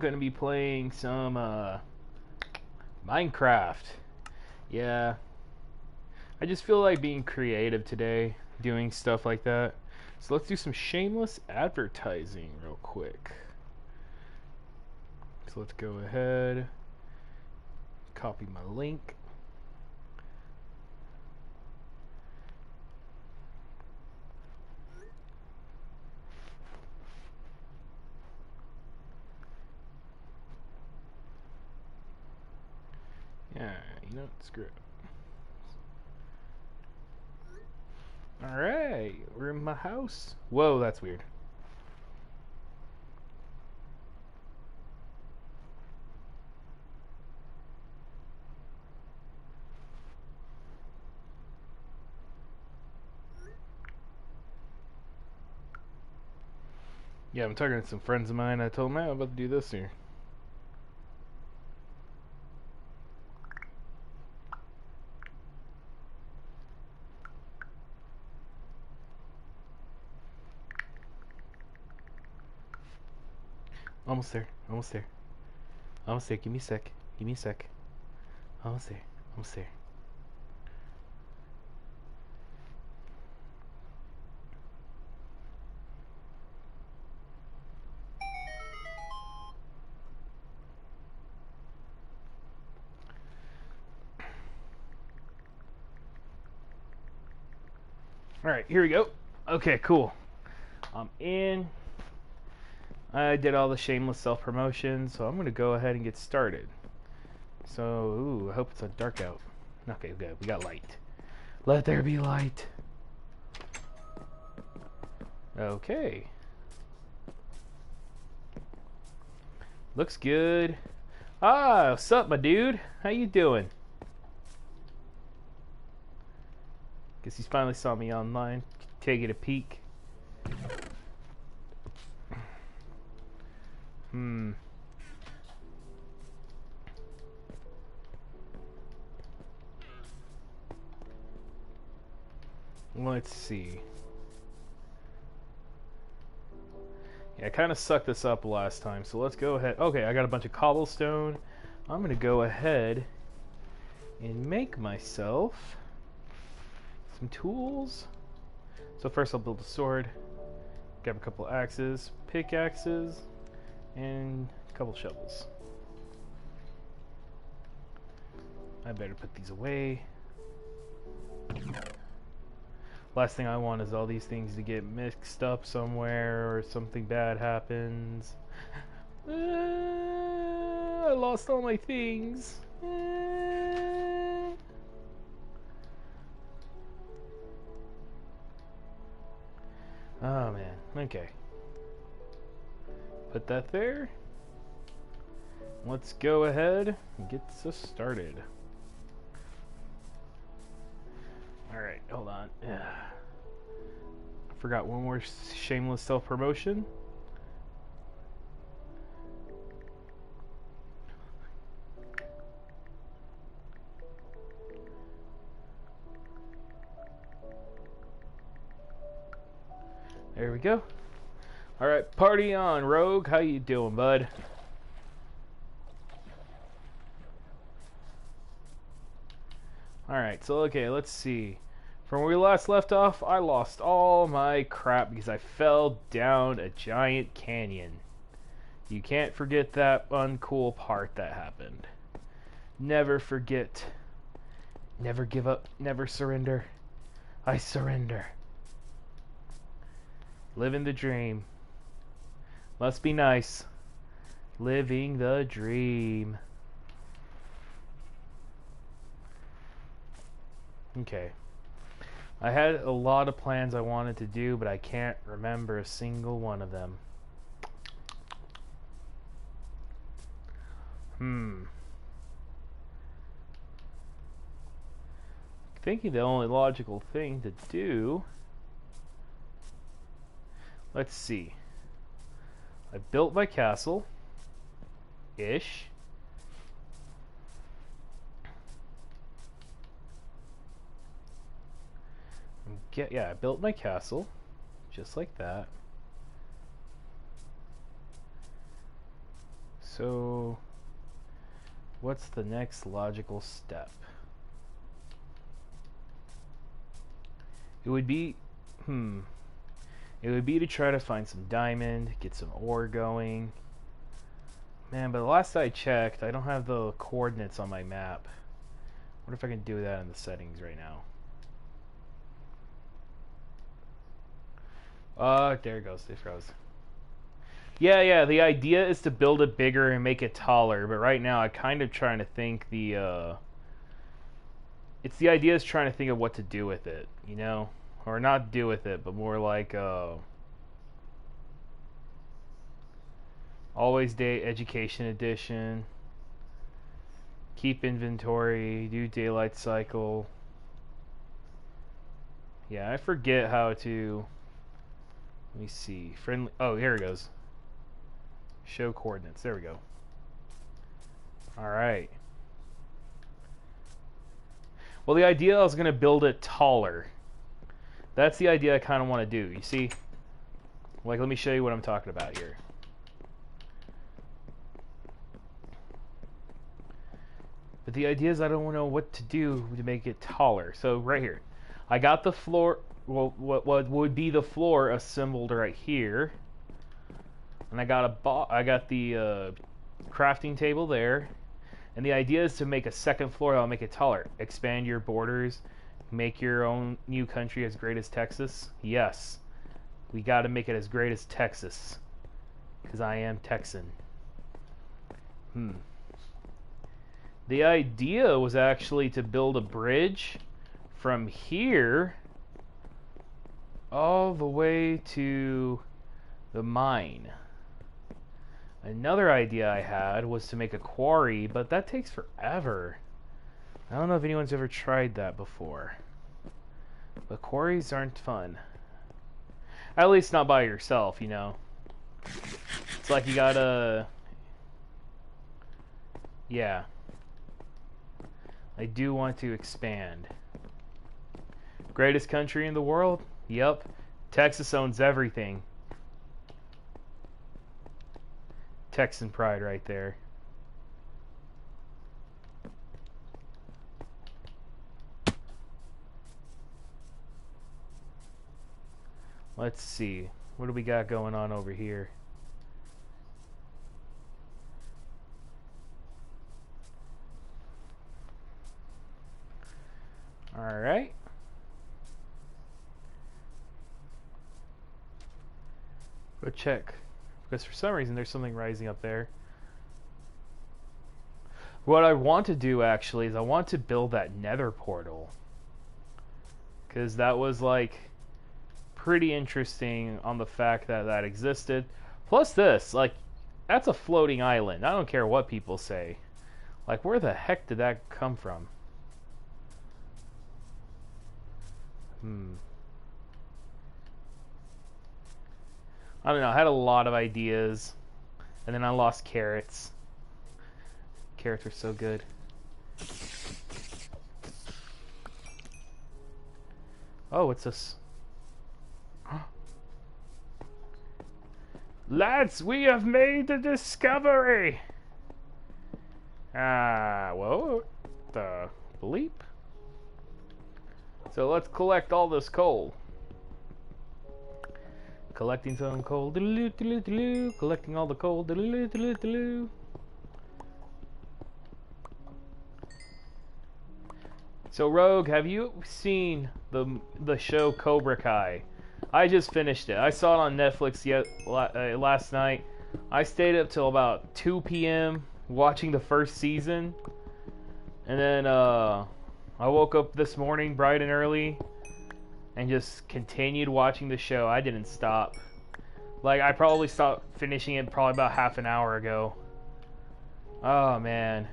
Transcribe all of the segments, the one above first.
Gonna be playing some Minecraft. Yeah, I just feel like being creative today, doing stuff like that. So let's do some shameless advertising real quick. So let's go ahead, copy my link. Yeah, screw it. Alright, we're in my house. Whoa, that's weird. Yeah, I'm talking to some friends of mine. I told them, I'm about to do this here. Almost there, almost there. Almost there, give me a sec. Give me a sec. Almost there, almost there. Alright, here we go. Okay, cool. I'm in. I did all the shameless self-promotion, so I'm going to go ahead and get started. So, ooh, I hope it's not dark out. Okay, good. We got light. Let there be light. Okay. Looks good. Ah, what's up, my dude? How you doing? Guess he's finally saw me online. Taking a peek. Let's see. Yeah, I kind of sucked this up last time, so let's go ahead. Okay, I got a bunch of cobblestone. I'm going to go ahead and make myself some tools. So first I'll build a sword, grab a couple axes, pickaxes, and a couple shovels. I better put these away. Last thing I want is all these things to get mixed up somewhere or something bad happens. I lost all my things. Oh man, okay. Put that there. Let's go ahead and get this started. Alright, hold on. I forgot one more shameless self-promotion. There we go. Alright, party on, Rogue. How you doing, bud? Alright, so okay, let's see. From where we last left off, I lost all my crap because I fell down a giant canyon. You can't forget that uncool part that happened. Never forget. Never give up. Never surrender. I surrender. Living the dream. Must be nice. Living the dream. Okay. I had a lot of plans I wanted to do, but I can't remember a single one of them. Thinking the only logical thing to do. Let's see. I built my castle. Ish. Yeah, I built my castle. Just like that. So what's the next logical step? It would be, it would be to try to find some diamond, get some ore going. Man, but the last I checked, I don't have the coordinates on my map. What if I can do that in the settings right now? There it goes. It froze. Yeah, the idea is to build it bigger and make it taller, but right now I'm kind of trying to think the idea is trying to think of what to do with it, you know? Or not do with it, but more like, Always Day Education Edition. Keep inventory, do daylight cycle. Yeah, I forget how to... Let me see. Friendly... Oh, here it goes. Show coordinates. There we go. Alright. Well, the idea I was going to build it taller. That's the idea I kind of want to do. You see? Like, let me show you what I'm talking about here. But the idea is I don't know what to do to make it taller. So, right here. I got the floor... Well, what would be the floor assembled right here. And I got the crafting table there. And the idea is to make a second floor that'll make it taller. Expand your borders. Make your own new country as great as Texas. Yes. We got to make it as great as Texas. Because I am Texan. The idea was actually to build a bridge from here all the way to the mine. Another idea I had was to make a quarry, but that takes forever. I don't know if anyone's ever tried that before. But quarries aren't fun. At least not by yourself, you know. It's like you gotta... Yeah. I do want to expand. Greatest country in the world? Yep. Texas owns everything. Texan pride right there. Let's see. What do we got going on over here? Alright. Go check. Because for some reason there's something rising up there. What I want to do actually is I want to build that nether portal. Because that was like pretty interesting on the fact that that existed. Plus this, like, that's a floating island. I don't care what people say. Like, where the heck did that come from? I don't know, I had a lot of ideas. And then I lost carrots. Carrots are so good. Oh, what's this? Lads, we have made the discovery! Whoa, the bleep? So let's collect all this coal. Collecting some coal, collecting all the coal, So Rogue, have you seen the show Cobra Kai? I just finished it. I saw it on Netflix last night. I stayed up till about 2 p.m. watching the first season. And then I woke up this morning bright and early and just continued watching the show. I didn't stop. Like, I probably stopped finishing it probably about half an hour ago. Oh, man.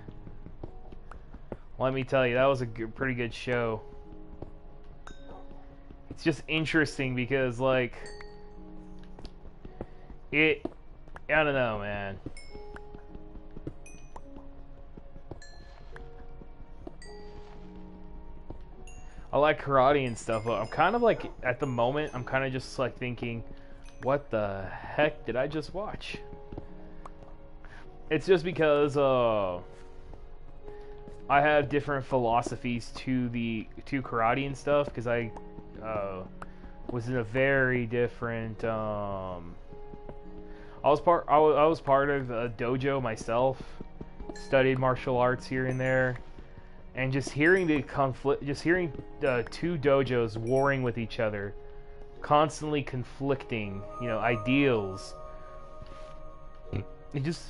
Let me tell you, that was a pretty good show. It's just interesting because, like, I don't know, man. I like karate and stuff, but I'm kind of like, at the moment, I'm kind of just like thinking, what the heck did I just watch? it's just because I have different philosophies to karate and stuff, because I was in a very different I was part of a dojo myself, studied martial arts here and there, and just hearing the conflict, just hearing the two dojos warring with each other, constantly conflicting, you know, ideals. It's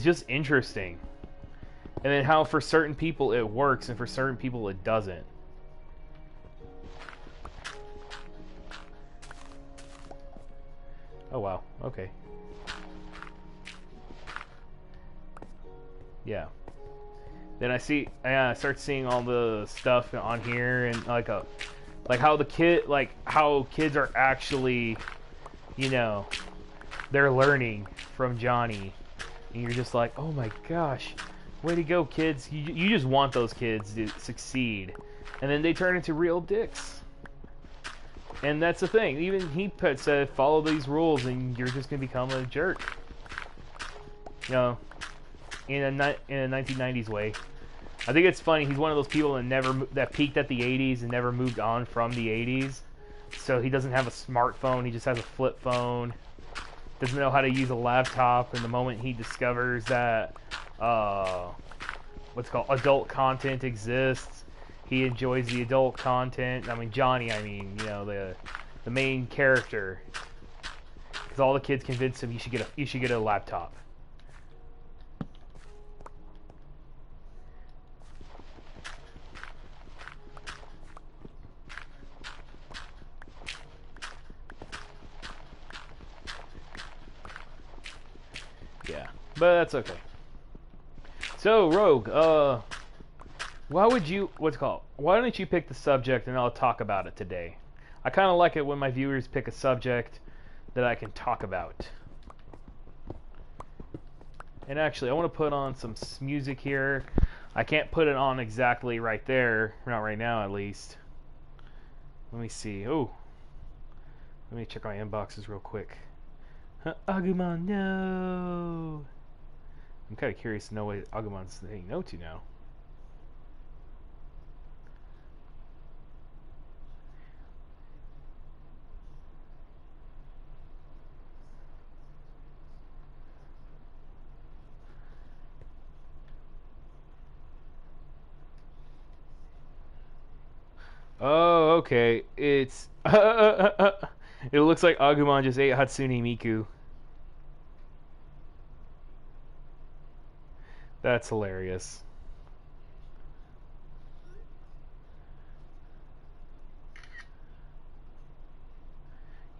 just interesting. And then how for certain people it works and for certain people it doesn't. Oh wow, okay. Yeah. Then I start seeing all the stuff on here, and like how how kids are actually, you know, they're learning from Johnny, and you're just like, oh my gosh, way to go, kids! You just want those kids to succeed, and then they turn into real dicks. And that's the thing. Even he said, follow these rules, and you're just gonna become a jerk. You know, in a 1990s way. I think it's funny. He's one of those people that peaked at the 80s and never moved on from the 80s. So he doesn't have a smartphone. He just has a flip phone. Doesn't know how to use a laptop. And the moment he discovers that what's called adult content exists, he enjoys the adult content. I mean, Johnny. You know, the main character. Because all the kids convinced him you should get a laptop. Yeah, but that's okay. So, Rogue, why don't you pick the subject and I'll talk about it today? I kind of like it when my viewers pick a subject that I can talk about. And actually, I want to put on some music here. I can't put it on exactly right there, not right now at least. Let me see. Oh, let me check my inboxes real quick. Agumon, no! I'm kind of curious to know what Agumon's saying no to now. Oh, okay. It's... It looks like Agumon just ate Hatsune Miku. That's hilarious.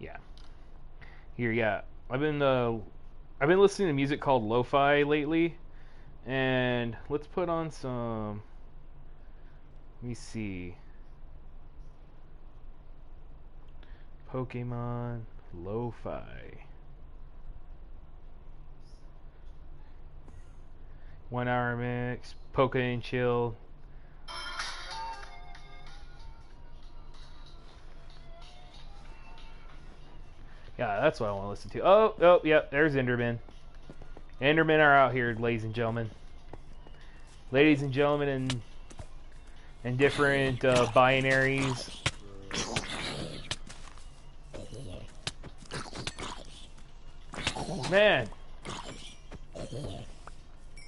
Yeah. Here, yeah. I've been listening to music called lo-fi lately, and let's put on some. Let me see. Pokemon lo-fi. 1 hour mix. Poke and chill. Yeah, that's what I want to listen to. Oh, yep, there's Enderman. Endermen are out here, ladies and gentlemen. Ladies and gentlemen, and different binaries. Man,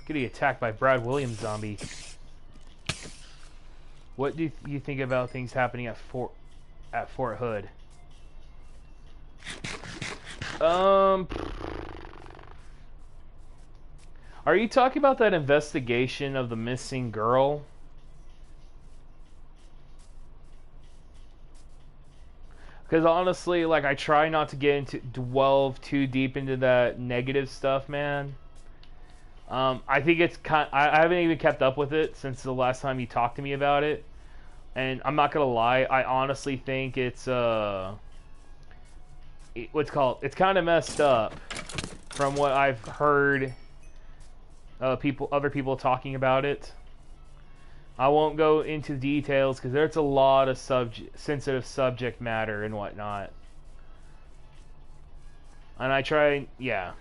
getting attacked by Brad Williams zombie. What do you think about things happening at Fort Hood? Are you talking about that investigation of the missing girl? Because honestly, like, I try not to delve too deep into that negative stuff, man. I think it's I haven't even kept up with it since the last time you talked to me about it. And I'm not gonna lie, I honestly think it's it's kind of messed up from what I've heard other people talking about it. I won't go into details because there's a lot of sensitive subject matter and whatnot. And I try, yeah.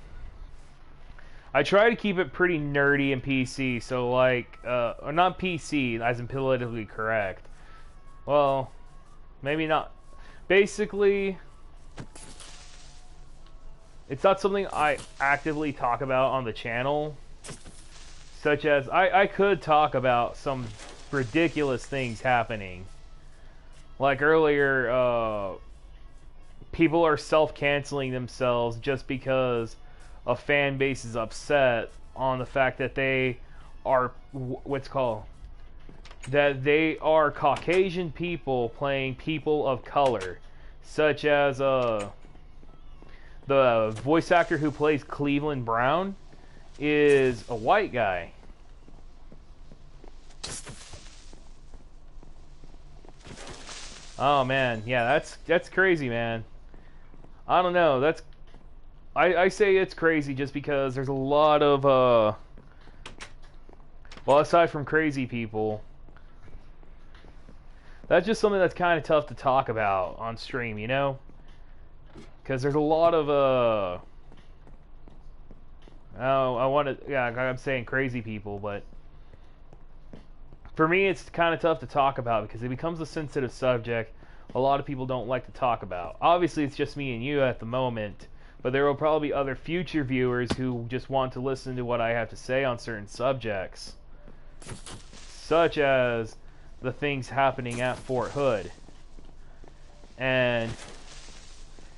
I try to keep it pretty nerdy and PC, so like, or not PC, as in politically correct. Well, maybe not. Basically, it's not something I actively talk about on the channel, such as, I could talk about some ridiculous things happening. Like earlier, people are self-canceling themselves just because a fan base is upset on the fact that they are that they are Caucasian people playing people of color, such as the voice actor who plays Cleveland Brown is a white guy. Oh man, yeah, that's crazy, man. I don't know. I say it's crazy just because there's a lot of well, aside from crazy people, that's just something that's kind of tough to talk about on stream, you know? Because there's a lot of I'm saying crazy people, but for me it's kind of tough to talk about because it becomes a sensitive subject a lot of people don't like to talk about. Obviously it's just me and you at the moment, but there will probably be other future viewers who just want to listen to what I have to say on certain subjects, such as the things happening at Fort Hood. And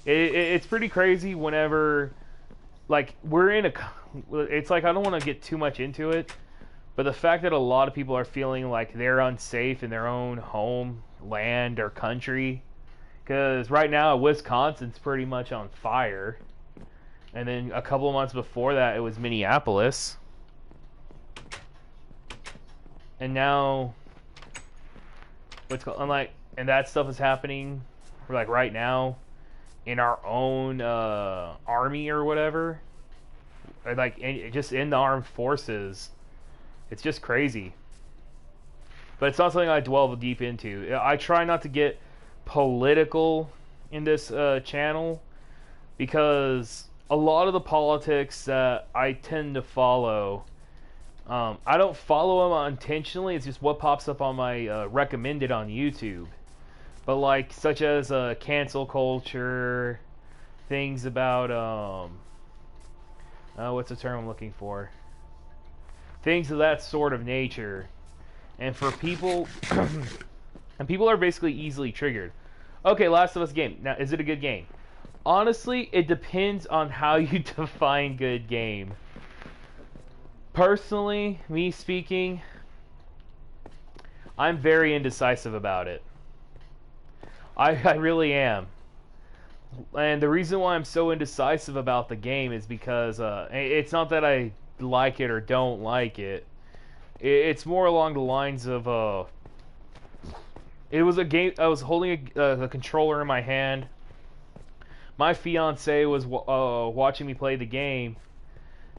it's pretty crazy whenever, like, we're in it's like, I don't want to get too much into it, but the fact that a lot of people are feeling like they're unsafe in their own home, land, or country, because right now Wisconsin's pretty much on fire, and then a couple of months before that it was Minneapolis, and now and that stuff is happening like right now in our own army or whatever, or like just in the armed forces. It's just crazy. But it's not something I dwell deep into. I try not to get political in this channel because a lot of the politics that I tend to follow, I don't follow them intentionally. It's just what pops up on my recommended on YouTube. But like, such as cancel culture, things about what's the term I'm looking for? Things of that sort of nature. And for people, and people are basically easily triggered. Okay, Last of Us game. Now, is it a good game? Honestly, it depends on how you define good game. Personally, me speaking, I'm very indecisive about it. I really am. And the reason why I'm so indecisive about the game is because it's not that I like it or don't like it. It's more along the lines of it was a game. I was holding a controller in my hand. My fiance was watching me play the game,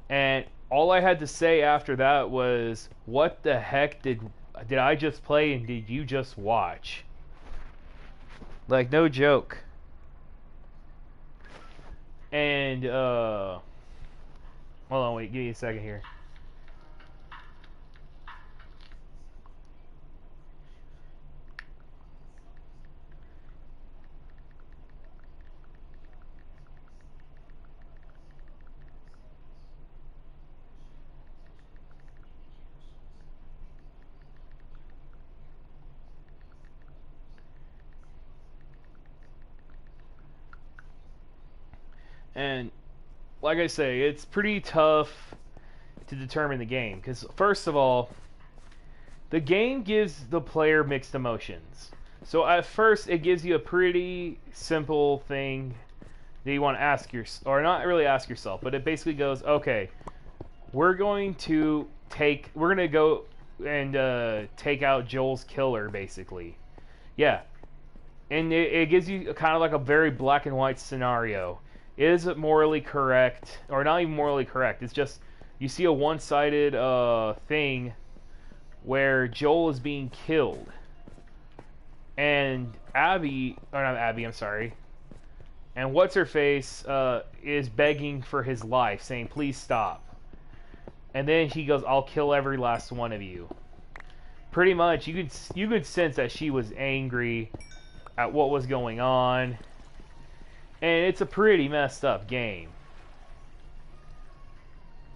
and all I had to say after that was, "What the heck did I just play and did you just watch?" Like, no joke. And hold on, wait, give me a second here. And like I say, it's pretty tough to determine the game because, first of all, the game gives the player mixed emotions. So at first, it gives you a pretty simple thing that you want to ask or not really ask yourself, but it basically goes, okay, we're going to go and take out Joel's killer, basically. Yeah. And it gives you kind of like a very black and white scenario. Is it morally correct, or not even morally correct? It's just you see a one-sided thing where Joel is being killed, and I'm sorry, and what's her face is begging for his life, saying, "Please stop." and then she goes, "I'll kill every last one of you." Pretty much, you could sense that she was angry at what was going on, and it's a pretty messed up game.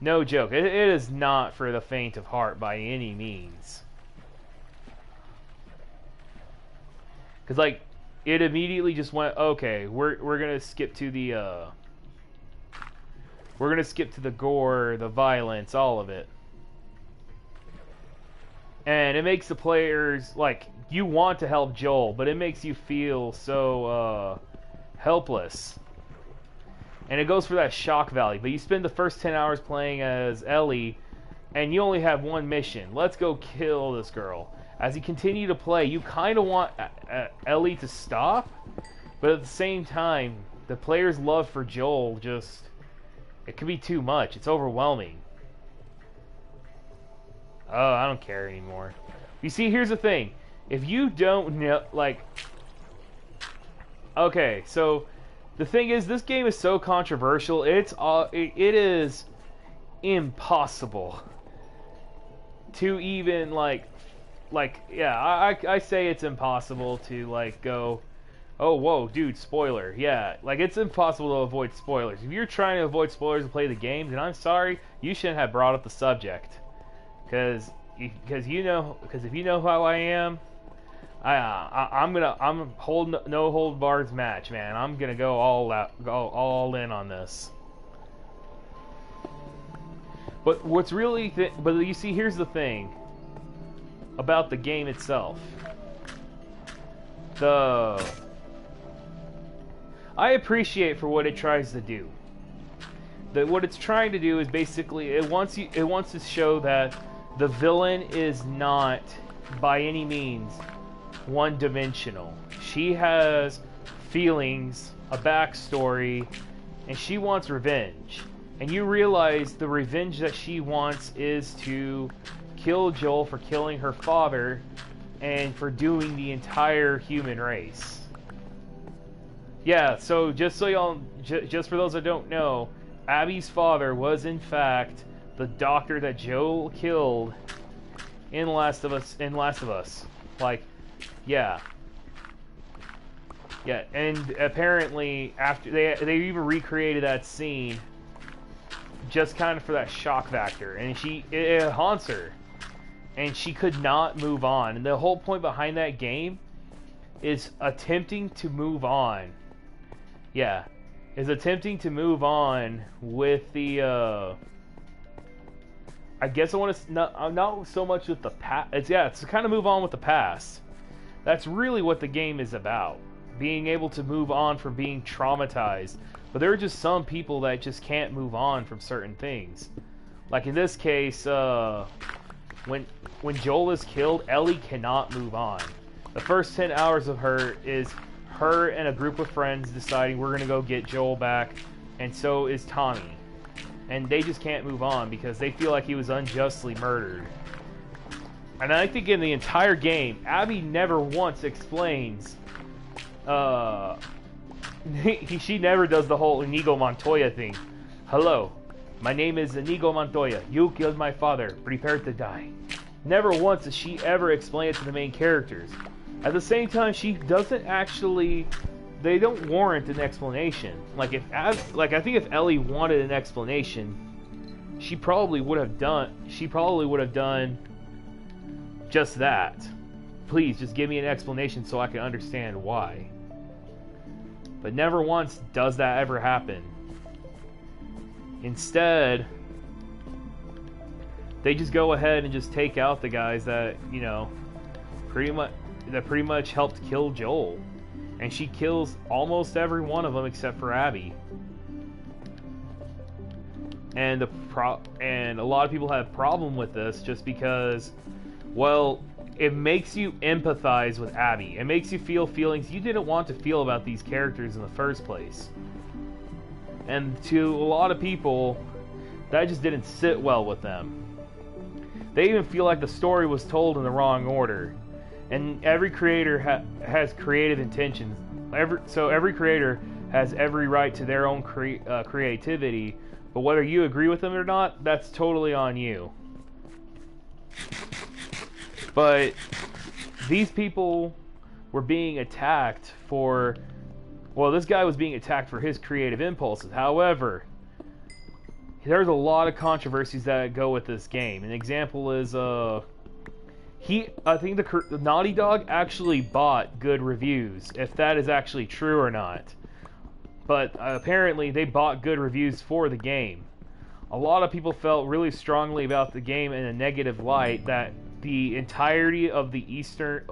No joke. It is not for the faint of heart by any means. Because, like, it immediately just went, okay, we're gonna skip to the gore, the violence, all of it. And it makes the players, like, you want to help Joel, but it makes you feel so helpless. And it goes for that shock value. But you spend the first 10 hours playing as Ellie, and you only have one mission. Let's go kill this girl. As you continue to play, you kind of want Ellie to stop, but at the same time, the player's love for Joel just... it could be too much. It's overwhelming. Oh, I don't care anymore. You see, here's the thing. If you don't know, like... okay, so... the thing is, this game is so controversial, it is impossible to even, yeah, I say it's impossible to, like, go, oh, whoa, dude, spoiler. Yeah, like, it's impossible to avoid spoilers. If you're trying to avoid spoilers and play the game, then I'm sorry, you shouldn't have brought up the subject. Because if you know how I am, I'm holding no hold bars match, man. I'm gonna go all in on this. But what's really but you see, here's the thing about the game itself. I appreciate for what it tries to do. What it's trying to do is basically it wants to show that the villain is not by any means one-dimensional. She has feelings, a backstory, and she wants revenge. And you realize the revenge that she wants is to kill Joel for killing her father and for doing the entire human race. Yeah, so just so y'all, just for those that don't know, Abby's father was in fact the doctor that Joel killed in Last of Us. Like, yeah, and apparently after they even recreated that scene just kind of for that shock factor, and it haunts her, and she could not move on. And the whole point behind that game is attempting to move on. Yeah, is attempting to move on with the. I guess I want to not so much with the past. It's to kind of move on with the past. That's really what the game is about. Being able to move on from being traumatized. But there are just some people that just can't move on from certain things. Like in this case, when Joel is killed, Ellie cannot move on. The first 10 hours of her is her and a group of friends deciding we're going to go get Joel back, and so is Tommy. And they just can't move on because they feel like he was unjustly murdered. And I think in the entire game, Abby never once explains... she never does the whole Inigo Montoya thing. Hello, my name is Inigo Montoya. You killed my father. Prepare to die. Never once does she ever explain it to the main characters. At the same time, she doesn't actually... they don't warrant an explanation. I think if Ellie wanted an explanation, she probably would have done just that. Please, just give me an explanation so I can understand why. But never once does that ever happen. Instead, they just go ahead and just take out the guys that, pretty much helped kill Joel. And she kills almost every one of them except for Abby. And a lot of people have a problem with this just because, well, it makes you empathize with Abby. It makes you feel feelings you didn't want to feel about these characters in the first place. And to a lot of people, that just didn't sit well with them. They even feel like the story was told in the wrong order. And every creator has creative intentions. Every creator has every right to their own creativity, But whether you agree with them or not, that's totally on you. But these people were being attacked for... Well, this guy was being attacked for his creative impulses. However, there's a lot of controversies that go with this game. An example is, I think the Naughty Dog actually bought good reviews, if that is actually true or not. But apparently they bought good reviews for the game. A lot of people felt really strongly about the game in a negative light, that the entirety of the eastern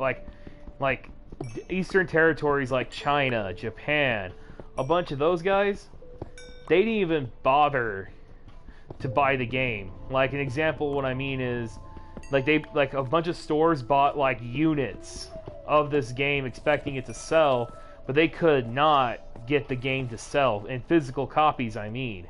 territories like China, Japan, a bunch of those guys, they didn't even bother to buy the game. Like an example, what I mean is, like a bunch of stores bought like units of this game expecting it to sell, but they could not get the game to sell in physical copies. I mean,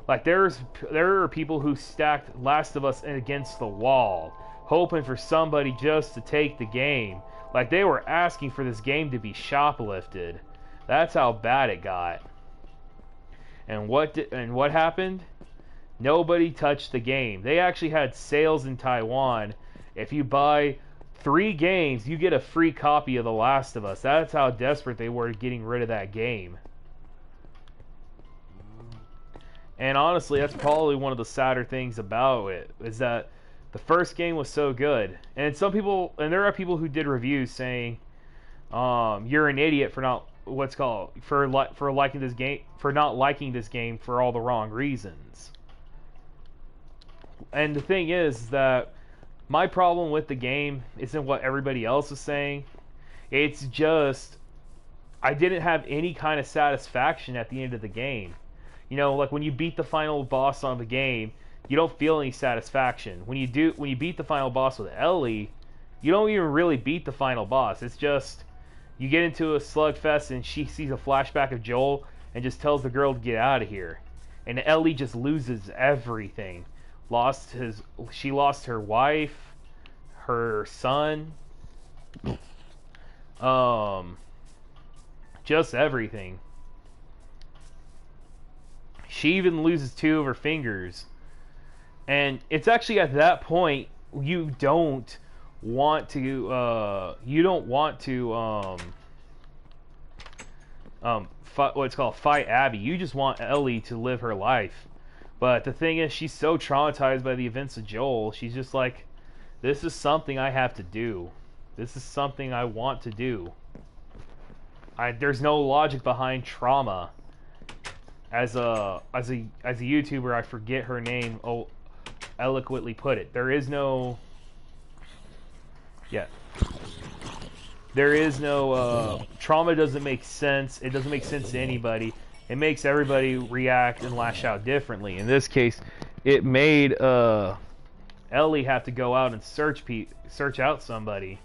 like there are people who stacked Last of Us against the wall, hoping for somebody just to take the game. Like they were asking for this game to be shoplifted. That's how bad it got. And what happened? Nobody touched the game. They actually had sales in Taiwan. If you buy 3 games, you get a free copy of The Last of Us. That's how desperate they were getting rid of that game. And honestly, that's probably one of the sadder things about it, is that the first game was so good. And there are people who did reviews saying, you're an idiot for not liking this game, for not liking this game for all the wrong reasons. And the thing is that my problem with the game isn't what everybody else is saying. It's just I didn't have any kind of satisfaction at the end of the game. You know, like when you beat the final boss on the game, you don't feel any satisfaction. When you beat the final boss with Ellie, you don't even really beat the final boss. It's just you get into a slugfest and she sees a flashback of Joel and just tells the girl to get out of here. And Ellie just loses everything. She lost her wife, her son, just everything. She even loses 2 of her fingers. And it's actually at that point you don't want to fight Abby. You just want Ellie to live her life. But the thing is, she's so traumatized by the events of Joel, she's just like, this is something I have to do. This is something I want to do. There's no logic behind trauma. As a YouTuber, I forget her name, eloquently put it. There is no trauma doesn't make sense. It doesn't make sense to anybody. It makes everybody react and lash out differently. In this case, it made Ellie have to go out and search out somebody.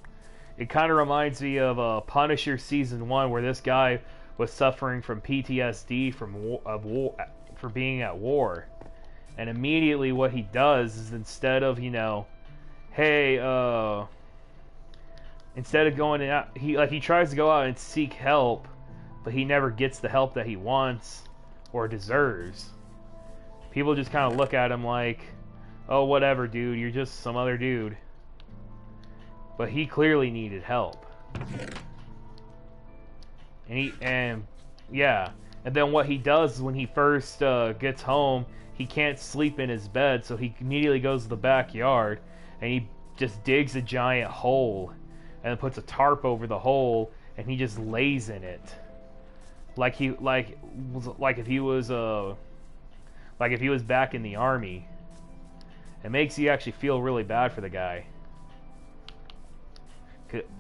It kind of reminds me of Punisher Season 1, where this guy was suffering from PTSD for being at war. And immediately what he does is instead of going out, he tries to go out and seek help, but he never gets the help that he wants or deserves. People just kind of look at him like, oh, whatever, dude, you're just some other dude. But he clearly needed help. And then what he does is when he first gets home, he can't sleep in his bed, so he immediately goes to the backyard and he just digs a giant hole and then puts a tarp over the hole and he just lays in it. Like if he was back in the army. It makes you actually feel really bad for the guy.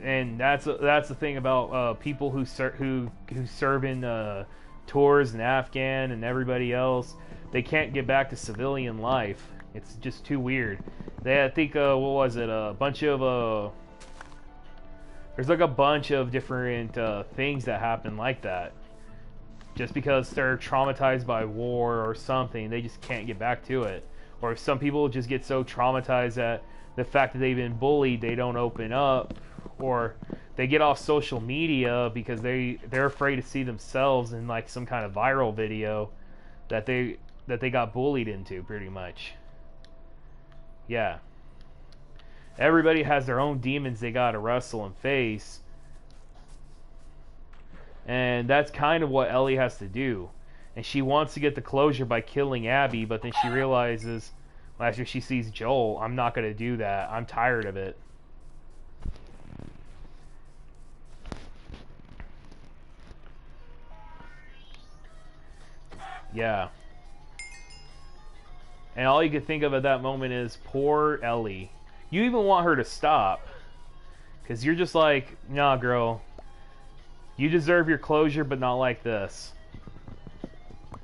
And that's the thing about people who serve in tours and Afghan and everybody else. They can't get back to civilian life. It's just too weird. I think what was it? There's like a bunch of different things that happen like that. Just because they're traumatized by war or something, they just can't get back to it. Or some people just get so traumatized at the fact that they've been bullied, they don't open up. Or they get off social media because they're afraid to see themselves in like some kind of viral video that that they got bullied into, pretty much. Yeah. Everybody has their own demons they gotta wrestle and face. And that's kind of what Ellie has to do. And she wants to get the closure by killing Abby, but then she realizes, after she sees Joel, I'm not gonna do that. I'm tired of it. Yeah. And all you could think of at that moment is, poor Ellie. You even want her to stop. Because you're just like, nah, girl. You deserve your closure, but not like this.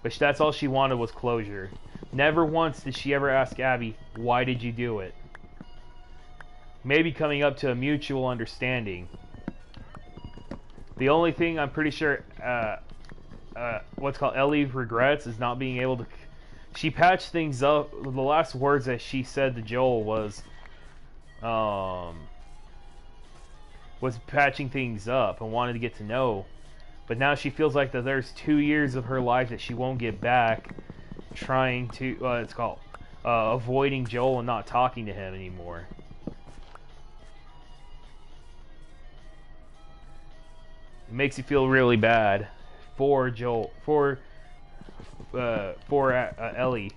But that's all she wanted was closure. Never once did she ever ask Abby, why did you do it? Maybe coming up to a mutual understanding. The only thing I'm pretty sure Ellie regrets is not being able to... She patched things up. The last words that she said to Joel was patching things up and wanted to get to know. But now she feels like that there's 2 years of her life that she won't get back, trying to avoiding Joel and not talking to him anymore. It makes you feel really bad for Joel, for Ellie.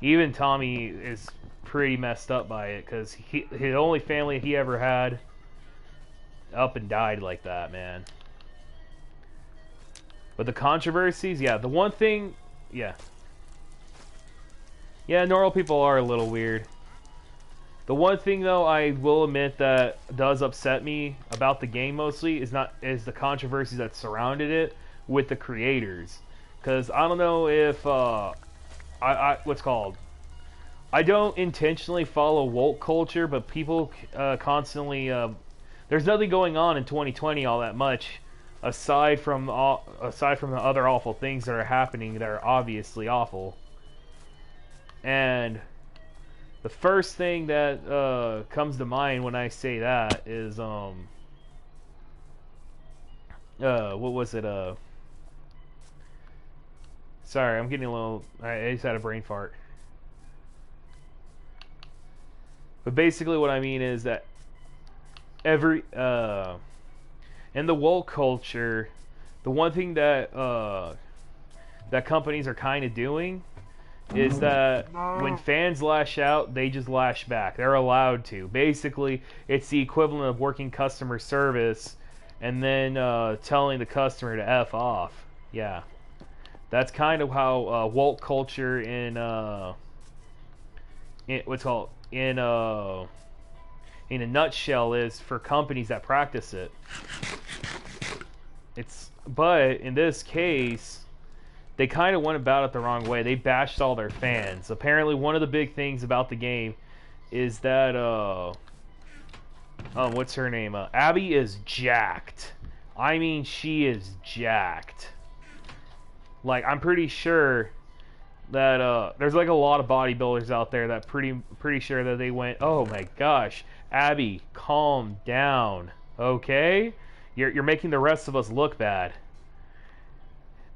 Even Tommy is pretty messed up by it, because his only family he ever had up and died like that, man. But the controversies, yeah, the one thing, yeah, normal people are a little weird. The one thing, though, I will admit that does upset me about the game mostly is the controversies that surrounded it with the creators. Because I don't know if I don't intentionally follow woke culture, but people constantly there's nothing going on in 2020 all that much aside from the other awful things that are happening that are obviously awful. And the first thing that comes to mind when I say that is what was it? Sorry, I'm getting a little... I just had a brain fart. But basically what I mean is that in the woke culture, the one thing that that companies are kind of doing is that when fans lash out, they just lash back. They're allowed to. Basically, it's the equivalent of working customer service and then telling the customer to F off. Yeah. That's kind of how woke culture in a nutshell is for companies that practice it. But in this case, they kind of went about it the wrong way. They bashed all their fans. Apparently, one of the big things about the game is that what's her name? Abby is jacked. I mean, she is jacked. Like, I'm pretty sure that there's like a lot of bodybuilders out there that pretty sure that they went, oh my gosh, Abby, calm down, okay? You're making the rest of us look bad.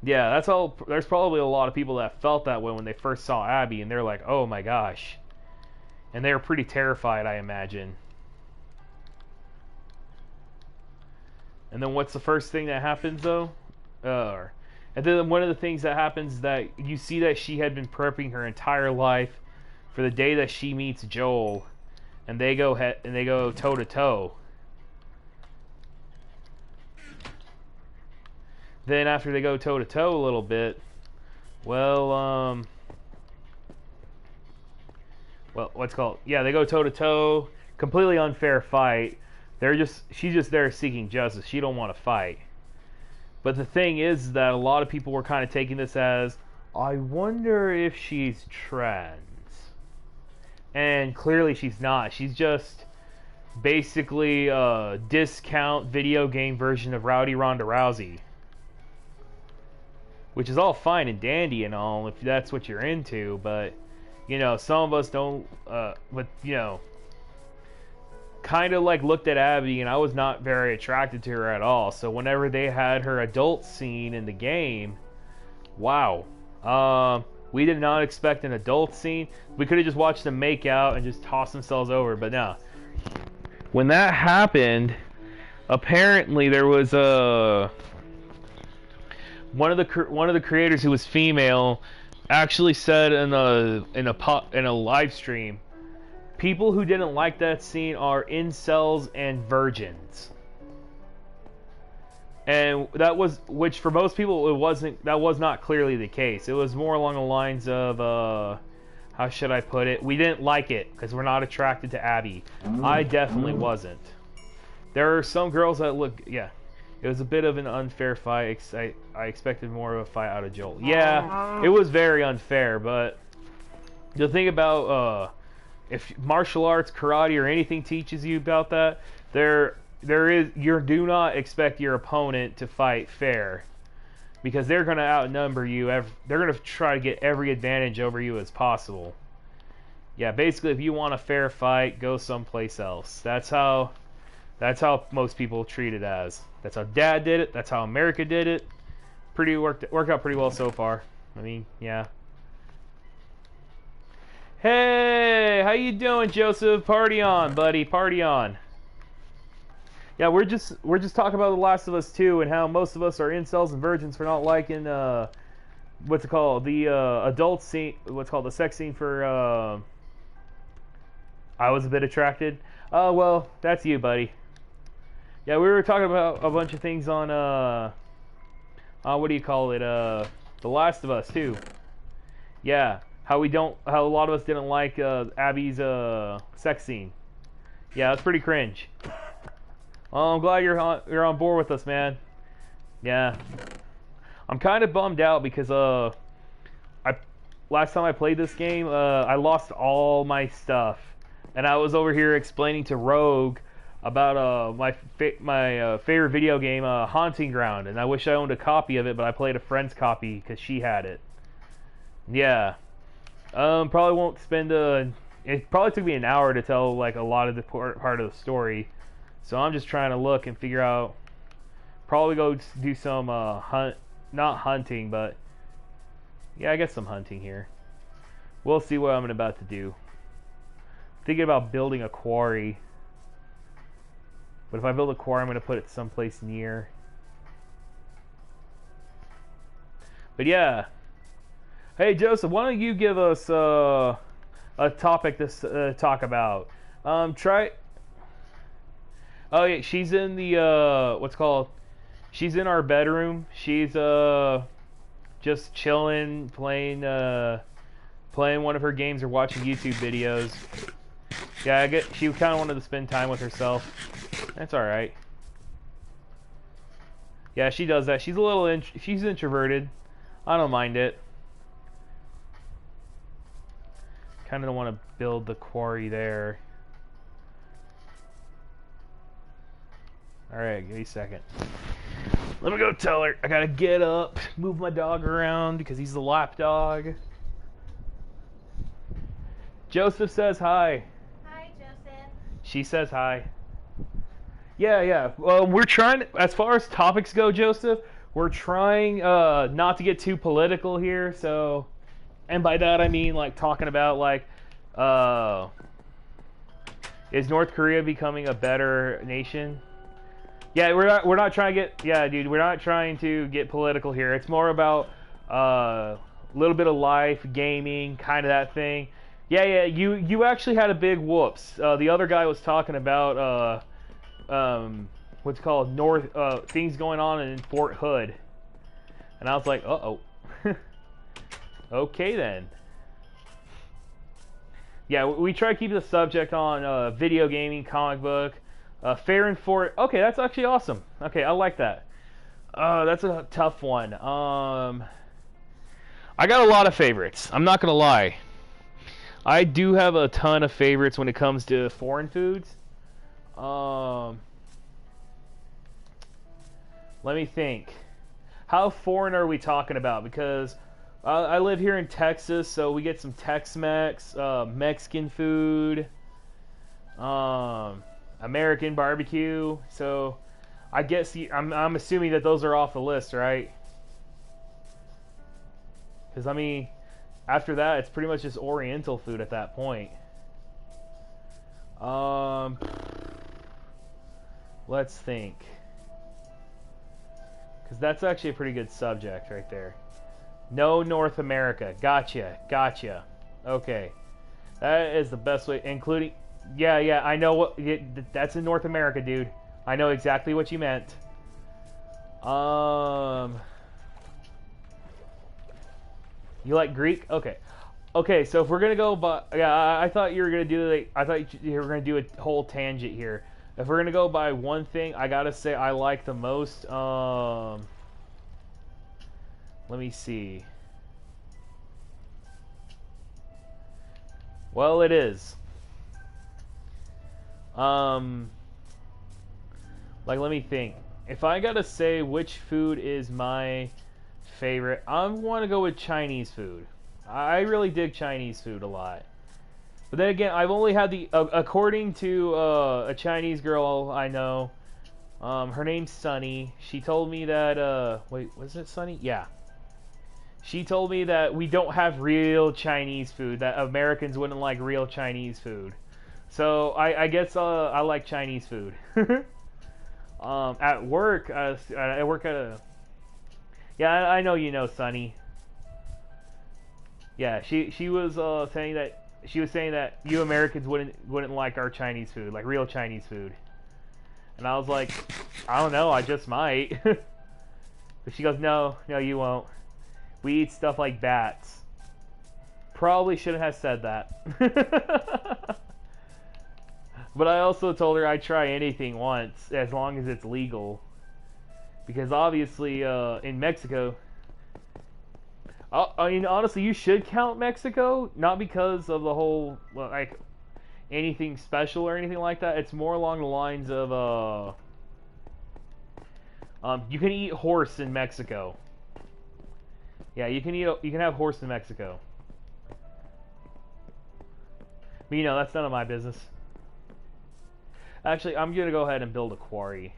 Yeah, that's all. There's probably a lot of people that felt that way when they first saw Abby, and they're like, oh my gosh. And they were pretty terrified, I imagine. And then what's the first thing that happens, though? And then one of the things that happens is that you see that she had been prepping her entire life for the day that she meets Joel, and they go toe to toe. Then after they go toe to toe a little bit, well, what's called? Yeah, they go toe to toe. Completely unfair fight. She's just there seeking justice. She don't want to fight. But the thing is that a lot of people were kind of taking this as, I wonder if she's trans. And clearly she's not. She's just basically a discount video game version of Rowdy Ronda Rousey. Which is all fine and dandy and all, if that's what you're into, but, you know, some of us don't, kind of like looked at Abby, and I was not very attracted to her at all. So whenever they had her adult scene in the game, wow. We did not expect an adult scene. We could have just watched them make out and just toss themselves over, but no. When that happened, apparently there was one of the creators who was female actually said in a live stream, people who didn't like that scene are incels and virgins. And that was, which for most people that was not clearly the case. It was more along the lines of how should I put it? We didn't like it because we're not attracted to Abby. I definitely wasn't. There are some girls that look, yeah. It was a bit of an unfair fight. I expected more of a fight out of Joel. Yeah, it was very unfair, but the thing about if martial arts, karate, or anything teaches you about that, you do not expect your opponent to fight fair, because they're going to outnumber you. They're going to try to get every advantage over you as possible. Yeah, basically, if you want a fair fight, go someplace else. That's how most people treat it as. That's how Dad did it. That's how America did it. Worked out pretty well so far. I mean, yeah. Hey, how you doing, Joseph? Party on, buddy. Party on. Yeah, we're just talking about The Last of Us 2 and how most of us are incels and virgins for not liking what's it called, the adult scene, what's called the sex scene for I Was a Bit Attracted. Oh, well, that's you, buddy. Yeah, we were talking about a bunch of things on what do you call it? The Last of Us 2. Yeah, how a lot of us didn't like Abby's sex scene. Yeah, that's pretty cringe. Well, I'm glad you're on board with us, man. Yeah, I'm kind of bummed out because last time I played this game, I lost all my stuff, and I was over here explaining to Rogue about my favorite video game, Haunting Ground, and I wish I owned a copy of it, but I played a friend's copy because she had it. Yeah, probably won't spend it probably took me an hour to tell like a lot of the part of the story, so I'm just trying to look and figure out. Probably go do some not hunting, but yeah, I guess some hunting here. We'll see what I'm about to do. Thinking about building a quarry. But if I build a quarry, I'm going to put it someplace near. But yeah. Hey, Joseph, why don't you give us a topic to talk about? Oh, yeah, she's in the, what's called? She's in our bedroom. She's just chilling, playing one of her games or watching YouTube videos. Yeah, she kind of wanted to spend time with herself. That's all right. Yeah, she does that. She's a little she's introverted. I don't mind it. Kind of don't want to build the quarry there. All right, give me a second. Let me go tell her. I gotta get up, move my dog around because he's the lap dog. Joseph says hi. Hi, Joseph. She says hi. Yeah. We're trying, as far as topics go, Joseph, we're trying not to get too political here. So, and by that I mean like talking about like, is North Korea becoming a better nation? Yeah, we're not trying to get, yeah, dude, we're not trying to get political here. It's more about a little bit of life, gaming, kind of that thing. Yeah, you actually had a big whoops. The other guy was talking about what's called things going on in Fort Hood, and I was like, uh-oh. Okay then. Yeah, we try to keep the subject on video gaming, comic book. Fair and Fort. Okay, that's actually awesome. Okay, I like that. That's a tough one. I got a lot of favorites. I'm not gonna lie. I do have a ton of favorites when it comes to foreign foods. Let me think. How foreign are we talking about? Because I live here in Texas, so we get some Tex-Mex, Mexican food. American barbecue, so I guess I'm assuming that those are off the list, right? Because I mean, After that, it's pretty much just Oriental food at that point. Let's think. Because that's actually a pretty good subject right there. No North America. Gotcha. Gotcha. Okay. That is the best way, including... Yeah, I know what... That's in North America, dude. I know exactly what you meant. You like Greek? Okay. Okay, so if we're gonna go by... Yeah, I thought you were gonna do... I thought you were gonna do a whole tangent here. If we're gonna go by one thing, I gotta say I like the most... Let me see. Well, it is. Like, let me think. If I gotta say which food is my favorite, I want to go with Chinese food. I really dig Chinese food a lot. But then again, I've only had the... according to a Chinese girl I know, her name's Sunny. She told me that... wait, was it Sunny? Yeah. She told me that we don't have real Chinese food, that Americans wouldn't like real Chinese food. So I guess I like Chinese food. At work, I work at a... Yeah, I know you know Sunny. Yeah, she was saying that you Americans wouldn't like our Chinese food, like real Chinese food. And I was like, I don't know, I just might. But she goes, no, you won't. We eat stuff like bats. Probably shouldn't have said that. But I also told her I'd try anything once, as long as it's legal. Because obviously, in Mexico... I mean, honestly, you should count Mexico. Not because of the whole, like, anything special or anything like that. It's more along the lines of, you can eat horse in Mexico. Yeah, you can have horse in Mexico. But, you know, that's none of my business. Actually, I'm going to go ahead and build a quarry.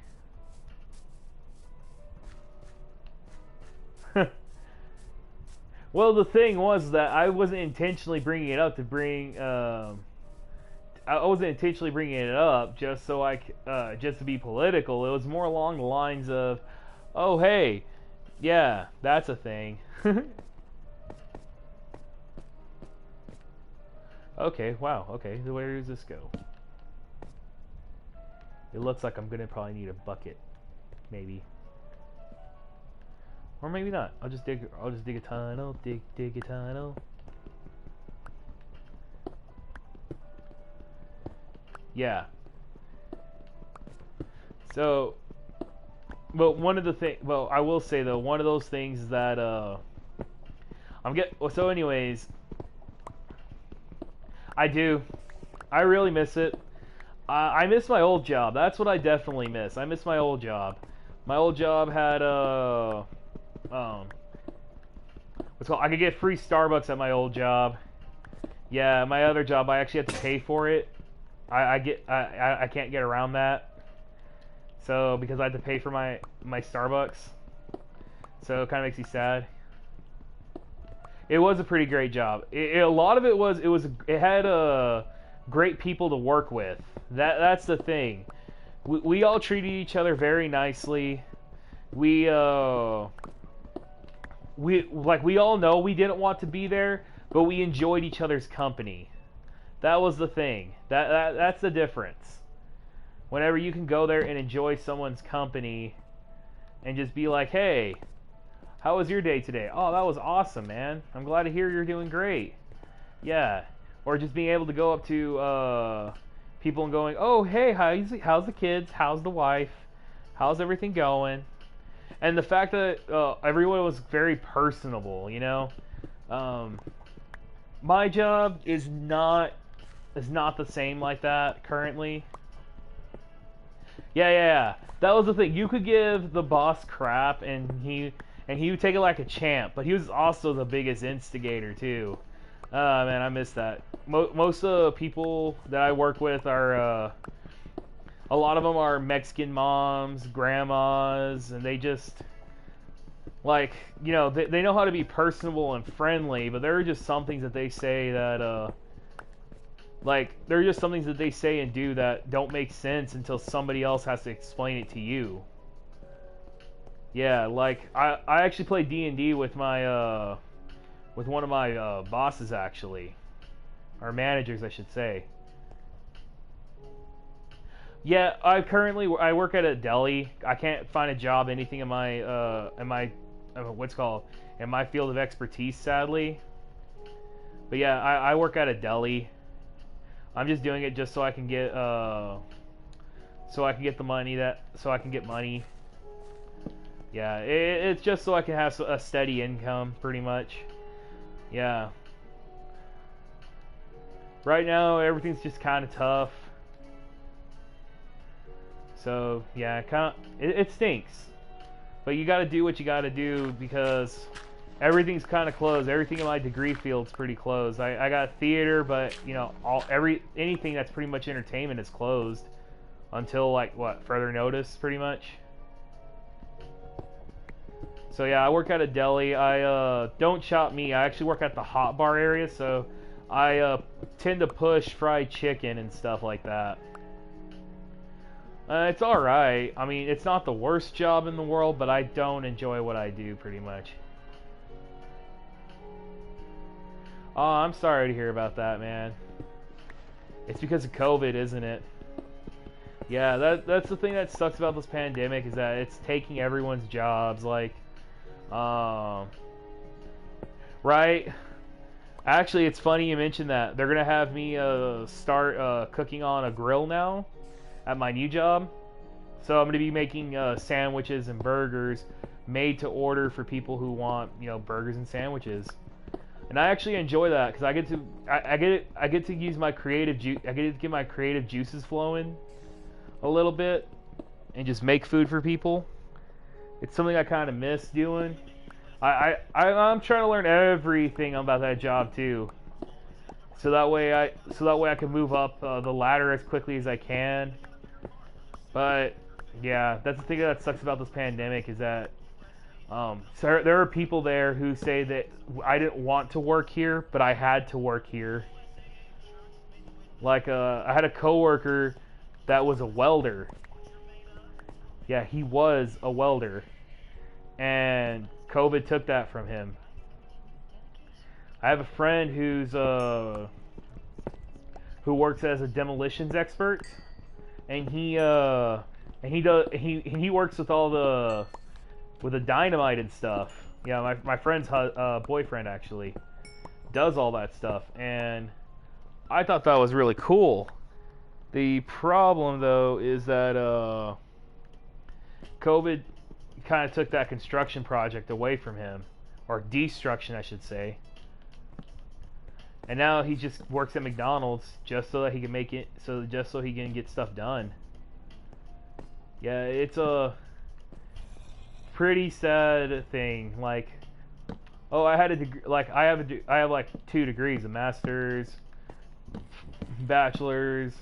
Well, the thing was that I wasn't intentionally bringing it up to bring... I wasn't intentionally bringing it up just so just to be political. It was more along the lines of, oh, hey, yeah, that's a thing. Okay, wow, okay, where does this go? It looks like I'm gonna probably need a bucket, maybe, or maybe not. I'll just dig a tunnel, dig a tunnel. Yeah. So, but one of the things, well, I will say though, one of those things that so anyways, I really miss it. I miss my old job. That's what I definitely miss. I miss my old job. My old job had what's called, I could get free Starbucks at my old job. Yeah, my other job I actually had to pay for it. I can't get around that. So because I had to pay for my Starbucks. So it kind of makes me sad. It was a pretty great job. A lot of it had great people to work with. That's the thing. We all treated each other very nicely. We all know we didn't want to be there, but we enjoyed each other's company. That was the thing. That's the difference. Whenever you can go there and enjoy someone's company and just be like, hey, how was your day today? Oh, that was awesome, man. I'm glad to hear you're doing great. Yeah. Or just being able to go up to people and going, oh, hey, how's the kids? How's the wife? How's everything going? And the fact that everyone was very personable, you know? My job is not the same like that currently. Yeah. That was the thing. You could give the boss crap, and he would take it like a champ. But he was also the biggest instigator too. Man, I miss that. Most of the people that I work with are, a lot of them are Mexican moms, grandmas, and they Like, you know, they know how to be personable and friendly, but there are just some things that they say that, like, there are just some things that they say and do that don't make sense until somebody else has to explain it to you. Yeah, like, I actually played D&D with my, with one of my, bosses, actually. Or managers, I should say. Yeah, I work at a deli. I can't find a job, anything in my, what's it called, in my field of expertise, sadly. But yeah, I work at a deli. I'm just doing it just so I can get, the money so I can get money. Yeah, it's just so I can have a steady income, pretty much. Yeah. Right now, everything's just kind of tough. So yeah, it stinks, but you got to do what you got to do because everything's kind of closed. Everything in my degree field's pretty closed. I got theater, but you know, anything that's pretty much entertainment is closed until like what, further notice, pretty much. So yeah, I work at a deli. I don't shop meat. I actually work at the hot bar area, so I tend to push fried chicken and stuff like that. It's alright. I mean, it's not the worst job in the world, but I don't enjoy what I do, pretty much. Oh, I'm sorry to hear about that, man. It's because of COVID, isn't it? Yeah, that's the thing that sucks about this pandemic, is that it's taking everyone's jobs, like, right? Actually, it's funny you mentioned that. They're gonna have me start cooking on a grill now at my new job. So I'm going to be making sandwiches and burgers made to order for people who want, you know, burgers and sandwiches. And I actually enjoy that because I get to use my creative I get to get my creative juices flowing a little bit and just make food for people. It's something I kind of miss doing. I'm trying to learn everything about that job too. So that way I can move up the ladder as quickly as I can. But yeah, that's the thing that sucks about this pandemic, is that so there are people there who say that I didn't want to work here, but I had to work here. Like I had a coworker that was a welder. Yeah, he was a welder, and COVID took that from him. I have a friend who works as a demolitions expert, and he works with all the dynamite and stuff. Yeah, my friend's boyfriend actually does all that stuff, and I thought that was really cool. The problem though is that COVID kind of took that construction project away from him, or destruction, I should say. And now he just works at McDonald's just so that he can make it, just so he can get stuff done. Yeah, it's a pretty sad thing. Like, oh, I had a degree, like I have like 2 degrees, a master's, bachelor's,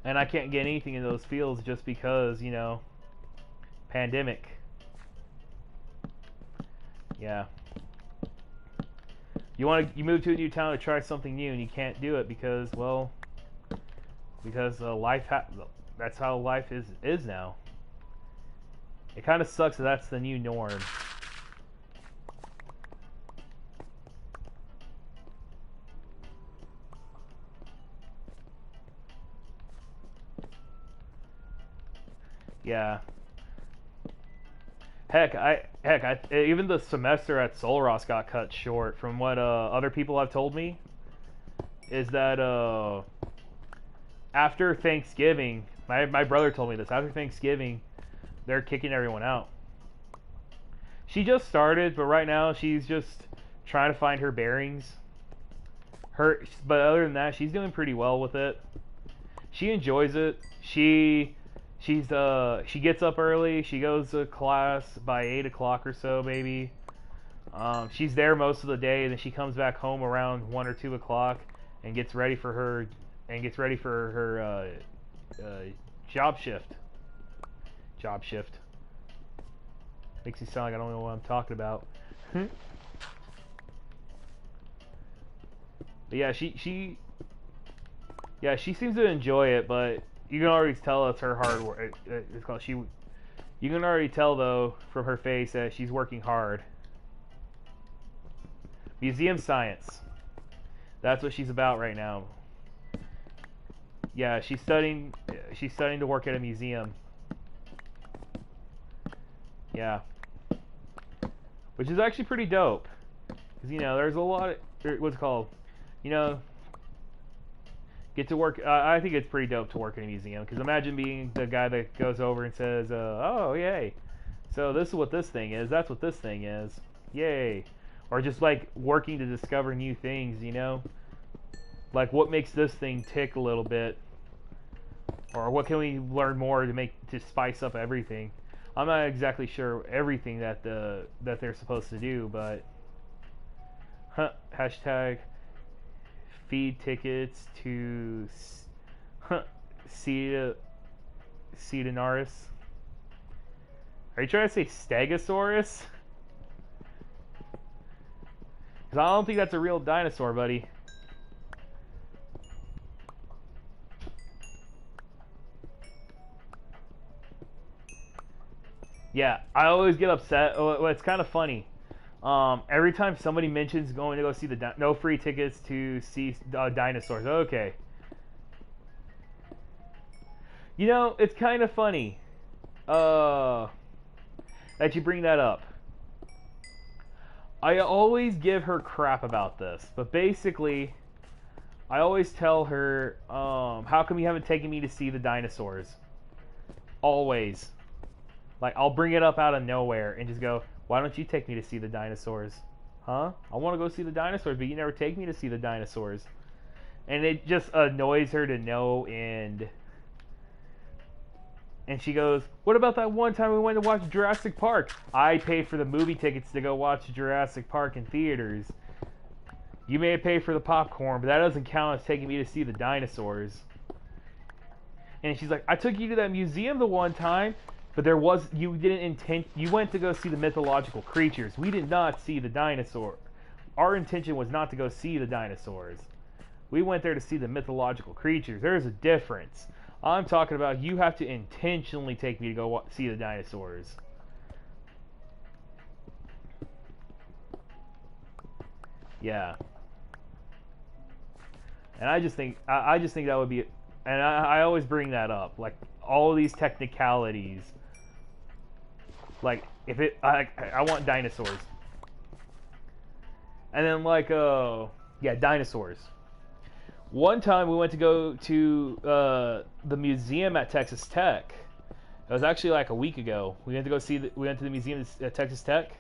and I can't get anything in those fields just because, you know, pandemic. Yeah. You move to a new town to try something new, and you can't do it because, well, because that's how life is now. It kind of sucks that that's the new norm. Yeah. Even the semester at Solros got cut short. From what other people have told me, is that after Thanksgiving, my brother told me this. After Thanksgiving, they're kicking everyone out. She just started, but right now she's just trying to find her bearings. But other than that, she's doing pretty well with it. She enjoys it. She gets up early. She goes to class by 8 o'clock or so, maybe. She's there most of the day, and then she comes back home around 1 or 2 o'clock and gets ready for her job shift. Makes me sound like I don't know what I'm talking about. But yeah, she seems to enjoy it, but you can already tell it's her hard work. You can already tell though from her face that she's working hard. Museum science. That's what she's about right now. Yeah, she's studying to work at a museum. Yeah. Which is actually pretty dope. Because, you know, there's a lot of, what's it called? You know, get to work. I think it's pretty dope to work in a museum. Because imagine being the guy that goes over and says, oh, yay. So this is what this thing is. That's what this thing is. Yay. Or just like working to discover new things, you know? Like what makes this thing tick a little bit? Or what can we learn more to spice up everything? I'm not exactly sure everything that they're supposed to do, but hashtag feed tickets to Cetinaris. Are you trying to say Stegosaurus? Because I don't think that's a real dinosaur, buddy. Yeah, I always get upset. Well, it's kind of funny. Every time somebody mentions going to go see no free tickets to see dinosaurs. Okay. You know, it's kind of funny that you bring that up. I always give her crap about this, but basically, I always tell her, how come you haven't taken me to see the dinosaurs? Always. Like, I'll bring it up out of nowhere and just go, why don't you take me to see the dinosaurs? Huh? I want to go see the dinosaurs, but you never take me to see the dinosaurs. And it just annoys her to no end. And she goes, what about that one time we went to watch Jurassic Park? I paid for the movie tickets to go watch Jurassic Park in theaters. You may have paid for the popcorn, but that doesn't count as taking me to see the dinosaurs. And she's like, I took you to that museum the one time, but you went to go see the mythological creatures. We did not see the dinosaur. Our intention was not to go see the dinosaurs. We went there to see the mythological creatures. There's a difference. I'm talking about you have to intentionally take me to go see the dinosaurs. Yeah. And I just think that would be, and I always bring that up, like all of these technicalities. Like if I want dinosaurs, and then like yeah, dinosaurs. One time we went to go to the museum at Texas Tech. It was actually like a week ago. We went to the museum at Texas Tech,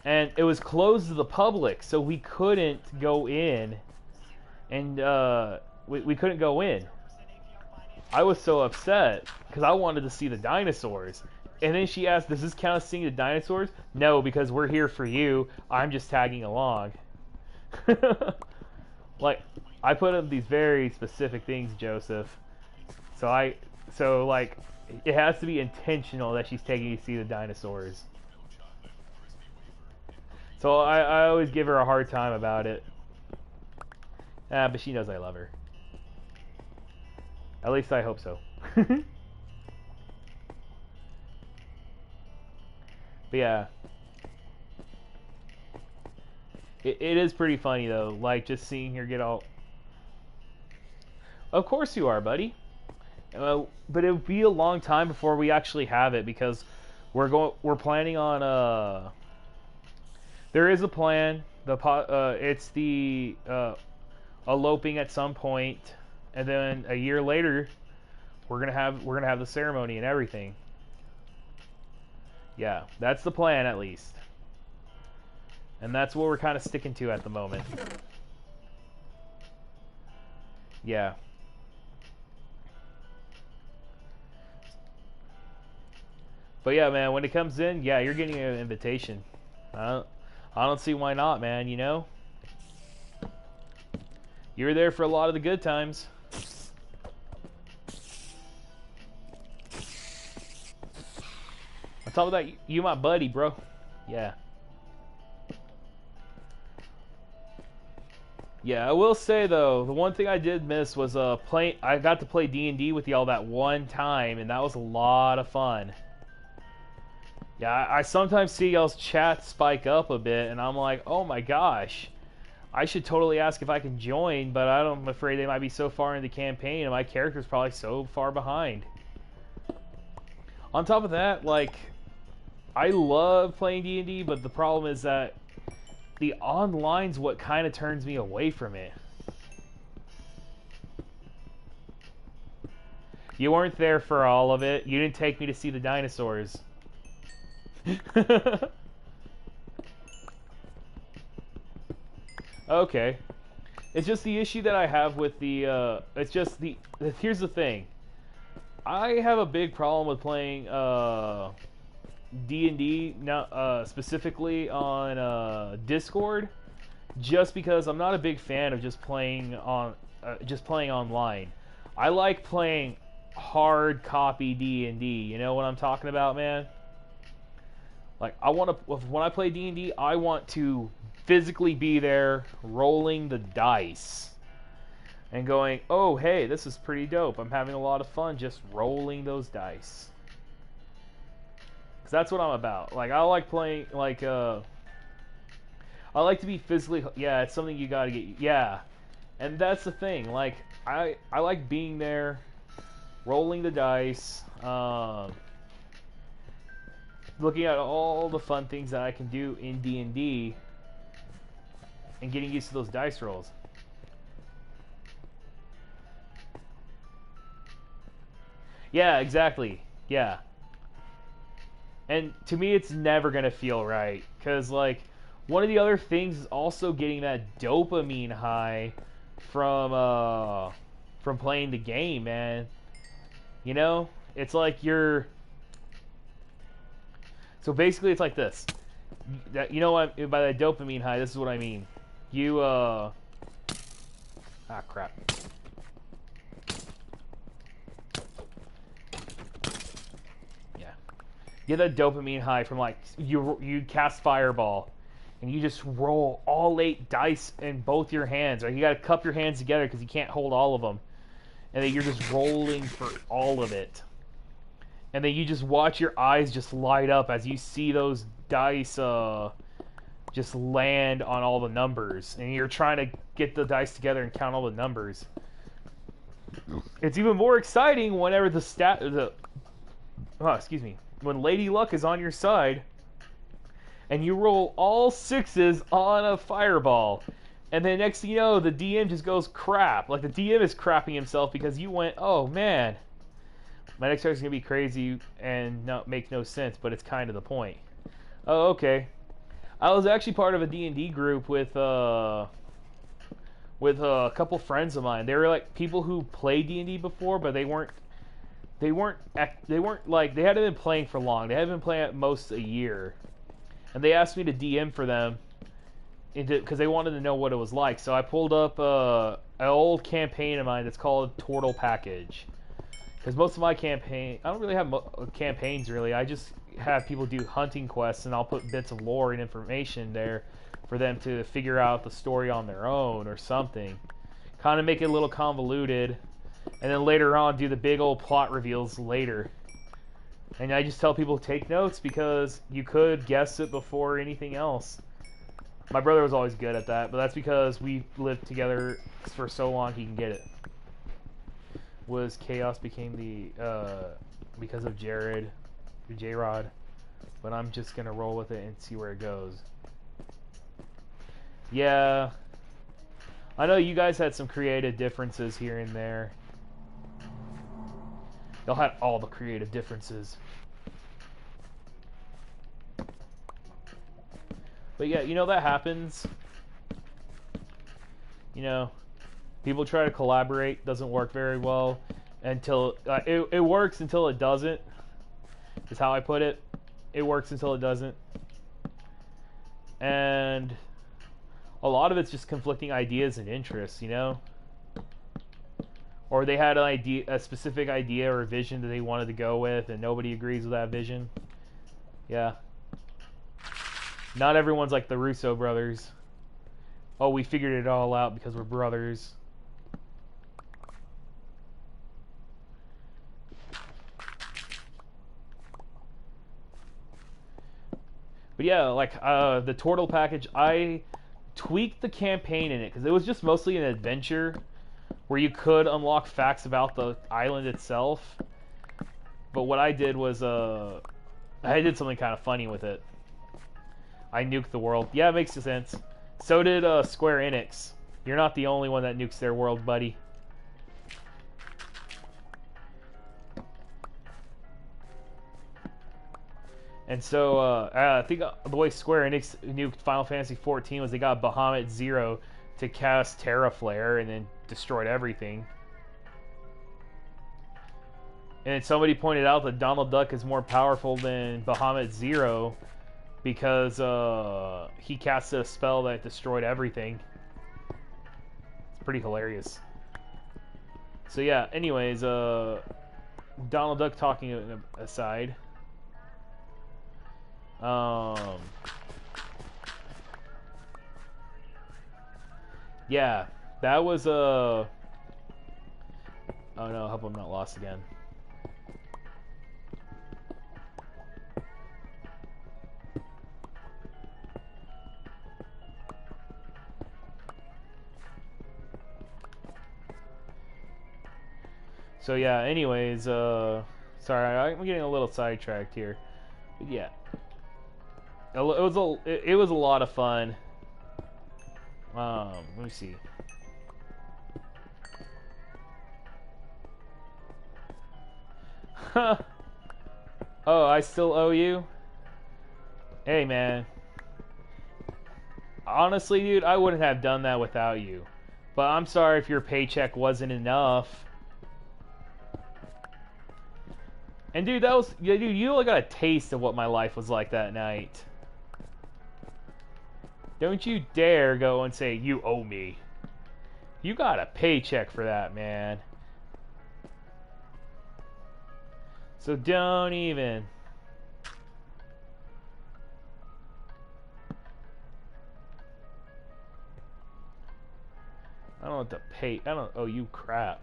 and it was closed to the public, so we couldn't go in, and we couldn't go in. I was so upset because I wanted to see the dinosaurs. And then she asked, does this count as seeing the dinosaurs? No, because we're here for you. I'm just tagging along. Like, I put up these very specific things, Joseph. So like, it has to be intentional that she's taking you to see the dinosaurs. So I always give her a hard time about it. But she knows I love her. At least I hope so. But yeah, it is pretty funny though, like just seeing her get all. Of course you are, buddy. But it'll be a long time before we actually have it because we're planning on there is a plan. It's the eloping at some point, and then a year later, we're gonna have the ceremony and everything. Yeah, that's the plan at least. And that's what we're kind of sticking to at the moment. Yeah. But yeah, man, when it comes in, yeah, you're getting an invitation. I don't see why not, man, you know? You were there for a lot of the good times. On top of that, you my buddy, bro. Yeah. Yeah, I will say though, the one thing I did miss was I got to play D&D with y'all that one time, and that was a lot of fun. Yeah, I sometimes see y'all's chat spike up a bit, and I'm like, oh my gosh, I should totally ask if I can join, but I'm afraid they might be so far in the campaign, and my character's probably so far behind. On top of that, like, I love playing D&D, but the problem is that the online's what kind of turns me away from it. You weren't there for all of it. You didn't take me to see the dinosaurs. Okay. It's just the issue that I have with the, it's just the, here's the thing. I have a big problem with playing, D&D, specifically on Discord, just because I'm not a big fan of just playing online. I like playing hard copy D&D. You know what I'm talking about, man? Like, when I play D&D, I want to physically be there, rolling the dice, and going, oh hey, this is pretty dope. I'm having a lot of fun just rolling those dice. That's what I'm about. Like, I like playing, like, I like to be physically, yeah, it's something you gotta get, yeah. And that's the thing, like, I like being there, rolling the dice, looking at all the fun things that I can do in D&D, and getting used to those dice rolls. Yeah, exactly, yeah. And to me, it's never going to feel right. Because, like, one of the other things is also getting that dopamine high from playing the game, man. You know? It's like you're... So basically, it's like this. You know what? By that dopamine high, this is what I mean. You, Ah, crap. Get that dopamine high from, like, you cast Fireball, and you just roll all 8 dice in both your hands. Right? You gotta cup your hands together because you can't hold all of them. And then you're just rolling for all of it. And then you just watch your eyes just light up as you see those dice just land on all the numbers. And you're trying to get the dice together and count all the numbers. It's even more exciting whenever excuse me. When Lady Luck is on your side, and you roll all 6s on a Fireball, and then next thing you know, the DM just goes crap. Like, the DM is crapping himself because you went, oh man, my next turn is going to be crazy and not make no sense, but it's kind of the point. Oh, okay. I was actually part of a D&D group with a couple friends of mine. They were like people who played D&D before, but they weren't like, they hadn't been playing for long. They hadn't been playing at most a year. And they asked me to DM for them because they wanted to know what it was like. So I pulled up an old campaign of mine that's called Turtle Package. Because most of my campaign, I don't really have campaigns really. I just have people do hunting quests, and I'll put bits of lore and information there for them to figure out the story on their own or something. Kind of make it a little convoluted. And then later on, do the big old plot reveals later. And I just tell people to take notes because you could guess it before anything else. My brother was always good at that, but that's because we lived together for so long he can get it. Was Chaos became the, because of Jared, J-Rod. But I'm just going to roll with it and see where it goes. Yeah. I know you guys had some creative differences here and there. Y'all had all the creative differences. But yeah, you know, that happens. You know, people try to collaborate, doesn't work very well until it works until it doesn't. Is how I put it. It works until it doesn't. And a lot of it's just conflicting ideas and interests, you know? Or they had an idea, a specific idea or a vision that they wanted to go with, and nobody agrees with that vision. Yeah. Not everyone's like the Russo brothers. Oh, we figured it all out because we're brothers. But yeah, like the Turtle package, I tweaked the campaign in it because it was just mostly an adventure where you could unlock facts about the island itself. But what I did was I did something kind of funny with it. I nuked the world. Yeah, it makes sense. So did Square Enix. You're not the only one that nukes their world, buddy. And so I think the way Square Enix nuked Final Fantasy XIV was they got Bahamut Zero to cast Terra Flare and then destroyed everything. And somebody pointed out that Donald Duck is more powerful than Bahamut Zero because he casted a spell that destroyed everything. It's pretty hilarious. So yeah, anyways, Donald Duck talking aside. Yeah, that was oh no, I hope I'm not lost again. So yeah, anyways, sorry, I'm getting a little sidetracked here. But yeah. It was a lot of fun. Let me see. Oh, I still owe you? Hey, man. Honestly, dude, I wouldn't have done that without you. But I'm sorry if your paycheck wasn't enough. And dude, yeah, dude, you only got a taste of what my life was like that night. Don't you dare go and say, you owe me. You got a paycheck for that, man. So don't even. I don't want to pay. I don't owe you crap.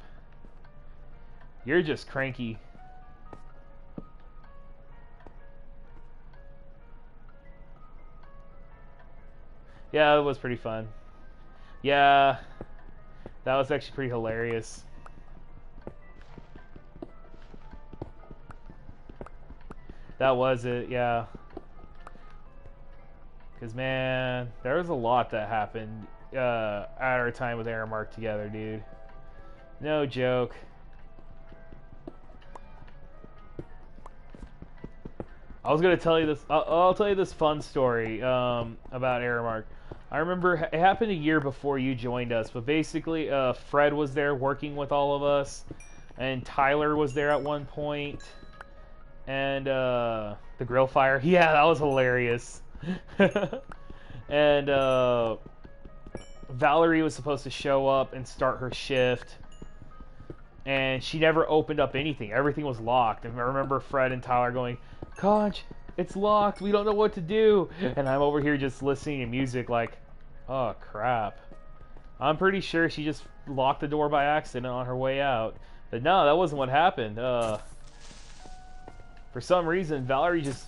You're just cranky. Yeah, it was pretty fun. Yeah, that was actually pretty hilarious. That was it, yeah. Because, man, there was a lot that happened at our time with Aramark together, dude. No joke. I was gonna tell you this. I'll tell you this fun story about Aramark. I remember it happened a year before you joined us, but basically, Fred was there working with all of us, and Tyler was there at one point, and the grill fire. Yeah, that was hilarious. And Valerie was supposed to show up and start her shift, and she never opened up anything. Everything was locked. And I remember Fred and Tyler going, "Conch, it's locked. We don't know what to do." And I'm over here just listening to music like, oh, crap. I'm pretty sure she just locked the door by accident on her way out. But no, that wasn't what happened. For some reason, Valerie just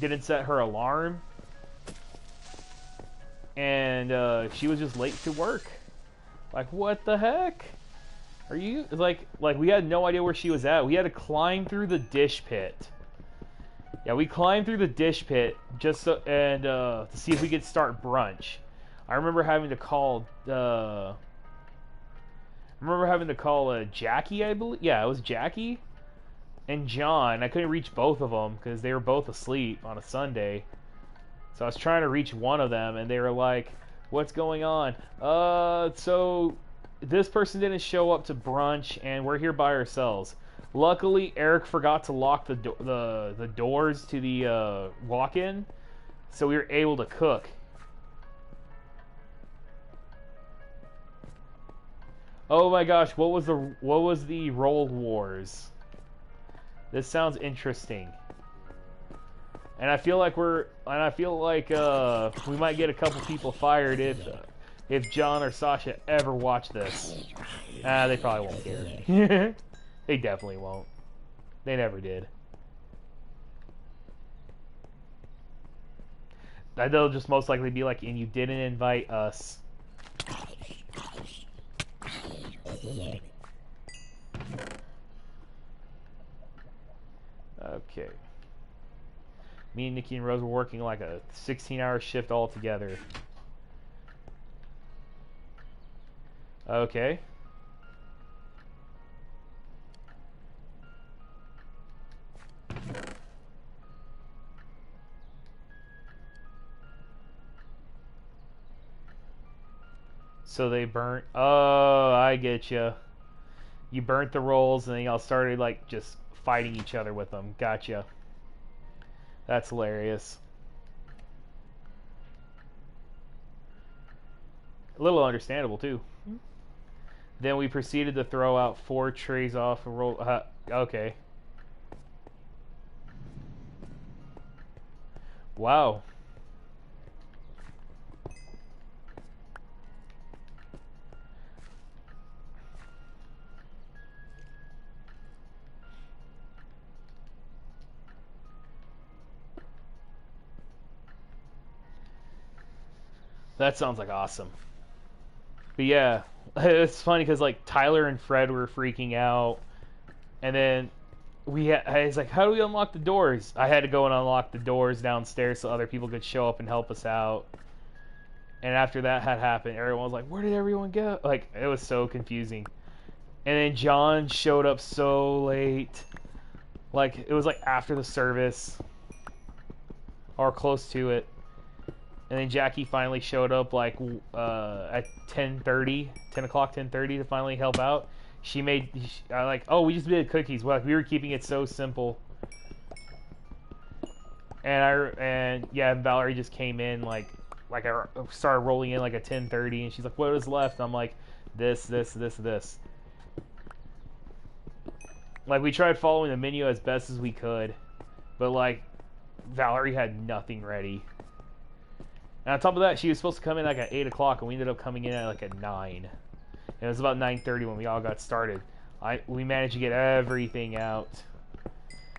didn't set her alarm. And she was just late to work. Like, what the heck? Are you like we had no idea where she was at. We had to climb through the dish pit. Yeah, we climbed through the dish pit just so, and to see if we could start brunch. I remember having to call Jackie, I believe. Yeah, it was Jackie and John. I couldn't reach both of them because they were both asleep on a Sunday. So I was trying to reach one of them, and they were like, "What's going on?" So this person didn't show up to brunch, and we're here by ourselves. Luckily, Eric forgot to lock the doors to the walk-in, so we were able to cook. Oh my gosh, what was the Roll Wars? This sounds interesting. And I feel like we might get a couple people fired if John or Sasha ever watch this. They probably won't care. They definitely won't. They never did. They'll just most likely be like, and you didn't invite us. Okay. Me and Nikki and Rose were working like a 16-hour shift all together. Okay. So they burnt. Oh, I get you. You burnt the rolls, and then y'all started like just fighting each other with them. Gotcha. That's hilarious. A little understandable too. Then we proceeded to throw out 4 trays off and roll. Okay. Wow. That sounds like awesome. But yeah, it's funny because like Tyler and Fred were freaking out, and then I was like, how do we unlock the doors? I had to go and unlock the doors downstairs so other people could show up and help us out. And after that had happened, everyone was like, where did everyone go? Like, it was so confusing. And then John showed up so late. Like, it was like after the service, or close to it. And then Jackie finally showed up like at 10:30, 10 o'clock, 10:30 to finally help out. She made, like, oh, we just did cookies. Well, like, we were keeping it so simple. And yeah, Valerie just came in like I started rolling in like at 10:30, and she's like, what is left? And I'm like, this. Like, we tried following the menu as best as we could, but like Valerie had nothing ready. And on top of that, she was supposed to come in like at 8 o'clock, and we ended up coming in at like at 9. And it was about 9:30 when we all got started. We managed to get everything out.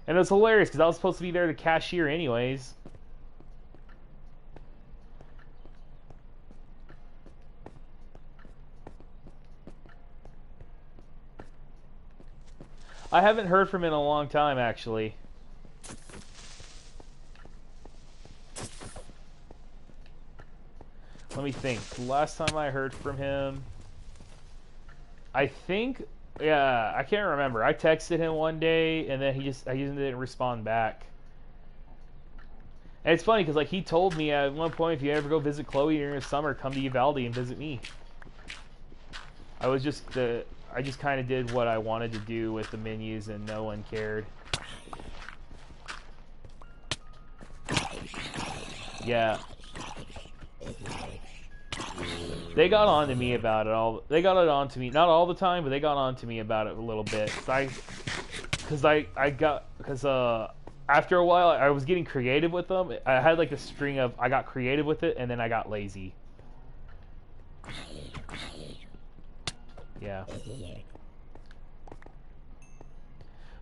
And it was hilarious, because I was supposed to be there to cashier anyways. I haven't heard from him in a long time, actually. Let me think. Last time I heard from him, I think, yeah, I can't remember. I texted him one day, and then I just didn't respond back. And it's funny because like he told me at one point, if you ever go visit Chloe during the summer, come to Uvalde and visit me. I just kind of did what I wanted to do with the menus, and no one cared. Yeah. They got on to me about it all. They got it on to me, not all the time, but they got on to me about it a little bit. Because after a while, I was getting creative with them. I had like a string of, I got creative with it, and then I got lazy. Yeah.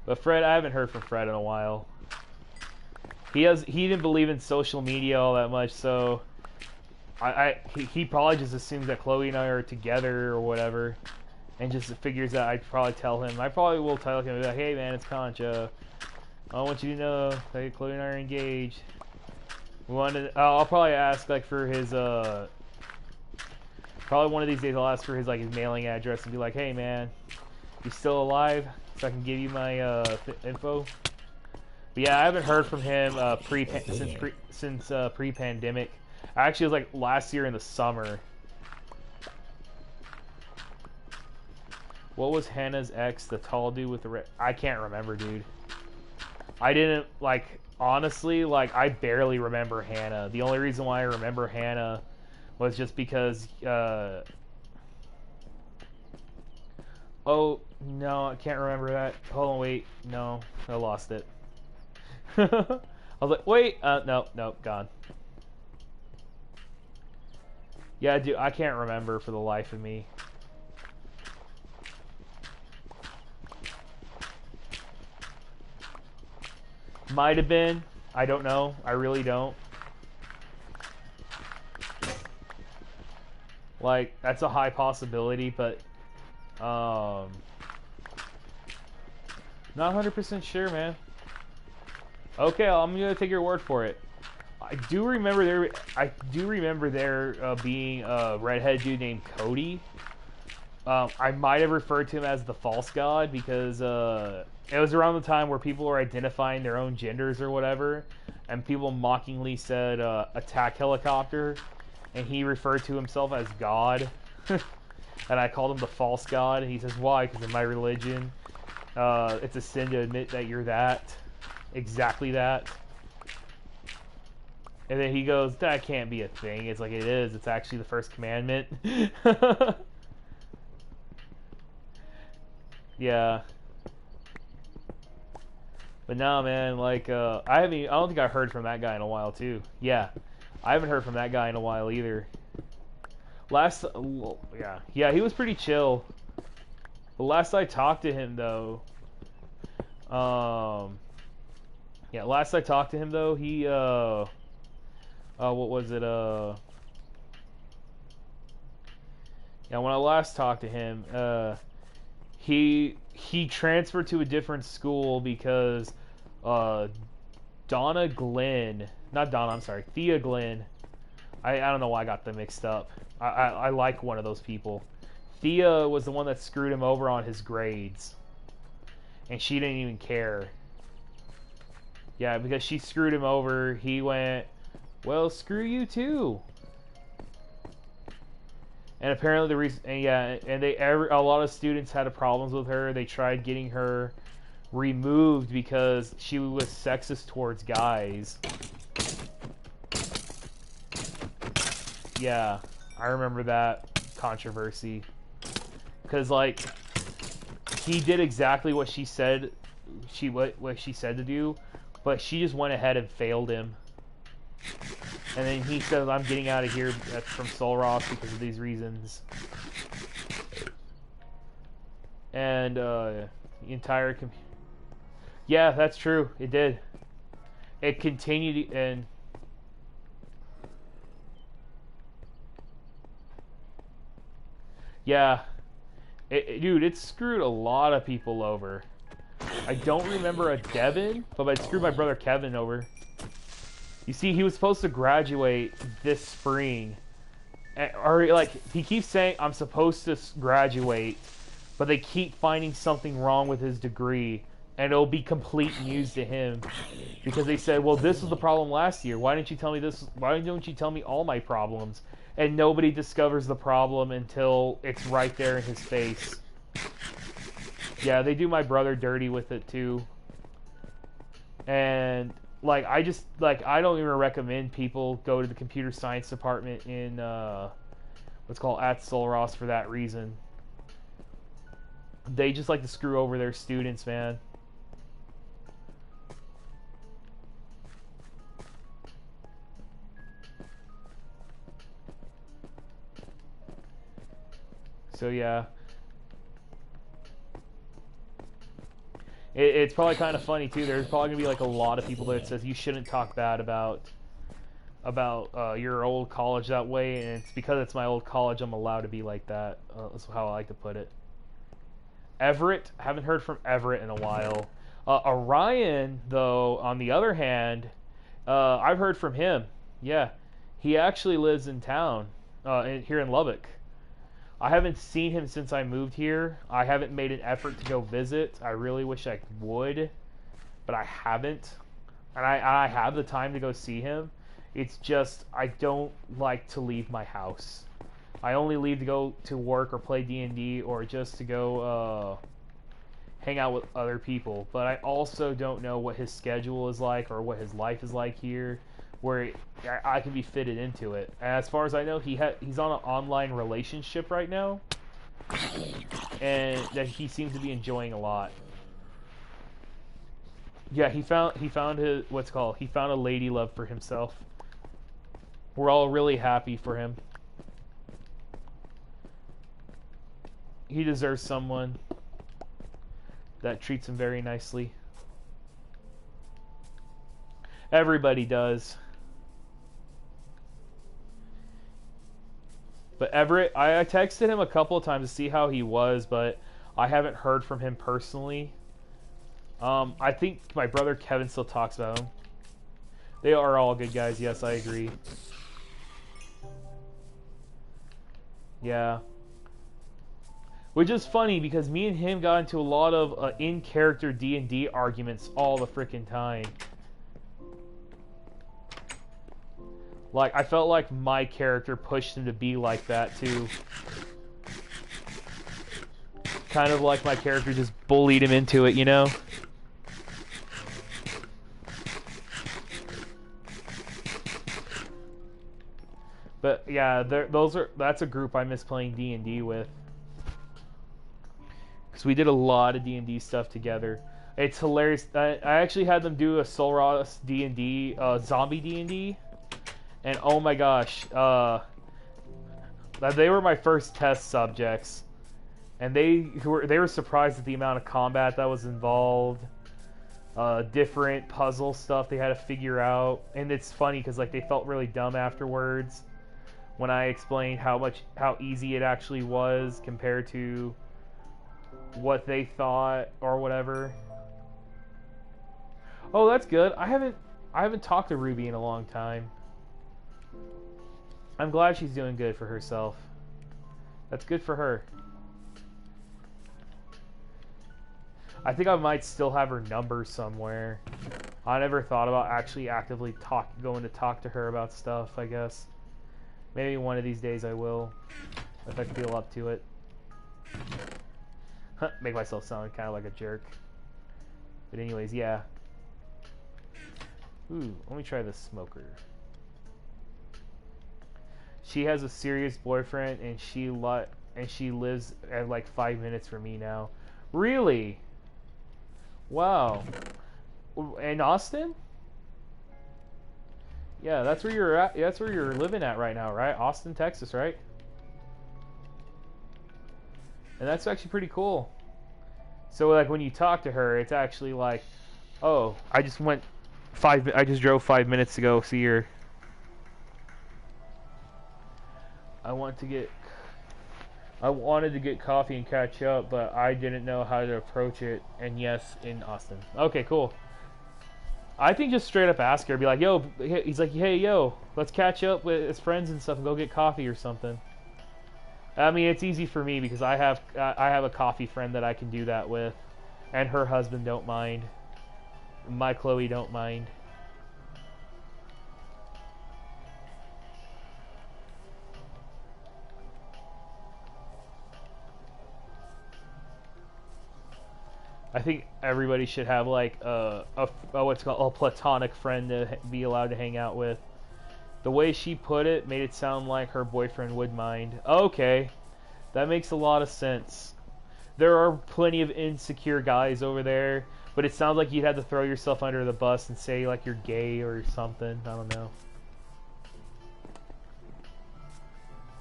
But Fred, I haven't heard from Fred in a while. He didn't believe in social media all that much, so he probably just assumes that Chloe and I are together or whatever, and just figures that I'd probably tell him. I probably will tell him, like, hey man, it's Concha. I want you to know that Chloe and I are engaged. I'll probably ask like for his probably one of these days I'll ask for his like his mailing address and be like, hey man, you still alive? So I can give you my info. But yeah, I haven't heard from him since pre-pandemic. Actually, it was like last year in the summer. What was Hannah's ex, the tall dude with the red? I can't remember, dude. I didn't, like, honestly, like, I barely remember Hannah. The only reason why I remember Hannah was just because, oh, no, I can't remember that. Hold on, wait. No, I lost it. I was like, wait, no, gone. Yeah, dude, I can't remember for the life of me. Might have been. I don't know. I really don't. Like, that's a high possibility, but not 100% sure, man. Okay, I'm gonna take your word for it. I do remember there being a redhead dude named Cody. I might have referred to him as the false god because it was around the time where people were identifying their own genders or whatever, and people mockingly said attack helicopter, and he referred to himself as God. And I called him the false god, and he says, why? Because in my religion, it's a sin to admit that you're that. Exactly that. And then he goes, that can't be a thing. It's like, it is. It's actually the first commandment. Yeah. But nah, man, like, I don't think I've heard from that guy in a while, too. Yeah. I haven't heard from that guy in a while, either. Yeah, he was pretty chill. The last I talked to him, though, yeah, last I talked to him, though, he, what was it, yeah, when I last talked to him, he transferred to a different school because, Thea Glenn, I don't know why I got them mixed up. I like one of those people. Thea was the one that screwed him over on his grades. And she didn't even care. Yeah, because she screwed him over, he went, well, screw you too. And apparently the reason, and a lot of students had problems with her. They tried getting her removed because she was sexist towards guys. Yeah, I remember that controversy. Because, like, he did exactly what she said, what she said to do, but she just went ahead and failed him. And then he says, I'm getting out of here from Soul Ross because of these reasons. And, the entire yeah, that's true. It did. It continued, and yeah, dude, it screwed a lot of people over. I don't remember a Devin, but it screwed my brother Kevin over. You see, he was supposed to graduate this spring, or like he keeps saying I'm supposed to graduate, but they keep finding something wrong with his degree, and it'll be complete news to him because they said, well, this was the problem last year. Why didn't you tell me this? Why don't you tell me all my problems? And nobody discovers the problem until it's right there in his face. Yeah, they do my brother dirty with it too. And like, I don't even recommend people go to the computer science department in what's called at Soul Ross for that reason. They just like to screw over their students, man. So yeah, it's probably kind of funny too. There's probably gonna be like a lot of people that says you shouldn't talk bad about your old college that way, and it's because it's my old college I'm allowed to be like that. That's how I like to put it. Everett, haven't heard from Everett in a while. Orion, though, on the other hand, I've heard from him. Yeah, he actually lives in town, here in Lubbock. I haven't seen him since I moved here. I haven't made an effort to go visit. I really wish I would, but I haven't. And I have the time to go see him. It's just I don't like to leave my house. I only leave to go to work or play D&D or just to go hang out with other people. But I also don't know what his schedule is like or what his life is like here, where I can be fitted into it. As far as I know, he's on an online relationship right now, and that he seems to be enjoying a lot. Yeah, he found his what's it called. He found a lady love for himself. We're all really happy for him. He deserves someone that treats him very nicely. Everybody does. But Everett, I texted him a couple of times to see how he was, but I haven't heard from him personally. I think my brother Kevin still talks about him. They are all good guys, yes, I agree. Yeah. Which is funny because me and him got into a lot of in-character D&D arguments all the freaking time. Like, I felt like my character pushed him to be like that, too. Kind of like my character just bullied him into it, you know? But, yeah, that's a group I miss playing D&D with. Because we did a lot of D&D stuff together. It's hilarious. I actually had them do a Soul Ross D&D, zombie D&D. And oh my gosh, they were my first test subjects, and they were surprised at the amount of combat that was involved, different puzzle stuff they had to figure out, and it's funny because like they felt really dumb afterwards when I explained how easy it actually was compared to what they thought or whatever. Oh, that's good. I haven't talked to Ruby in a long time. I'm glad she's doing good for herself. That's good for her. I think I might still have her number somewhere. I never thought about actually actively going to talk to her about stuff, I guess. Maybe one of these days I will, if I feel up to it. Make myself sound kind of like a jerk. But anyways, yeah. Ooh, let me try the smoker. She has a serious boyfriend, and she lives at like 5 minutes from me now. Really? Wow. In Austin? Yeah, that's where you're at. That's where you're living at right now, right? Austin, Texas, right? And that's actually pretty cool. So like when you talk to her, it's actually like, oh, I just drove 5 minutes to go see her. I wanted to get coffee and catch up, but I didn't know how to approach it. And yes, in Austin. Okay, cool. I think just straight up ask her, be like, yo, he's like, hey, yo, let's catch up with his friends and stuff and go get coffee or something. I mean, it's easy for me because I have a coffee friend that I can do that with, and her husband don't mind. My Chloe don't mind. I think everybody should have like what's called a platonic friend to be allowed to hang out with. The way she put it made it sound like her boyfriend would mind. Okay, that makes a lot of sense. There are plenty of insecure guys over there, but it sounds like you'd have to throw yourself under the bus and say like you're gay or something. I don't know.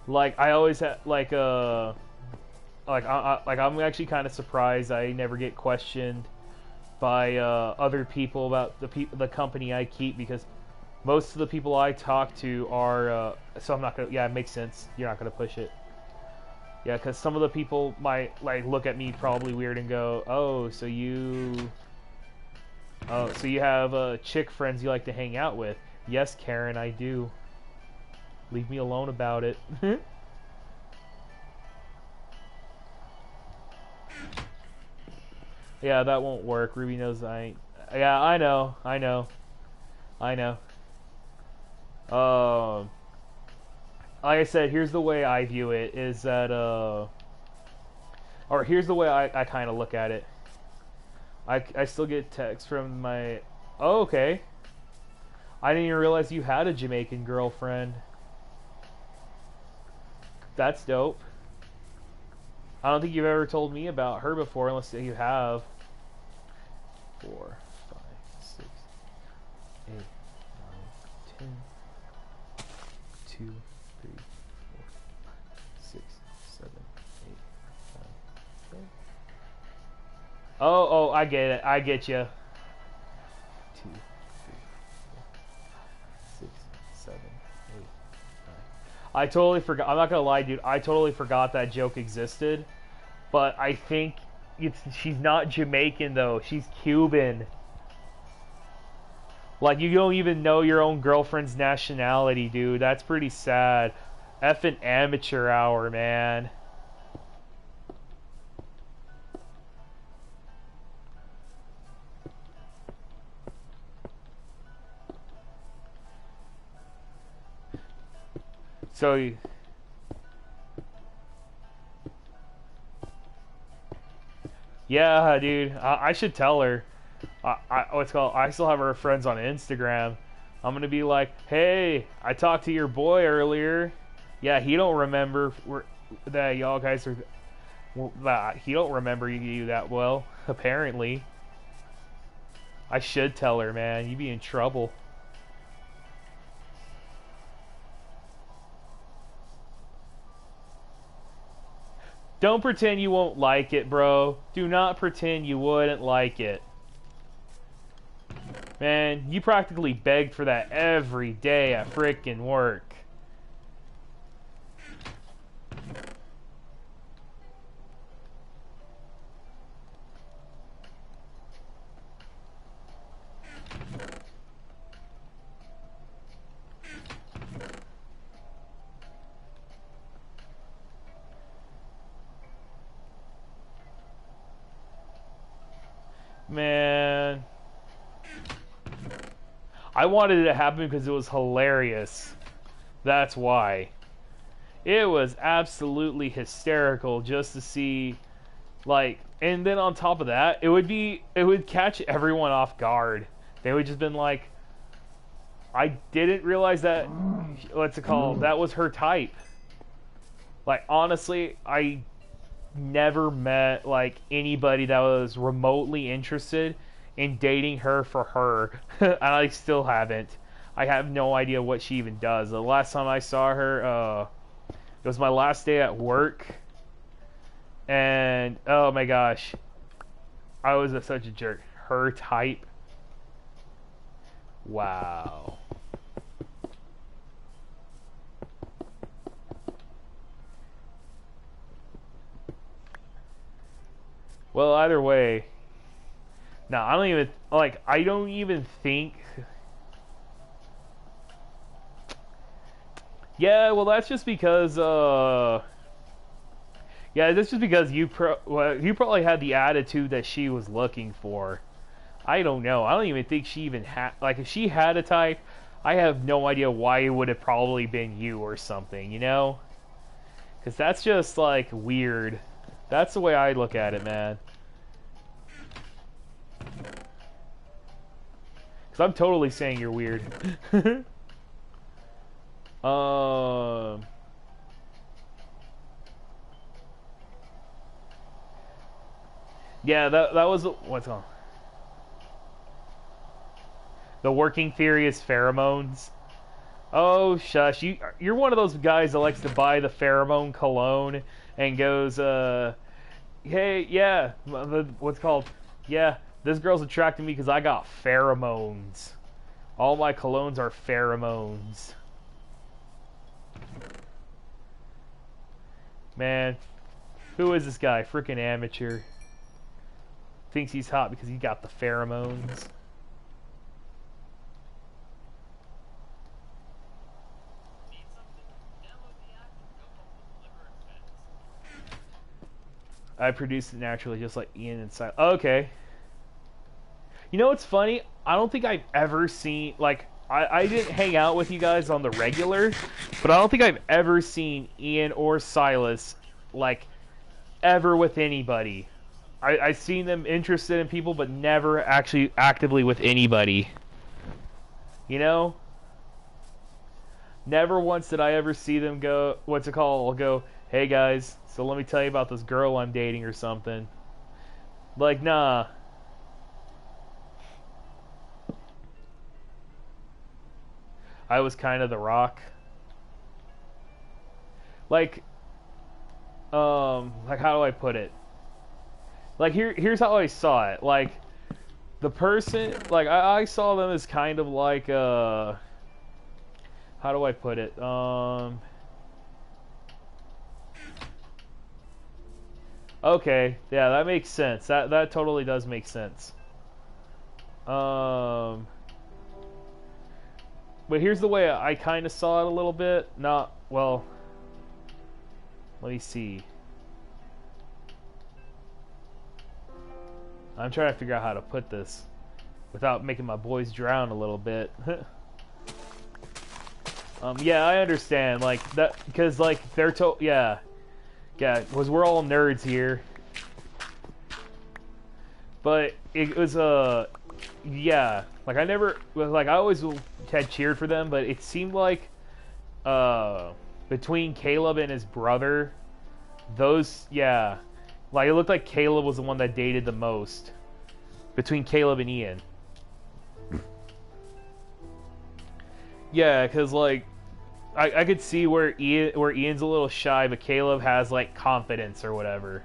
Like I always have I'm actually kind of surprised I never get questioned by other people about the company I keep, because most of the people I talk to are so I'm not gonna. Yeah, it makes sense. You're not gonna push it. Yeah, because some of the people might like look at me probably weird and go, "Oh, so you have chick friends you like to hang out with?" Yes, Karen, I do. Leave me alone about it. Yeah, that won't work. Ruby knows I ain't. Yeah, I know. Like I said, here's the way I view it, is that, or here's the way I kind of look at it. I still get texts from my, oh, okay. I didn't even realize you had a Jamaican girlfriend. That's dope. I don't think you've ever told me about her before, unless you have. 4, 5. 10, 2, 3, 4, 6, 7, 8, 9, 10. Oh, I get it. I get you. 2, 3, 4, 6, 7, 8, 9. I totally forgot. I'm not gonna lie, dude. I totally forgot that joke existed. But I think she's not Jamaican though. She's Cuban. Like, you don't even know your own girlfriend's nationality, dude. That's pretty sad. Effing amateur hour, man. So, yeah, dude. I should tell her. What's called? I still have her friends on Instagram. I'm gonna be like, hey, I talked to your boy earlier. Yeah, he don't remember that y'all guys are. He don't remember you that well, apparently. I should tell her, man. You'd be in trouble. Don't pretend you won't like it, bro. Do not pretend you wouldn't like it. Man, you practically begged for that every day at frickin' work. Man, I wanted it to happen because it was hilarious. That's why. It was absolutely hysterical just to see, like, and then on top of that, it would catch everyone off guard. They would just been like, I didn't realize that, what's it called, that was her type. Like, honestly, I never met like anybody that was remotely interested in dating her for her. And I still haven't. I have no idea what she even does. The last time I saw her, it was my last day at work, and oh my gosh, I was such a jerk. Her type. Wow. Well, either way, no, I don't even, like, I don't even think, yeah, well, that's just because, yeah, that's just because you probably had the attitude that she was looking for. I don't know. I don't even think she even had, like, if she had a type, I have no idea why it would have probably been you or something, you know? Because that's just, like, weird. That's the way I look at it, man. Because I'm totally saying you're weird. Yeah, that was, what's on? The working theory is pheromones. Oh, shush. You're one of those guys that likes to buy the pheromone cologne and goes, hey, yeah, what's called? Yeah, this girl's attracting me because I got pheromones. All my colognes are pheromones. Man, who is this guy? Freaking amateur. Thinks he's hot because he got the pheromones. I produced it naturally, just like Ian and Silent. Okay. You know what's funny? I don't think I've ever seen, like, I didn't hang out with you guys on the regular, but I don't think I've ever seen Ian or Silas, like, ever with anybody. I've seen them interested in people, but never actually actively with anybody. You know? Never once did I ever see them go, what's it called? I'll go, hey guys, so let me tell you about this girl I'm dating or something. Like, nah. I was kind of the rock. Like, like how do I put it? Like here's how I saw it. Like the person, like I saw them as kind of like how do I put it? Okay, yeah, that makes sense. That totally does make sense. But here's the way I kind of saw it a little bit. Not well. Let me see. I'm trying to figure out how to put this without making my boys drown a little bit. Yeah, I understand. Like that, because like they're yeah, because we're all nerds here. But it was yeah, like I always had cheered for them, but it seemed like between Caleb and his brother, yeah, like it looked like Caleb was the one that dated the most between Caleb and Ian. Yeah, because like I could see where Ian's a little shy, but Caleb has like confidence or whatever.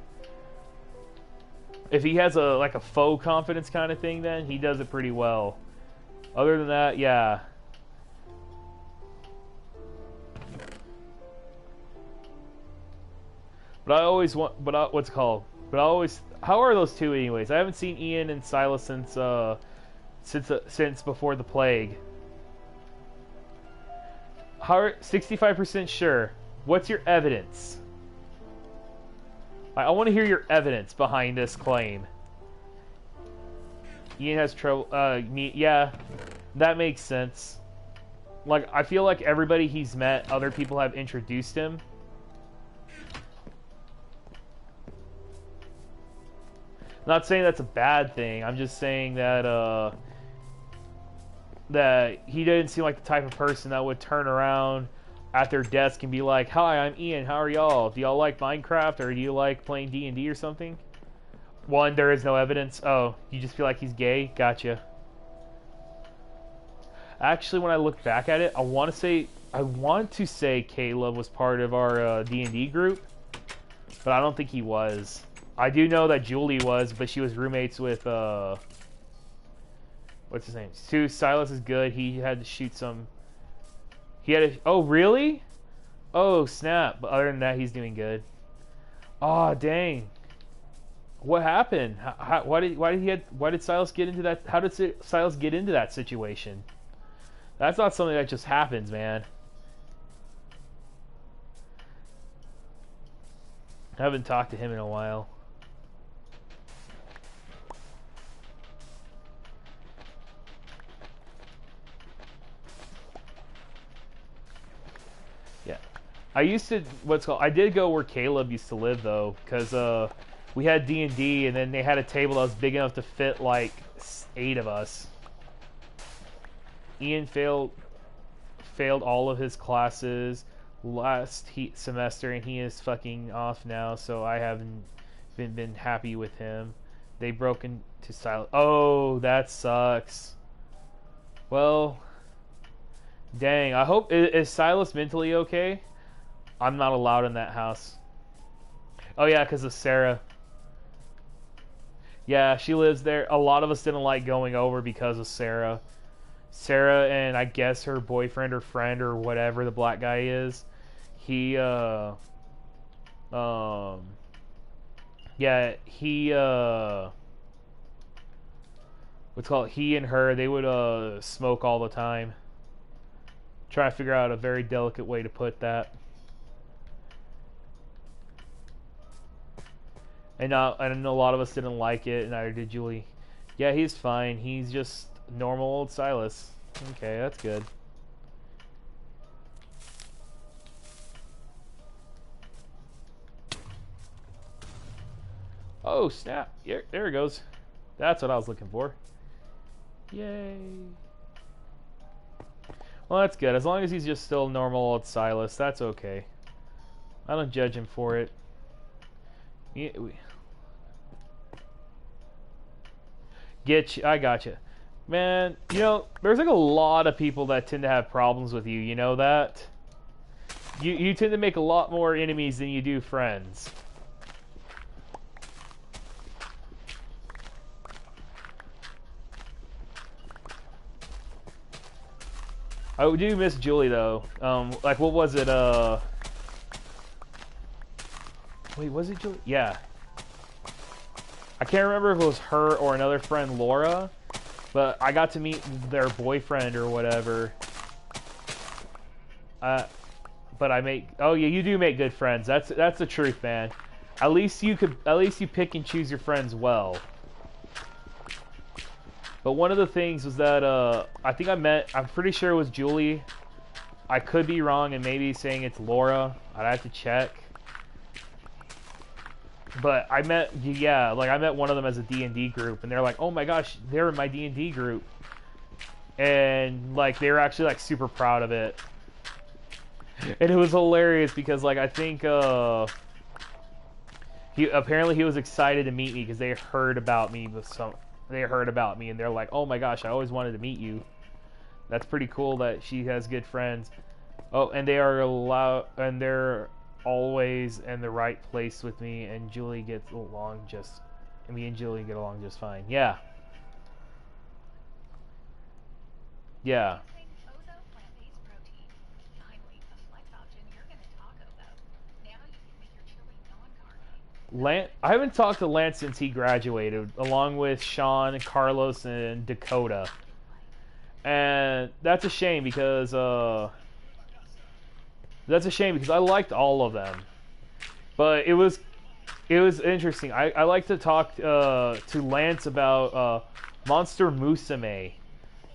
If he has a faux confidence kind of thing, then he does it pretty well. Other than that, yeah. But I always want, what's it called? But I always, how are those two anyways? I haven't seen Ian and Silas since before the plague. How 65% sure. What's your evidence? I want to hear your evidence behind this claim. Ian has trouble. Yeah, that makes sense. Like, I feel like everybody he's met, other people have introduced him. Not saying that's a bad thing. I'm just saying that that he didn't seem like the type of person that would turn around at their desk and be like, "Hi, I'm Ian. How are y'all? Do y'all like Minecraft, or do you like playing D&D or something?" One, there is no evidence. Oh, you just feel like he's gay? Gotcha. Actually, when I look back at it, I want to say Caleb was part of our D&D group, but I don't think he was. I do know that Julie was, but she was roommates with what's his name? Sue. Silas is good. He had to shoot some. He had to. Oh, really? Oh, snap! But other than that, he's doing good. Oh, dang! What happened? Why did Silas get into that? How did Silas get into that situation? That's not something that just happens, man. I haven't talked to him in a while. Yeah. I used to, I did go where Caleb used to live, though, because we had D&D, and then they had a table that was big enough to fit, like, 8 of us. Ian failed all of his classes last semester, and he is fucking off now, so I haven't been happy with him. They broke into silence. Oh, that sucks. Well, dang. I hope, is Silas mentally okay? I'm not allowed in that house. Oh yeah, because of Sarah. Yeah, she lives there. A lot of us didn't like going over because of Sarah. Sarah and I guess her boyfriend or friend or whatever the black guy is, he yeah, he what's called, he and her, they would smoke all the time. Try to figure out a very delicate way to put that. And I know a lot of us didn't like it, and neither did Julie. Yeah, he's fine. He's just normal old Silas. Okay, that's good. Oh, snap. Yeah, there it goes. That's what I was looking for. Yay. Well, that's good. As long as he's just still normal old Silas, that's okay. I don't judge him for it. I gotcha. Man, you know, there's like a lot of people that tend to have problems with you, you know that? You tend to make a lot more enemies than you do friends. I do miss Julie though. Like what was it? Wait, was it Julie? Yeah. I can't remember if it was her or another friend, Laura, but I got to meet their boyfriend or whatever. But I make. Oh yeah, you do make good friends. That's the truth, man. At least you pick and choose your friends well. But one of the things was that I think I'm pretty sure it was Julie. I could be wrong and maybe saying it's Laura. I'd have to check. But I met, yeah, like I met one of them as a D&D group, and they're like, oh my gosh, they're in my D&D group. And like they were actually like super proud of it. And it was hilarious because like I think he was excited to meet me because they heard about me and they're like, oh my gosh, I always wanted to meet you. That's pretty cool that she has good friends. Oh, and they're always in the right place with me, and Julie gets along me and Julie get along just fine. Yeah. Yeah. I haven't talked to Lance since he graduated, along with Sean, Carlos, and Dakota. And that's a shame because I liked all of them. But it was interesting. I like to talk to Lance about Monster Musume.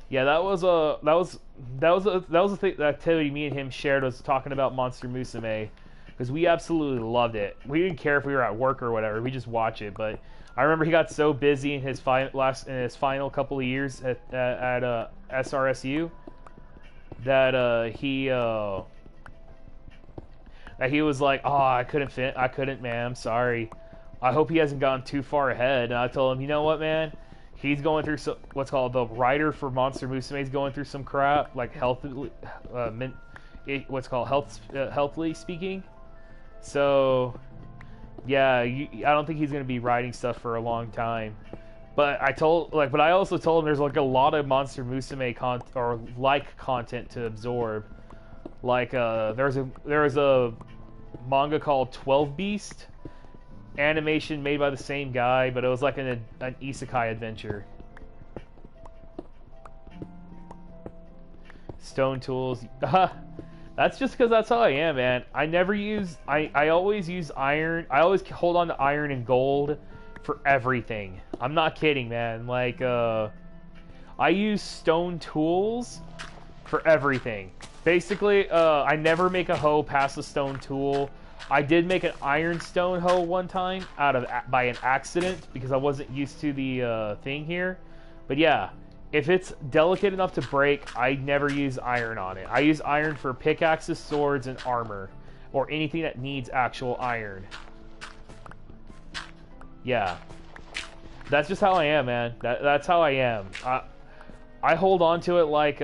Yeah, that was the activity me and him shared, was talking about Monster Musume. Because we absolutely loved it. We didn't care if we were at work or whatever. We just watch it. But I remember he got so busy in his final couple of years at SRSU that he was like, oh, I couldn't, man. I'm sorry. I hope he hasn't gone too far ahead. And I told him, you know what, man? He's going through what's called the writer for Monster Musume is going through some crap, like healthily speaking. So, yeah, I don't think he's going to be writing stuff for a long time. But I also told him there's like a lot of Monster Musume content to absorb. Like there was a manga called 12 Beast, animation made by the same guy, but it was like an isekai adventure. Stone tools. That's just because that's how I am, man. I always use iron. I always hold on to iron and gold for everything. I'm not kidding, man. Like, I use stone tools for everything. Basically, I never make a hoe past a stone tool. I did make an ironstone hoe one time by an accident because I wasn't used to the thing here. But yeah. If it's delicate enough to break, I never use iron on it. I use iron for pickaxes, swords, and armor. Or anything that needs actual iron. Yeah. That's just how I am, man. That's how I am. I hold on to it like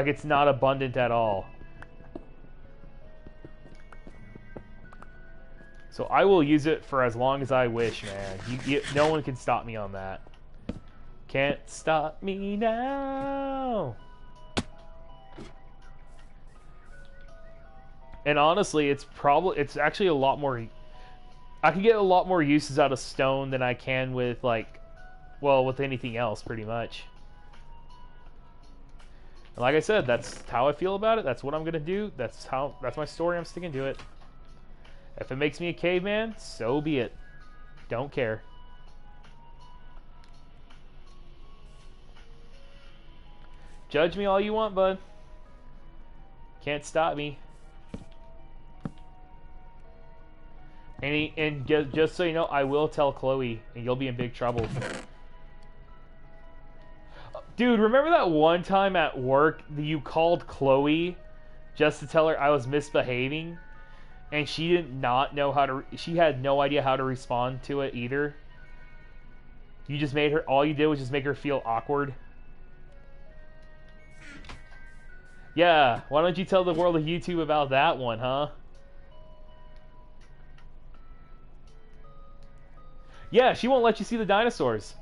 it's not abundant at all. So I will use it for as long as I wish, man. No one can stop me on that. Can't stop me now. And honestly, it's actually a lot more. I can get a lot more uses out of stone than I can with with anything else, pretty much. And like I said, that's how I feel about it. That's what I'm gonna do. That's my story. I'm sticking to it. If it makes me a caveman, so be it. Don't care. Judge me all you want, bud. Can't stop me. And just so you know, I will tell Chloe, and you'll be in big trouble. Dude, remember that one time at work that you called Chloe just to tell her I was misbehaving? And she did not know how to... She had no idea how to respond to it either. You just made her... All you did was just make her feel awkward. Yeah, why don't you tell the world of YouTube about that one, huh? Yeah, she won't let you see the dinosaurs.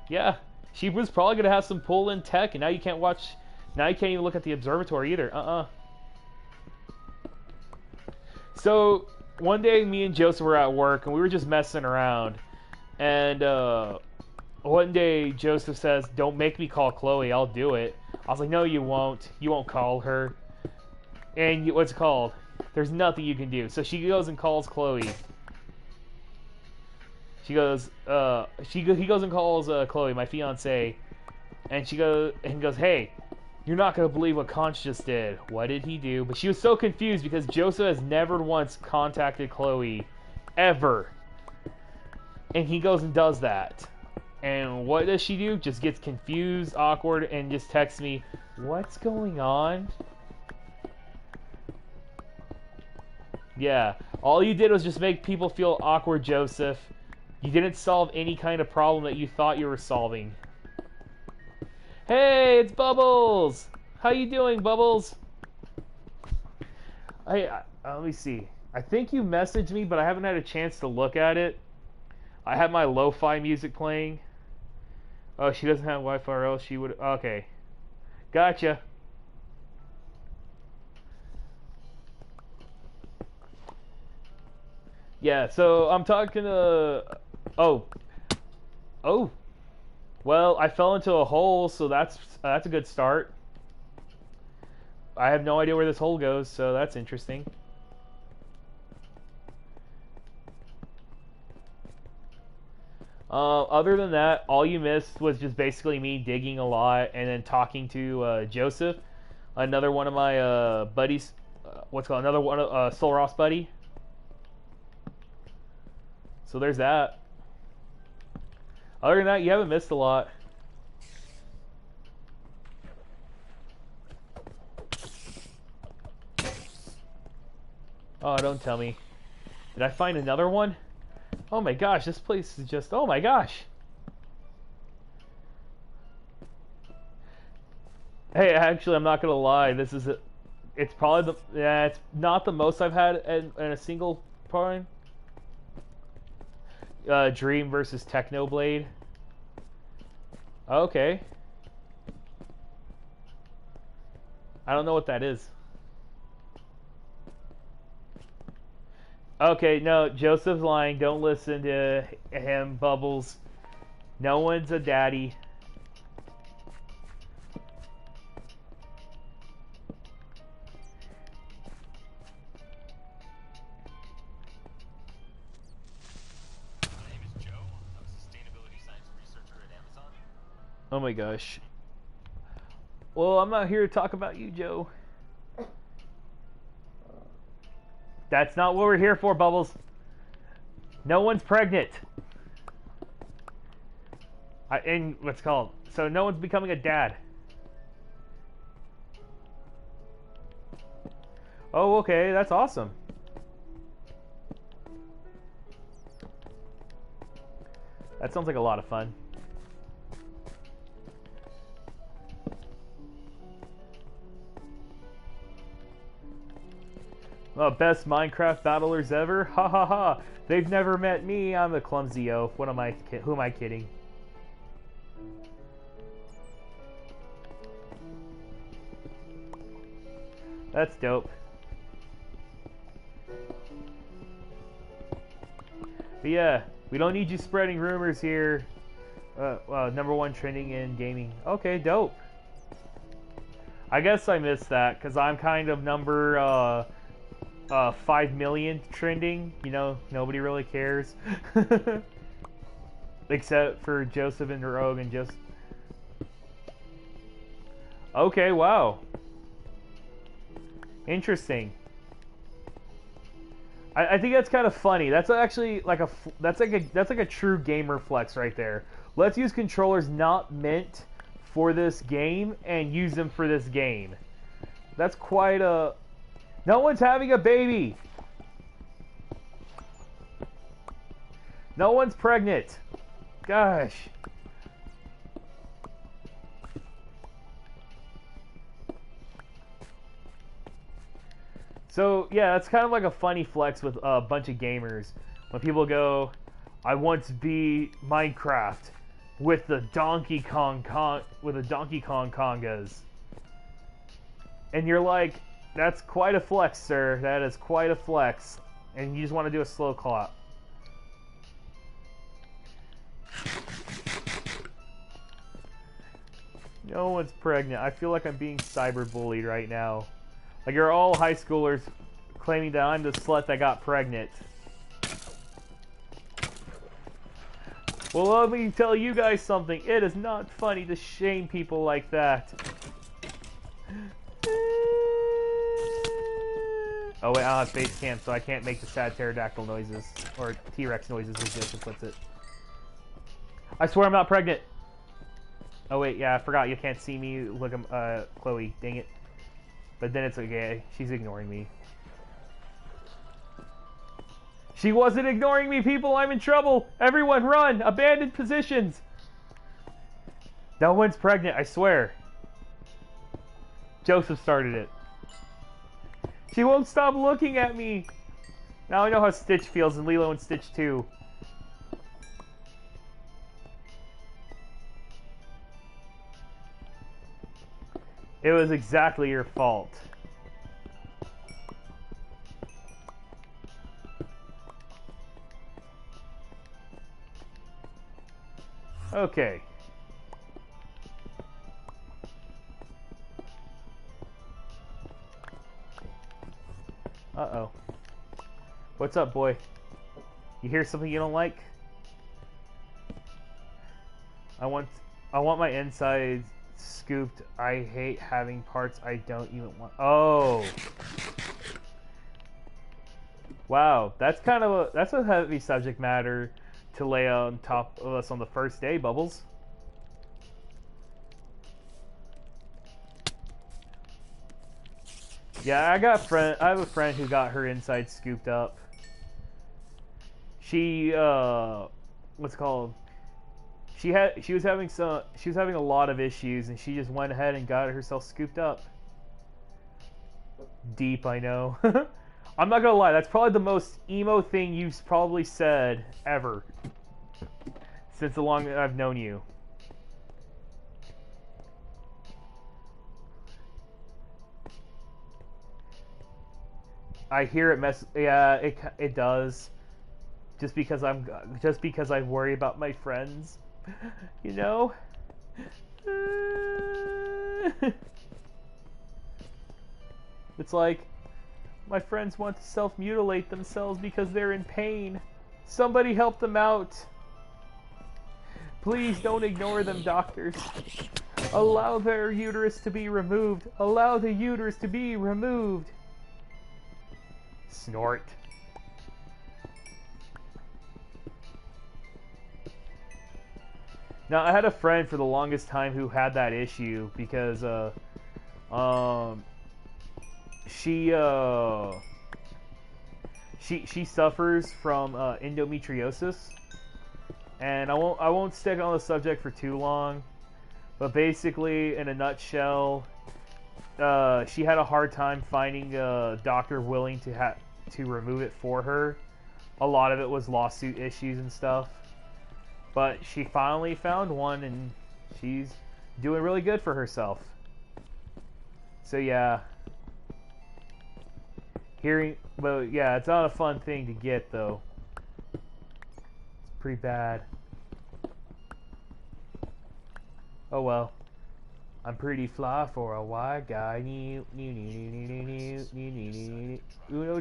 Yeah, she was probably gonna have some pull-in tech, and now you can't watch. Now you can't even look at the observatory either. So one day, me and Joseph were at work, and we were just messing around. And one day, Joseph says, "Don't make me call Chloe. I'll do it." I was like, "No, you won't. You won't call her." And what's it called? There's nothing you can do. So she goes and calls Chloe. He goes and calls Chloe, my fiance, and he goes, "Hey, you're not gonna believe what Conch just did." What did he do? But she was so confused because Joseph has never once contacted Chloe, ever, and he goes and does that. And what does she do? Just gets confused, awkward, and just texts me, "What's going on?" Yeah, all you did was just make people feel awkward, Joseph. You didn't solve any kind of problem that you thought you were solving. Hey, it's Bubbles! How you doing, Bubbles? Let me see. I think you messaged me, but I haven't had a chance to look at it. I have my lo-fi music playing. Oh, she doesn't have Wi-Fi, or else she would... Okay. Gotcha. Yeah, so I'm talking to... Oh. Well, I fell into a hole, so that's a good start. I have no idea where this hole goes, so that's interesting. Other than that, all you missed was just basically me digging a lot and then talking to Joseph, another one of my buddies. Another one, Soul Ross buddy. So there's that. Other than that, you haven't missed a lot. Oh, don't tell me. Did I find another one? Oh my gosh, this place is just... Oh my gosh! Hey, actually, I'm not gonna lie. This is... It's probably the... Yeah, it's not the most I've had in a single point. Dream versus Technoblade. Okay. I don't know what that is. Okay, no, Joseph's lying. Don't listen to him, Bubbles. No one's a daddy. Oh my gosh. Well, I'm not here to talk about you, Joe. That's not what we're here for, Bubbles. No one's pregnant. And what's called? So no one's becoming a dad. Oh, okay, that's awesome. That sounds like a lot of fun. Best Minecraft battlers ever? Ha ha ha! They've never met me. I'm the clumsy oaf. What am I? Who am I kidding? That's dope. But yeah, we don't need you spreading rumors here. #1 trending in gaming. Okay, dope. I guess I missed that because I'm kind of number 5 million trending. You know, nobody really cares. Except for Joseph and Rogue and just... Okay, wow. Interesting. I think that's kind of funny. That's actually like that's like a true gamer flex right there. Let's use controllers not meant for this game and use them for this game. That's quite a... No one's having a baby. No one's pregnant. Gosh. So yeah, that's kind of like a funny flex with a bunch of gamers. When people go, I once beat Minecraft with the Donkey Kong congas. And you're like, that's quite a flex, sir. That is quite a flex. And you just want to do a slow clap. No one's pregnant. I feel like I'm being cyberbullied right now. Like you're all high schoolers claiming that I'm the slut that got pregnant. Well, let me tell you guys something. It is not funny to shame people like that. Oh wait, I don't have face cam, so I can't make the sad pterodactyl noises. Or T-Rex noises, as Joseph puts it. I swear I'm not pregnant! Oh wait, yeah, I forgot you can't see me. Look at Chloe, dang it. But then it's okay, she's ignoring me. She wasn't ignoring me, people! I'm in trouble! Everyone run! Abandoned positions! No one's pregnant, I swear. Joseph started it. She won't stop looking at me! Now I know how Stitch feels in Lilo and Stitch 2. It was exactly your fault. Okay. Uh-oh. What's up, boy? You hear something you don't like? I want my insides scooped. I hate having parts I don't even want. Oh. Wow, that's kind of that's a heavy subject matter to lay on top of us on the first day, Bubbles. Yeah, I have a friend who got her inside scooped up. She what's it called? She was having a lot of issues, and she just went ahead and got herself scooped up. Deep, I know. I'm not gonna lie, that's probably the most emo thing you've probably said ever since the long that I've known you. I hear it yeah, it does. Just because I worry about my friends, you know? It's like my friends want to self-mutilate themselves because they're in pain. Somebody help them out. Please don't ignore them, doctors. Allow their uterus to be removed. Allow the uterus to be removed. Snort. Now, I had a friend for the longest time who had that issue because, she suffers from endometriosis, and I won't stick on the subject for too long, but basically, in a nutshell, she had a hard time finding a doctor willing to remove it for her. A lot of it was lawsuit issues and stuff. But she finally found one, and she's doing really good for herself. So yeah. But yeah, it's not a fun thing to get, though. It's pretty bad. Oh well. I'm pretty fly for a white guy. Uno,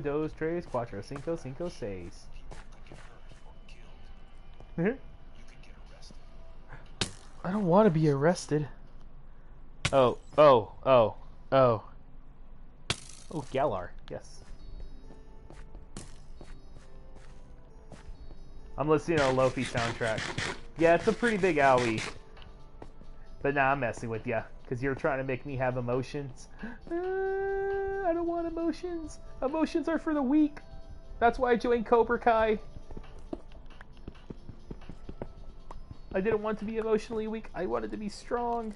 dos, tres, cuatro, cinco, cinco, seis. I don't want to be arrested. Oh. Oh, Galar, yes. I'm listening to a Lofi soundtrack. Yeah, it's a pretty big owie. But nah, I'm messing with ya, because you're trying to make me have emotions. I don't want emotions. Emotions are for the weak. That's why I joined Cobra Kai. I didn't want to be emotionally weak. I wanted to be strong.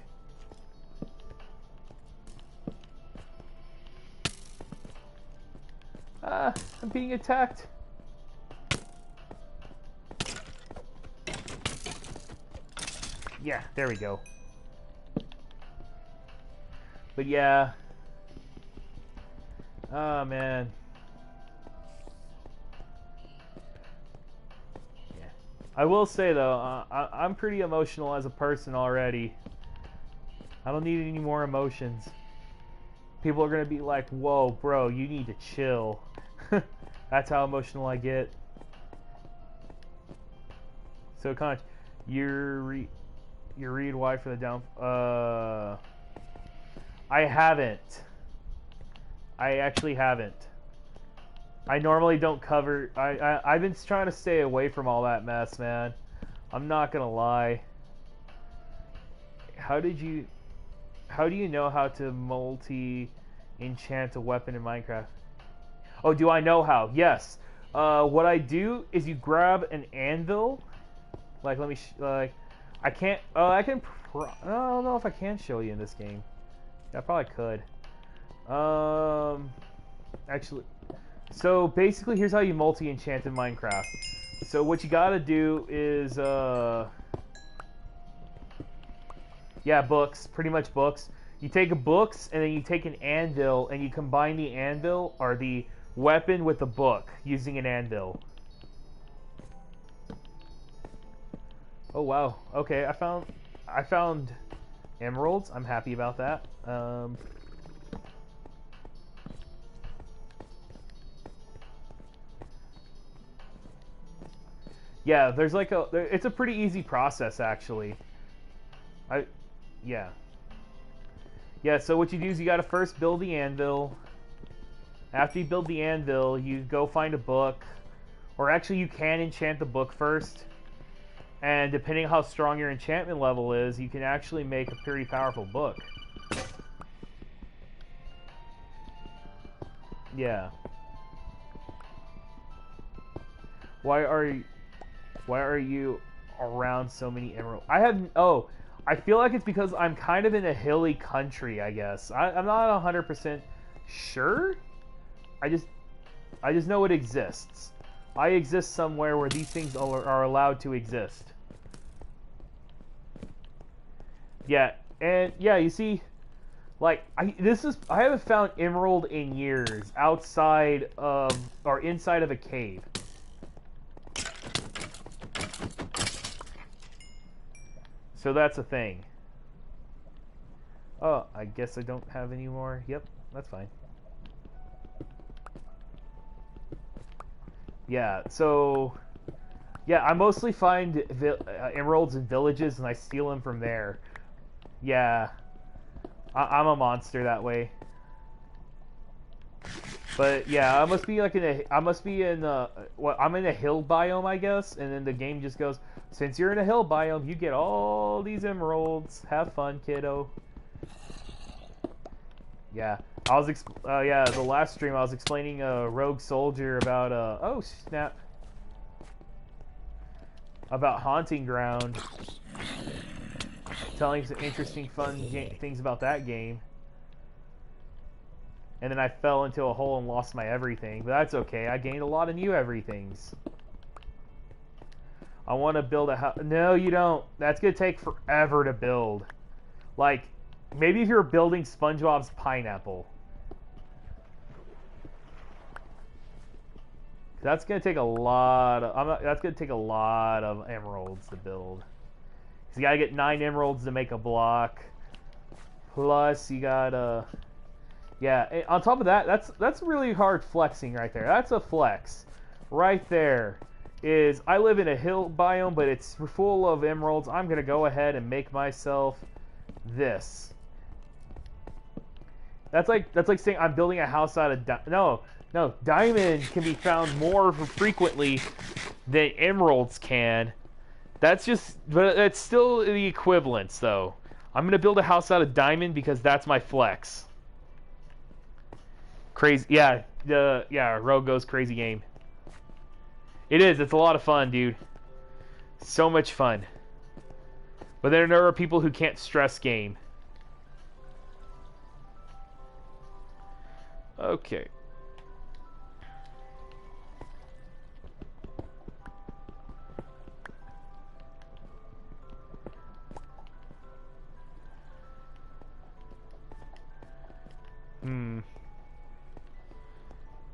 I'm being attacked. Yeah, there we go. But yeah. Oh, man. Yeah. I will say, though, I'm pretty emotional as a person already. I don't need any more emotions. People are going to be like, whoa, bro, you need to chill. That's how emotional I get. So, Conch, you read why for the down... I haven't. I actually haven't. I normally don't cover... I've been trying to stay away from all that mess, man. I'm not gonna lie. How do you know how to multi-enchant a weapon in Minecraft? Oh, do I know how? Yes. What I do is you grab an anvil. Like, let me... I can't... I can... I don't know if I can show you in this game. I probably could. Actually... So, basically, here's how you multi-enchant in Minecraft. So, what you gotta do is, yeah, books. Pretty much books. You take books, and then you take an anvil, and you combine the anvil, or the weapon, with the book, using an anvil. Oh, wow. Okay, I found emeralds. I'm happy about that. Yeah, there's like it's a pretty easy process, actually. Yeah. Yeah, so what you do is you gotta first build the anvil. After you build the anvil, you go find a book. Or actually, you can enchant the book first. And depending on how strong your enchantment level is, you can actually make a pretty powerful book. Yeah. Why are you around so many emeralds? I feel like it's because I'm kind of in a hilly country, I guess. I'm not 100% sure. I just know it exists. I exist somewhere where these things are allowed to exist. Yeah, and yeah, you see, like I haven't found emerald in years outside of or inside of a cave. So that's a thing. Oh, I guess I don't have any more. Yep, that's fine. Yeah, so... Yeah, I mostly find emeralds in villages, and I steal them from there. Yeah. I'm a monster that way. But, yeah, I must be, like, I'm in a hill biome, I guess, and then the game just goes, since you're in a hill biome, you get all these emeralds. Have fun, kiddo. Yeah. The last stream I was explaining a rogue soldier about oh snap, about Haunting Ground, telling some interesting fun things about that game, and then I fell into a hole and lost my everything, but that's okay. I gained a lot of new everythings. I want to build a house. No, you don't. That's gonna take forever to build. Like, maybe if you're building SpongeBob's pineapple. That's gonna take a lot of. That's gonna take a lot of emeralds to build. Cause you gotta get 9 emeralds to make a block. Plus, you gotta. Yeah. On top of that, that's really hard flexing right there. That's a flex, right there. I live in a hill biome, but it's full of emeralds. I'm gonna go ahead and make myself this. That's like saying I'm building a house out of no, diamond can be found more frequently than emeralds can. But it's still the equivalence, though. I'm gonna build a house out of diamond because that's my flex. Crazy, yeah, Rogue goes crazy game. It is. It's a lot of fun, dude. So much fun. But then there are people who can't stress game. Okay.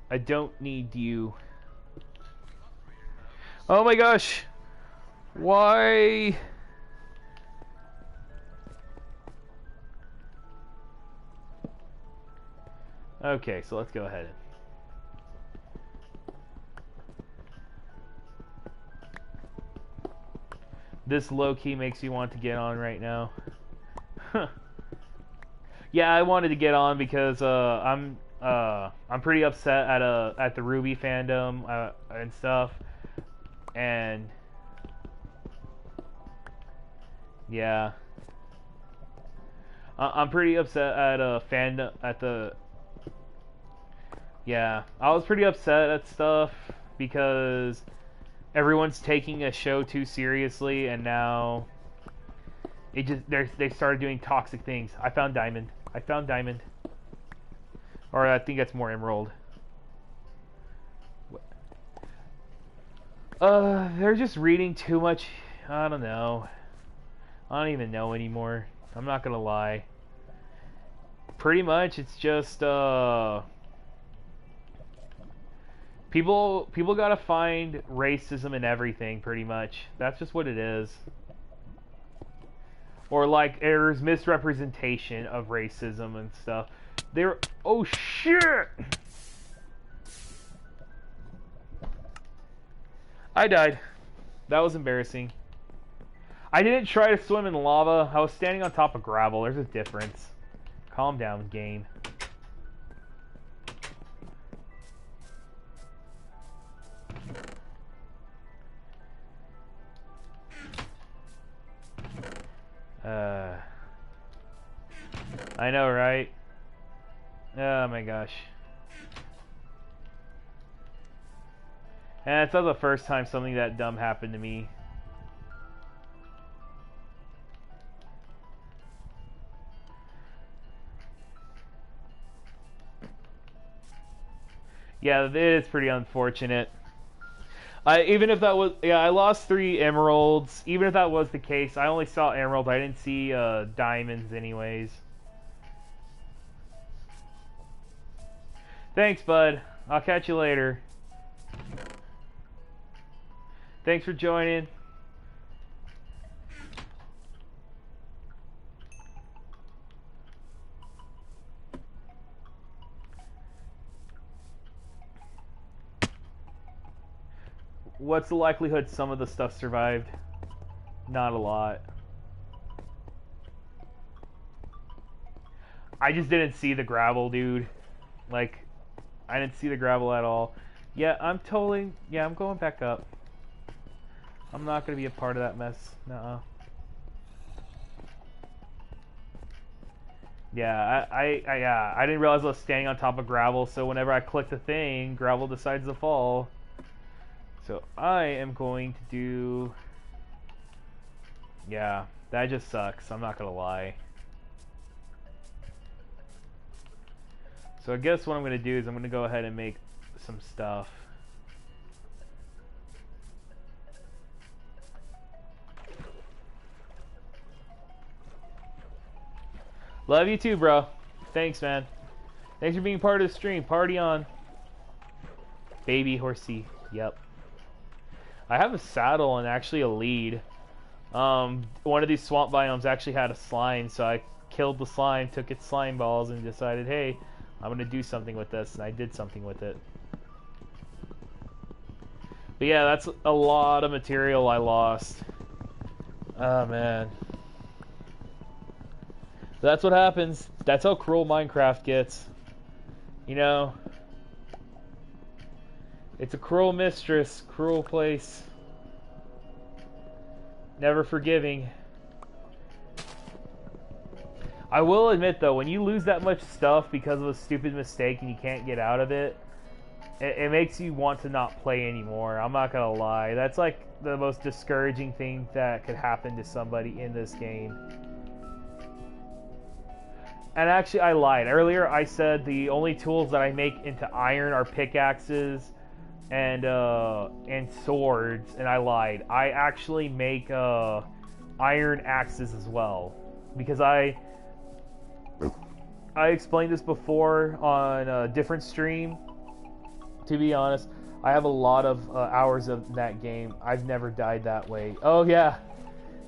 I don't need you. Oh my gosh! Why? Okay, so let's go ahead. This low-key makes you want to get on right now. Yeah, I wanted to get on because I'm pretty upset at the Ruby fandom and stuff, and yeah, I'm pretty upset at fandom at the. Yeah, I was pretty upset at stuff because everyone's taking a show too seriously, and now they started doing toxic things. I found diamond. I found diamond. Or I think that's more emerald. They're just reading too much. I don't know. I don't even know anymore. I'm not gonna lie. Pretty much, it's just people gotta find racism in everything. Pretty much, that's just what it is. Or like there's misrepresentation of racism and stuff. There. Oh shit! I died. That was embarrassing. I didn't try to swim in lava. I was standing on top of gravel. There's a difference. Calm down, game. I know, right? Oh my gosh. And it's not the first time something that dumb happened to me. Yeah, it is pretty unfortunate. Even if that was, yeah, I lost 3 emeralds. Even if that was the case, I only saw emeralds. I didn't see diamonds anyways. Thanks, bud. I'll catch you later. Thanks for joining. What's the likelihood some of the stuff survived? Not a lot. I just didn't see the gravel, dude. Like, I didn't see the gravel at all. Yeah, I'm going back up. I'm not gonna be a part of that mess. Nuh-uh. Yeah, I didn't realize I was standing on top of gravel, so whenever I click the thing, gravel decides to fall. So I am going to do... Yeah, that just sucks. I'm not gonna lie. So I guess what I'm gonna do is I'm gonna go ahead and make some stuff. Love you too, bro. Thanks, man. Thanks for being part of the stream. Party on. Baby horsey. Yep. I have a saddle and actually a lead. One of these swamp biomes actually had a slime, so I killed the slime, took its slime balls, and decided, hey, I'm gonna do something with this, and I did something with it. But yeah, that's a lot of material I lost. Oh man. That's what happens. That's how cruel Minecraft gets. You know? It's a cruel mistress, cruel place. Never forgiving. I will admit though, when you lose that much stuff because of a stupid mistake and you can't get out of it, it makes you want to not play anymore. I'm not gonna lie. That's like the most discouraging thing that could happen to somebody in this game. And actually, I lied. Earlier, I said the only tools that I make into iron are pickaxes and swords, and I lied. I actually make iron axes as well, because I explained this before on a different stream. To be honest, I have a lot of hours of that game. I've never died that way. Oh yeah.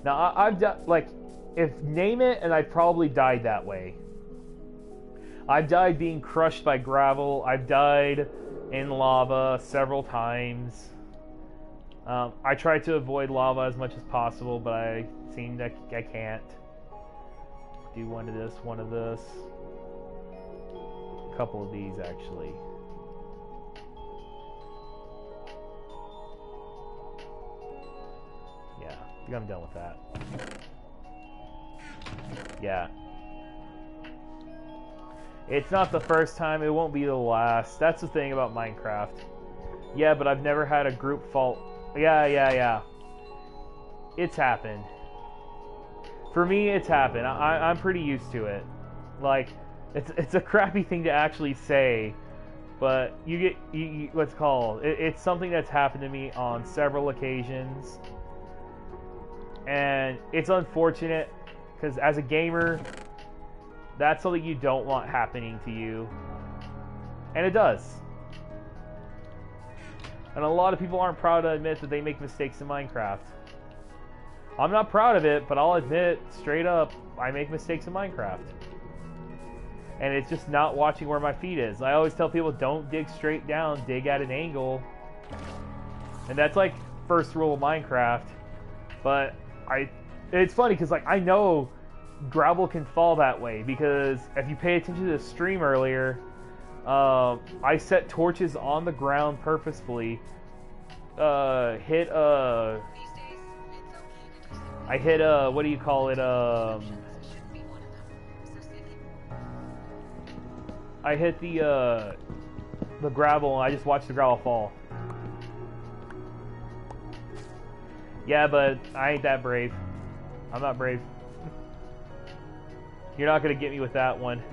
Now I've died, like, if name it, and I've probably died that way. I've died being crushed by gravel. I've died in lava several times. I try to avoid lava as much as possible, but I seem that I can't. Do one of this, one of this. A couple of these, actually. Yeah, I think I'm done with that. Yeah. It's not the first time, it won't be the last. That's the thing about Minecraft. Yeah, but I've never had a group fault. Yeah. It's happened. For me, it's happened. I'm pretty used to it. Like, it's a crappy thing to actually say, but you what's called. It's something that's happened to me on several occasions, and it's unfortunate because as a gamer, that's something you don't want happening to you, and it does. And a lot of people aren't proud to admit that they make mistakes in Minecraft. I'm not proud of it, but I'll admit straight up, I make mistakes in Minecraft. And it's just not watching where my feet is. I always tell people, don't dig straight down, dig at an angle. And that's like first rule of Minecraft. But it's funny because like I know gravel can fall that way, because if you pay attention to the stream earlier, I set torches on the ground purposefully. I hit what do you call it? I hit the gravel and I just watched the gravel fall. Yeah, but I ain't that brave. I'm not brave. You're not gonna get me with that one.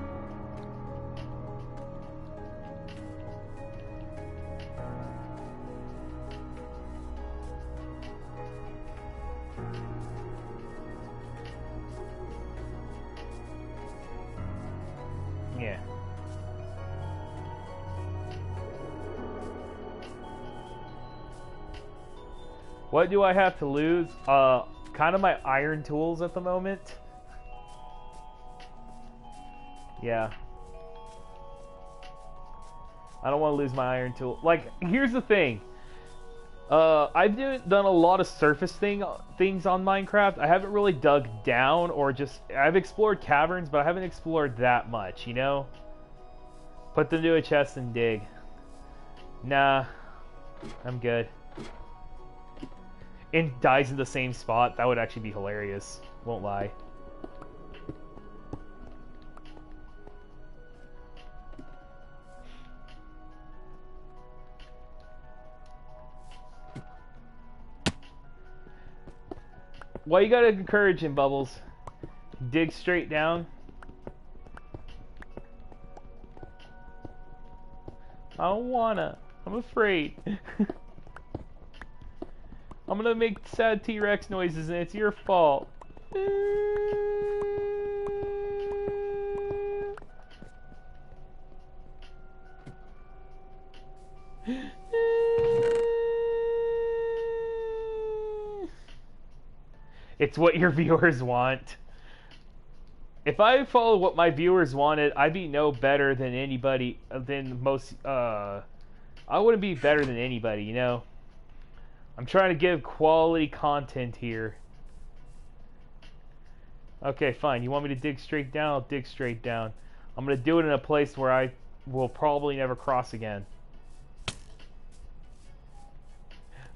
Yeah. What do I have to lose? Kind of my iron tools at the moment. Yeah. I don't want to lose my iron tool. Like, here's the thing. I've done a lot of surface things on Minecraft. I haven't really dug down or just... I've explored caverns, but I haven't explored that much, you know? Put them to a chest and dig. Nah. I'm good. And dies in the same spot. That would actually be hilarious. Won't lie. Well, you gotta encourage him, Bubbles. Dig straight down. I don't wanna. I'm afraid. I'm gonna make sad T-Rex noises and it's your fault. It's what your viewers want. If I followed what my viewers wanted, I'd be no better than anybody, than most, I wouldn't be better than anybody, you know? I'm trying to give quality content here. Okay, fine. You want me to dig straight down? I'll dig straight down. I'm going to do it in a place where I will probably never cross again.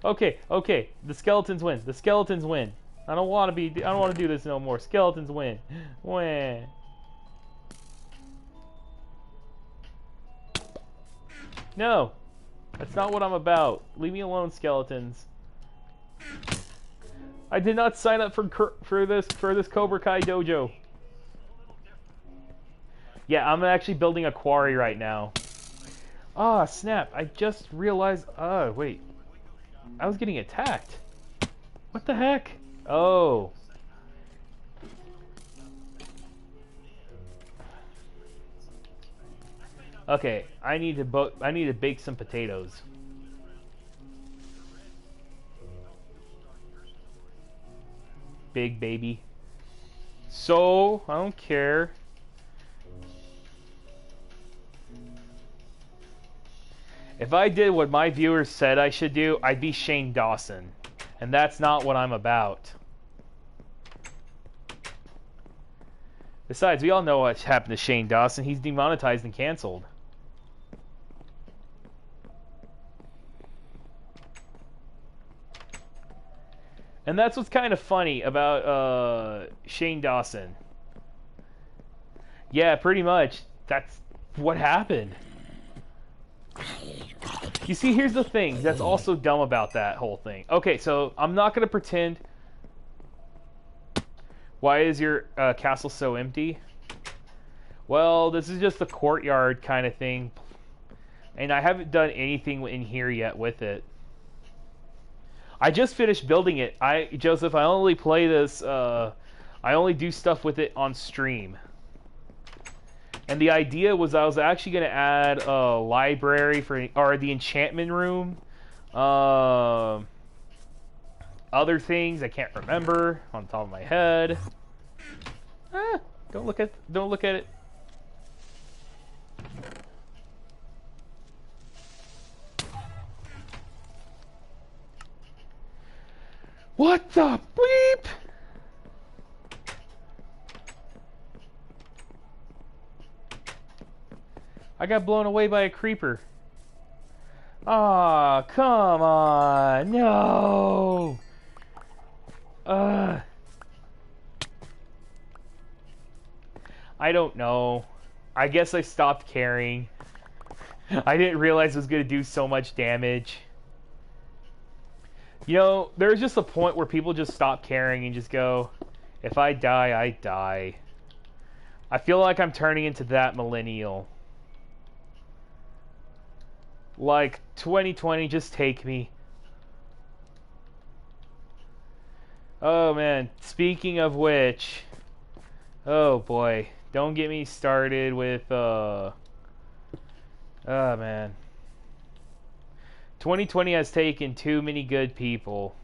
Okay. The skeletons win. The skeletons win. I don't want to do this no more. Skeletons win. Wah. No. That's not what I'm about. Leave me alone, skeletons. I did not sign up for this Cobra Kai dojo. Yeah, I'm actually building a quarry right now. Ah, snap. I just realized... Oh, wait. I was getting attacked. What the heck? Oh. Okay, I need to bake some potatoes. Big baby. So, I don't care. If I did what my viewers said I should do, I'd be Shane Dawson. And that's not what I'm about. Besides, we all know what happened to Shane Dawson. He's demonetized and canceled. And that's what's kind of funny about Shane Dawson. Yeah, pretty much. That's what happened. You see, here's the thing that's also dumb about that whole thing. Okay, so I'm not going to pretend... Why is your castle so empty? Well, this is just a courtyard kind of thing. And I haven't done anything in here yet with it. I just finished building it. Joseph, I only play this... I only do stuff with it on stream. And the idea was I was actually going to add a library or the enchantment room. Other things I can't remember on the top of my head. Don't look at it. What the bleep? I got blown away by a creeper. Aw, come on. No. I don't know. I guess I stopped caring. I didn't realize it was going to do so much damage. You know, there's just a point where people just stop caring and just go, if I die, I die. I feel like I'm turning into that millennial. Like, 2020, just take me. Oh, man. Speaking of which... Oh, boy. Don't get me started with, Oh, man. 2020 has taken too many good people.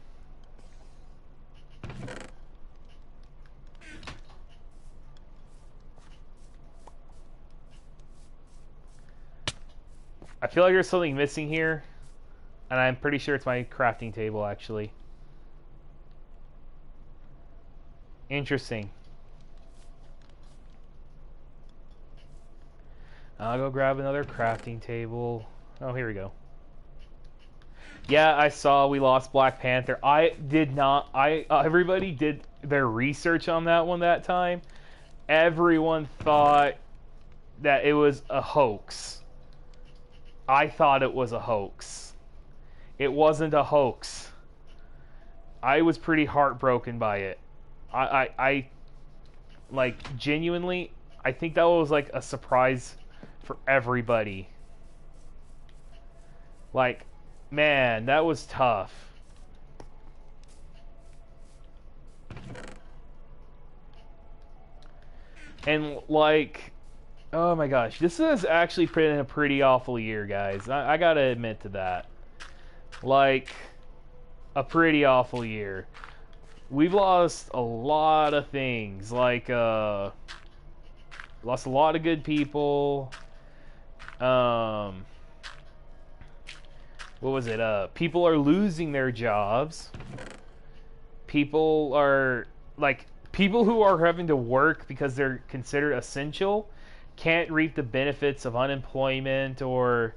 I feel like there's something missing here. And I'm pretty sure it's my crafting table, actually. Interesting. I'll go grab another crafting table. Oh, here we go. Yeah, I saw we lost Black Panther. I did not... everybody did their research on that one that time. Everyone thought that it was a hoax. I thought it was a hoax. It wasn't a hoax. I was pretty heartbroken by it. I like, genuinely, I think that was like a surprise for everybody. Like, man, that was tough. And like, oh my gosh, this has actually been a pretty awful year, guys. I gotta admit to that. Like, a pretty awful year. We've lost a lot of things. Like, lost a lot of good people. What was it? People are losing their jobs. People are, like, people who are having to work because they're considered essential can't reap the benefits of unemployment or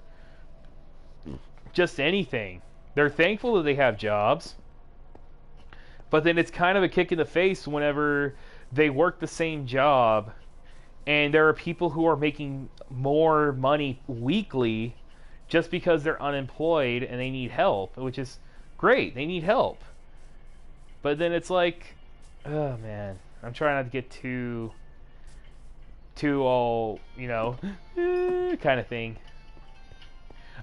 just anything. They're thankful that they have jobs, but then it's kind of a kick in the face whenever they work the same job and there are people who are making more money weekly just because they're unemployed and they need help, which is great. They need help. But then it's like, oh man, I'm trying not to get too all, you know, kind of thing.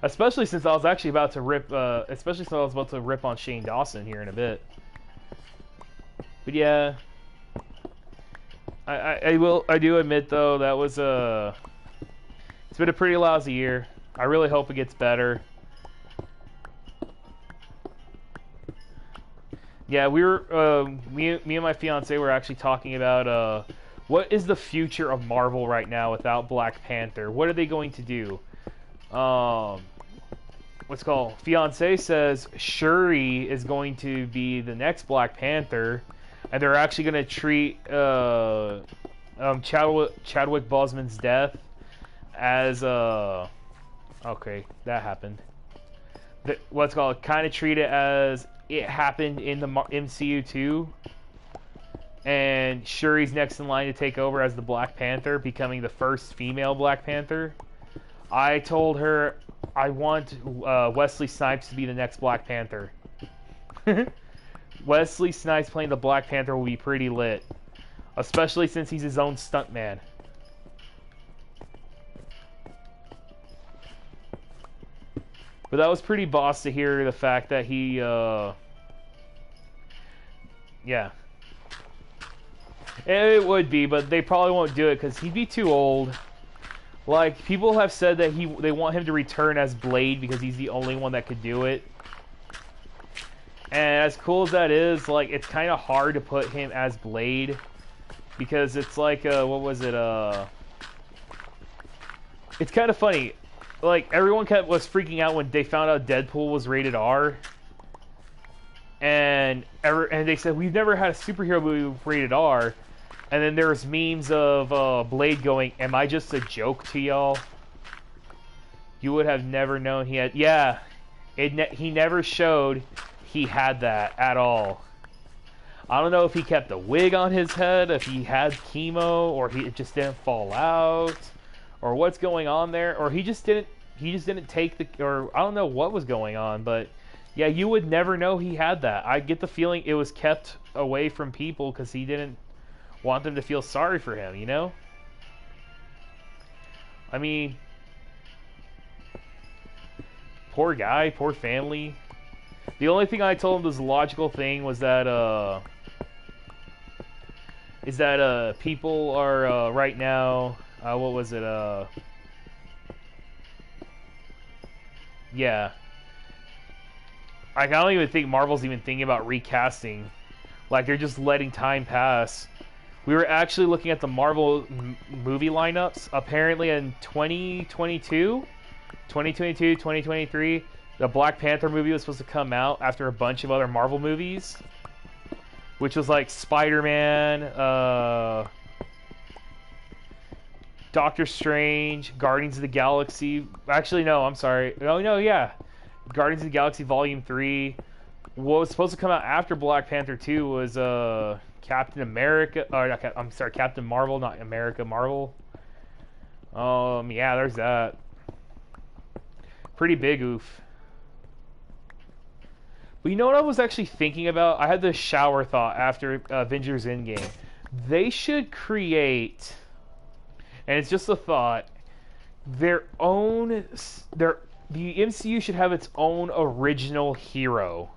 Especially since I was actually about to rip, on Shane Dawson here in a bit. But yeah, I do admit though that was It's been a pretty lousy year. I really hope it gets better. Yeah, we were me and my fiance were actually talking about what is the future of Marvel right now without Black Panther? What are they going to do? What's called? Fiance says Shuri is going to be the next Black Panther, and they're actually going to treat Chadwick Boseman's death as okay, that happened. What's called? Kind of treat it as it happened in the MCU too. And Shuri's next in line to take over as the Black Panther, becoming the first female Black Panther. I told her I want Wesley Snipes to be the next Black Panther. Wesley Snipes playing the Black Panther will be pretty lit. Especially since he's his own stuntman. But that was pretty boss to hear the fact that he, yeah. It would be, but they probably won't do it because he'd be too old. Like, people have said that they want him to return as Blade because he's the only one that could do it. And as cool as that is, like, it's kind of hard to put him as Blade because it's like, what was it? It's kind of funny. Like, everyone was freaking out when they found out Deadpool was rated R. And they said, we've never had a superhero movie rated R. And then there's memes of Blade going, am I just a joke to y'all? You would have never known he had... Yeah, he never showed he had that at all. I don't know if he kept a wig on his head, if he had chemo, or it just didn't fall out, or what's going on there, or he just didn't take the... Or I don't know what was going on, but... Yeah, you would never know he had that. I get the feeling it was kept away from people because he didn't want them to feel sorry for him, you know? I mean, poor guy, poor family. The only thing I told him was the logical thing was that, people are, right now, what was it, yeah. I don't even think Marvel's even thinking about recasting. Like, they're just letting time pass. We were actually looking at the Marvel movie lineups. Apparently in 2022, 2023, the Black Panther movie was supposed to come out after a bunch of other Marvel movies. Which was like Spider-Man, Doctor Strange, Guardians of the Galaxy. Actually, no, I'm sorry. Oh, no, yeah. Guardians of the Galaxy Volume 3. What was supposed to come out after Black Panther 2 was Captain America, or not, I'm sorry, Captain Marvel, not America, Marvel. Yeah, there's that. Pretty big oof. But you know what I was actually thinking about? I had this shower thought after Avengers Endgame. They should create, and it's just a thought, the MCU should have its own original hero.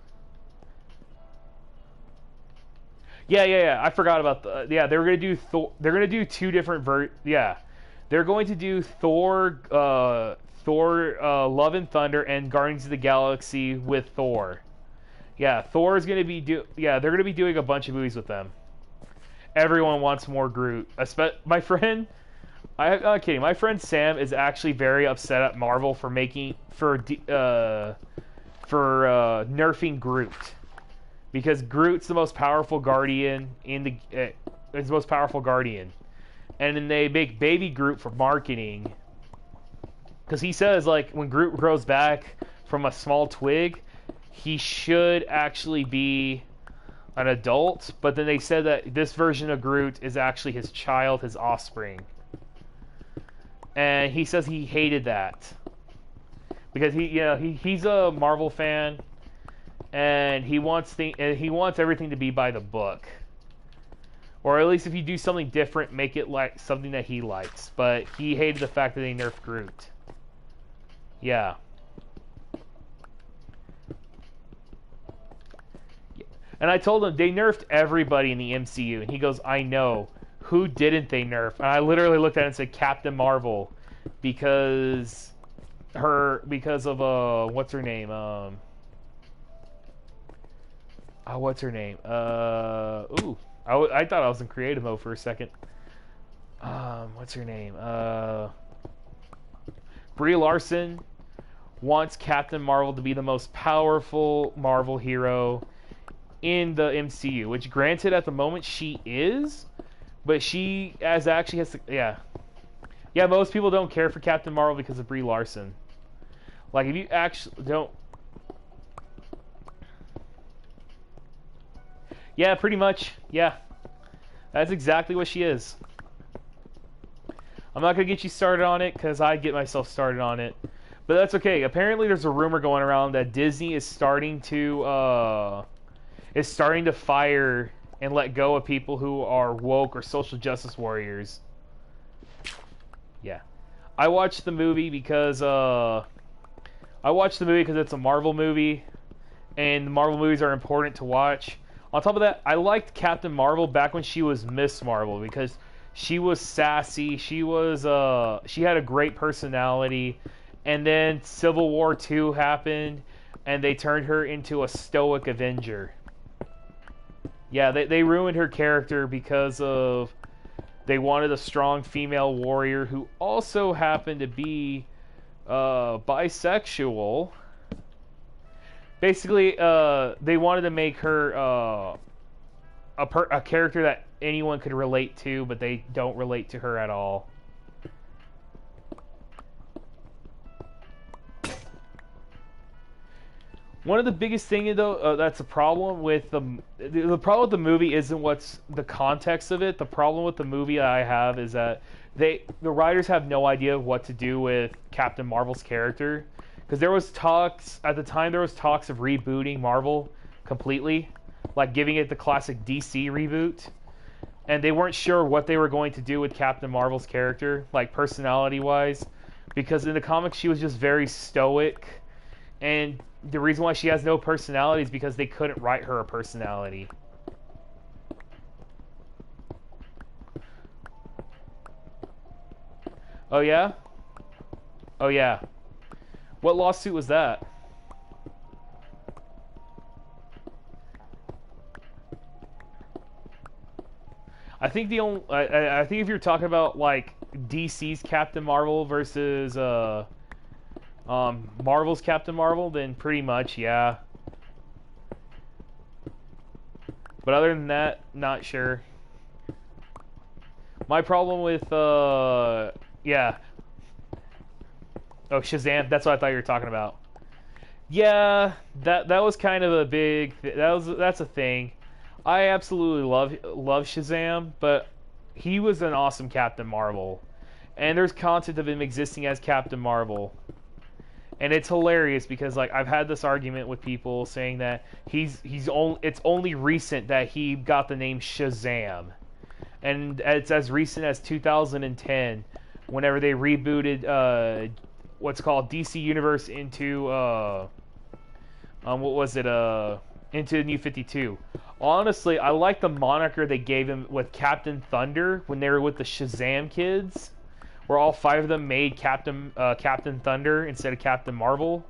Yeah. I forgot about yeah, they were gonna do Thor. They're gonna do two different they're going to do Thor, Love and Thunder, and Guardians of the Galaxy with Thor. Yeah, Thor is gonna be they're gonna be doing a bunch of movies with them. Everyone wants more Groot. My friend, I'm not kidding. My friend Sam is actually very upset at Marvel for nerfing Groot. Because Groot's the most powerful Guardian is the most powerful Guardian, and then they make Baby Groot for marketing. Because he says, like, when Groot grows back from a small twig, he should actually be an adult. But then they said that this version of Groot is actually his child, his offspring, and he says he hated that because he's a Marvel fan. And he wants everything to be by the book, or at least if you do something different, make it like something that he likes. But he hated the fact that they nerfed Groot. Yeah. And I told him they nerfed everybody in the MCU, and he goes, "I know. Who didn't they nerf?" And I literally looked at it and said, "Captain Marvel." because because of what's her name? What's her name? Ooh, I thought I was in creative mode for a second. What's her name? Brie Larson wants Captain Marvel to be the most powerful Marvel hero in the MCU, which granted at the moment she is, but she actually has to, yeah, most people don't care for Captain Marvel because of Brie Larson. Like, if you actually don't, yeah, pretty much, yeah, that's exactly what she is. I'm not gonna get you started on it because I get myself started on it, but that's okay. Apparently, there's a rumor going around that Disney is starting to fire and let go of people who are woke or social justice warriors. Yeah, I watched the movie because it's a Marvel movie, and the Marvel movies are important to watch. On top of that, I liked Captain Marvel back when she was Miss Marvel because she was sassy. She had a great personality, and then Civil War II happened, and they turned her into a stoic Avenger. Yeah, they ruined her character because of they wanted a strong female warrior who also happened to be bisexual. Basically, they wanted to make her a character that anyone could relate to, but they don't relate to her at all. One of the biggest things, though, that's a problem with the problem with the movie isn't what's the context of it. The problem with the movie I have is that the writers have no idea what to do with Captain Marvel's character, because there was talks at the time. There was talks of rebooting Marvel completely, like giving it the classic DC reboot, and they weren't sure what they were going to do with Captain Marvel's character, like personality-wise, because in the comics she was just very stoic, and the reason why she has no personality is because they couldn't write her a personality. Oh yeah? Oh yeah. What lawsuit was that? I think I think if you're talking about like DC's Captain Marvel versus Marvel's Captain Marvel, then pretty much, yeah. But other than that, not sure. My problem with, yeah. Oh, Shazam, that's what I thought you were talking about. Yeah, that was kind of a big, that's a thing. I absolutely love Shazam, but he was an awesome Captain Marvel. And there's content of him existing as Captain Marvel. And it's hilarious because like I've had this argument with people saying that it's only recent that he got the name Shazam, and it's as recent as 2010, whenever they rebooted what's called DC Universe into what was it into New 52. Honestly, I like the moniker they gave him with Captain Thunder when they were with the Shazam kids, where all 5 of them made Captain Thunder instead of Captain Marvel.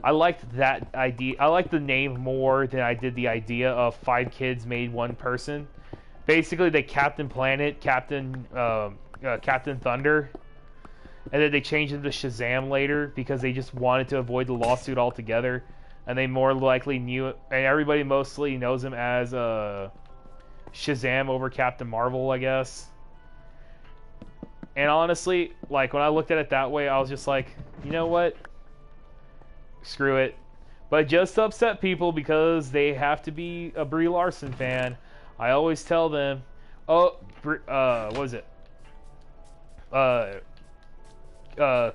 I liked that idea. I liked the name more than I did the idea of 5 kids made one person. Basically, they Captain Planet, Captain Thunder, and then they changed it to Shazam later because they just wanted to avoid the lawsuit altogether. And they more likely knew it, and everybody mostly knows him as Shazam over Captain Marvel, I guess. And honestly, like, when I looked at it that way, I was just like, you know what? Screw it. But just to upset people because they have to be a Brie Larson fan, I always tell them, oh, what was it?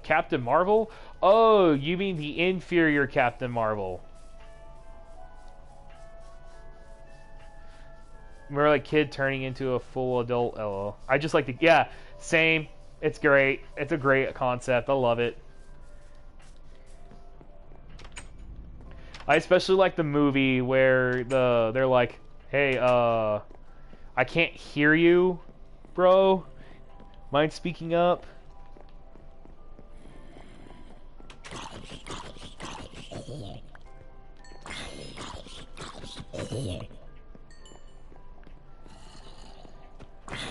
Captain Marvel? Oh, you mean the inferior Captain Marvel. We're like kid turning into a full adult. LOL. I just like the, yeah, same. It's great. It's a great concept. I love it. I especially like the movie where they're like, hey, I can't hear you, bro. Mind speaking up?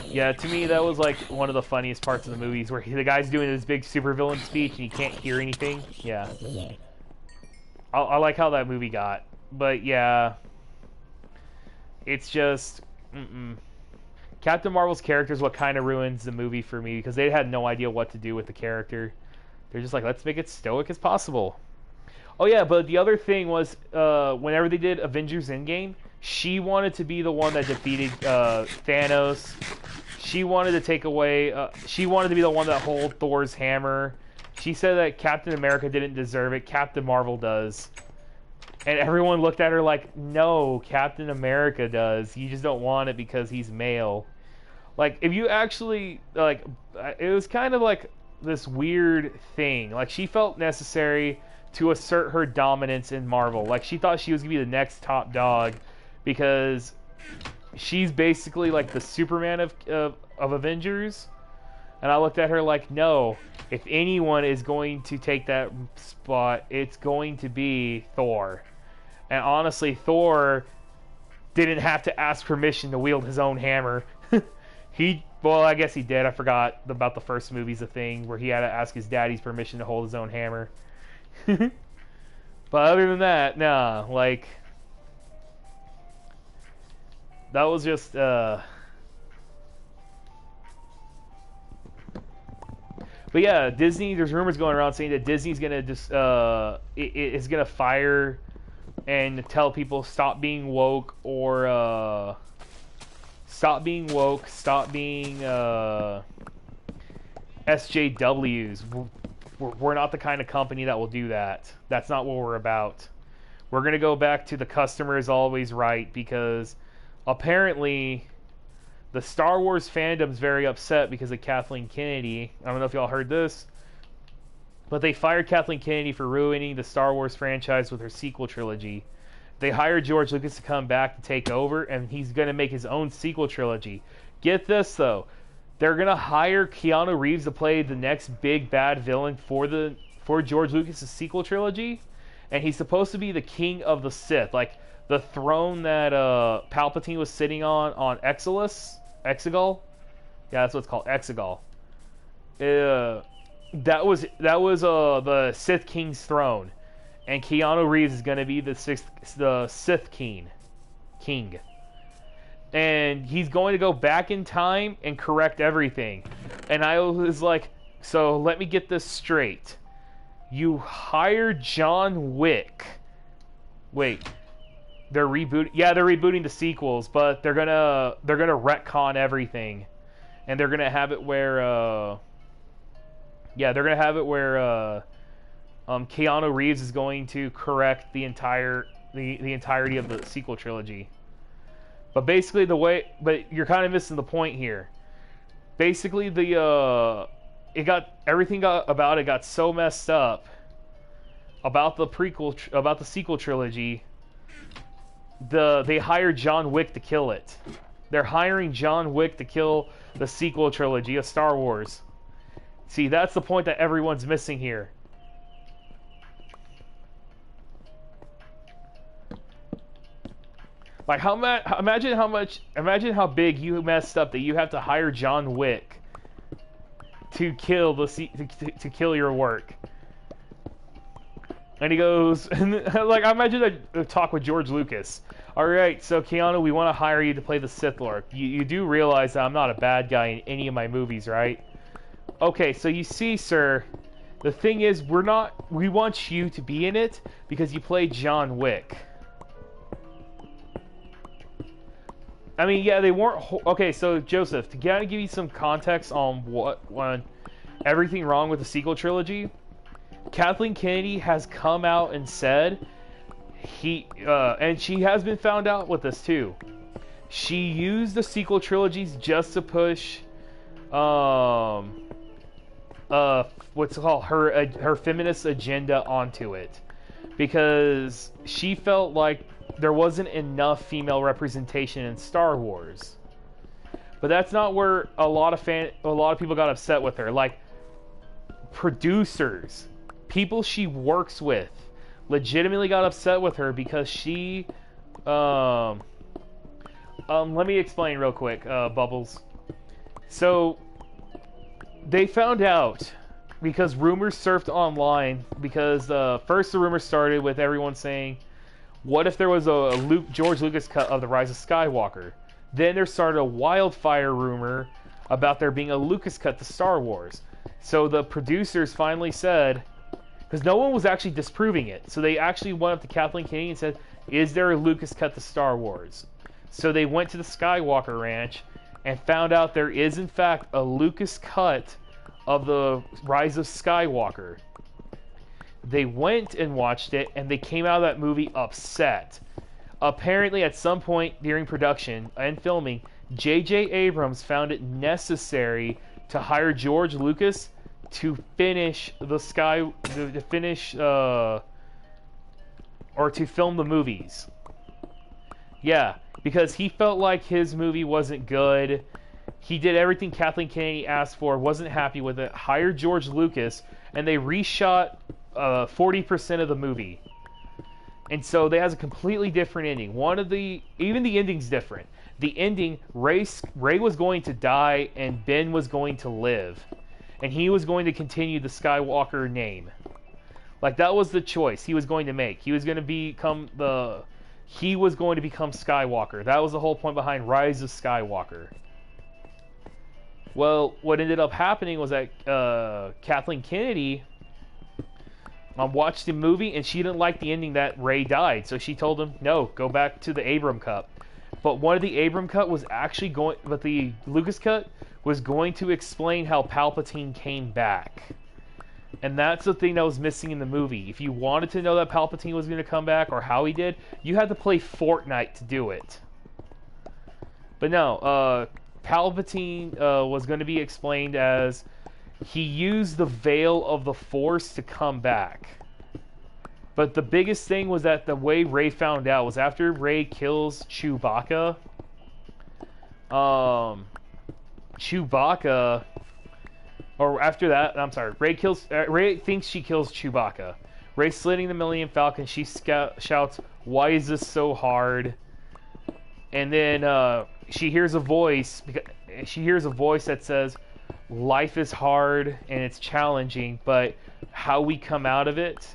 Yeah, to me that was like one of the funniest parts of the movies, where the guy's doing this big supervillain speech and he can't hear anything. Yeah, I like how that movie got, but yeah, it's just Captain Marvel's character is what kind of ruins the movie for me, because they had no idea what to do with the character. They're just like, let's make it stoic as possible. Oh yeah, but the other thing was, whenever they did Avengers Endgame, she wanted to be the one that defeated Thanos. She wanted to take away. She wanted to be the one that hold Thor's hammer. She said that Captain America didn't deserve it. Captain Marvel does. And everyone looked at her like, no, Captain America does. You just don't want it because he's male. Like, if you actually, like, it was kind of like this weird thing. Like, she felt necessary to assert her dominance in Marvel. Like, she thought she was going to be the next top dog because she's basically like the Superman of Avengers. And I looked at her like, no, if anyone is going to take that spot, it's going to be Thor. And honestly, Thor didn't have to ask permission to wield his own hammer. Well, I guess he did. I forgot about the first movie's a thing where he had to ask his daddy's permission to hold his own hammer. But other than that, nah, like, that was just, But yeah, Disney, there's rumors going around saying that Disney's gonna just, is gonna fire and tell people stop being woke, or, stop being woke, stop being, SJWs. We're not the kind of company that will do that. That's not what we're about. We're going to go back to the customer is always right, because apparently the Star Wars fandom's very upset because of Kathleen Kennedy. I don't know if y'all heard this, but they fired Kathleen Kennedy for ruining the Star Wars franchise with her sequel trilogy. They hired George Lucas to come back to take over, and he's going to make his own sequel trilogy. Get this, though. They're going to hire Keanu Reeves to play the next big bad villain for George Lucas' sequel trilogy, and he's supposed to be the king of the Sith, like the throne that Palpatine was sitting on Exegol. Yeah, that's what it's called, Exegol. That was the Sith King's throne, and Keanu Reeves is going to be the Sith King. And he's going to go back in time and correct everything. And I was like, so let me get this straight. You hired John Wick. Wait, they're rebooting? Yeah, they're rebooting the sequels, but they're gonna retcon everything, and they're gonna have it where Keanu Reeves is going to correct the entirety of the sequel trilogy. But basically but you're kind of missing the point here. Basically everything about it got so messed up about the sequel trilogy. They hired John Wick to kill it. They're hiring John Wick to kill the sequel trilogy of Star Wars. See, that's the point that everyone's missing here. Like, imagine how big you messed up that you have to hire John Wick to kill to kill your work. And he goes, like, I imagine a talk with George Lucas. All right, so Keanu, we want to hire you to play the Sith Lord. You do realize that I'm not a bad guy in any of my movies, right? Okay, so you see, sir, the thing is, we want you to be in it because you play John Wick. I mean, yeah, they weren't... Okay, so, Joseph, to kind of give you some context on everything wrong with the sequel trilogy, Kathleen Kennedy has come out and said and she has been found out with this, too. She used the sequel trilogies just to push, what's it called, her feminist agenda onto it. Because she felt like there wasn't enough female representation in Star Wars. But that's not where a lot of people got upset with her. Like, producers, people she works with, legitimately got upset with her because she Let me explain real quick, Bubbles. So, they found out because rumors surfed online. Because first the rumors started with everyone saying, "What if there was a George Lucas cut of The Rise of Skywalker?" Then there started a wildfire rumor about there being a Lucas cut to Star Wars. So the producers finally said, because no one was actually disproving it, so they actually went up to Kathleen Kennedy and said, "Is there a Lucas cut to Star Wars?" So they went to the Skywalker Ranch and found out there is in fact a Lucas cut of The Rise of Skywalker. They went and watched it, and they came out of that movie upset. Apparently, at some point during production and filming, J.J. Abrams found it necessary to hire George Lucas to finish or to film the movies. Yeah, because he felt like his movie wasn't good. He did everything Kathleen Kennedy asked for, wasn't happy with it, hired George Lucas, and they reshot 40% of the movie. And so they has a completely different ending. Even the ending's different. The ending, Rey was going to die and Ben was going to live. And he was going to continue the Skywalker name. Like, that was the choice he was going to make. He was going to become Skywalker. That was the whole point behind Rise of Skywalker. Well, what ended up happening was that Kathleen Kennedy watched the movie, and she didn't like the ending that Rey died. So she told him, no, go back to the Abram cut. But one of the Abram cut was actually going, but the Lucas cut was going to explain how Palpatine came back. And that's the thing that was missing in the movie. If you wanted to know that Palpatine was going to come back, or how he did, you had to play Fortnite to do it. But no, Palpatine was going to be explained as he used the veil of the Force to come back. But the biggest thing was that the way Rey found out was after Rey kills Chewbacca. Or after that, I'm sorry, Rey thinks she kills Chewbacca. Rey slitting the Millennium Falcon, she shouts, "Why is this so hard?" And then she hears a voice. She hears a voice that says, "Life is hard and it's challenging, but how we come out of it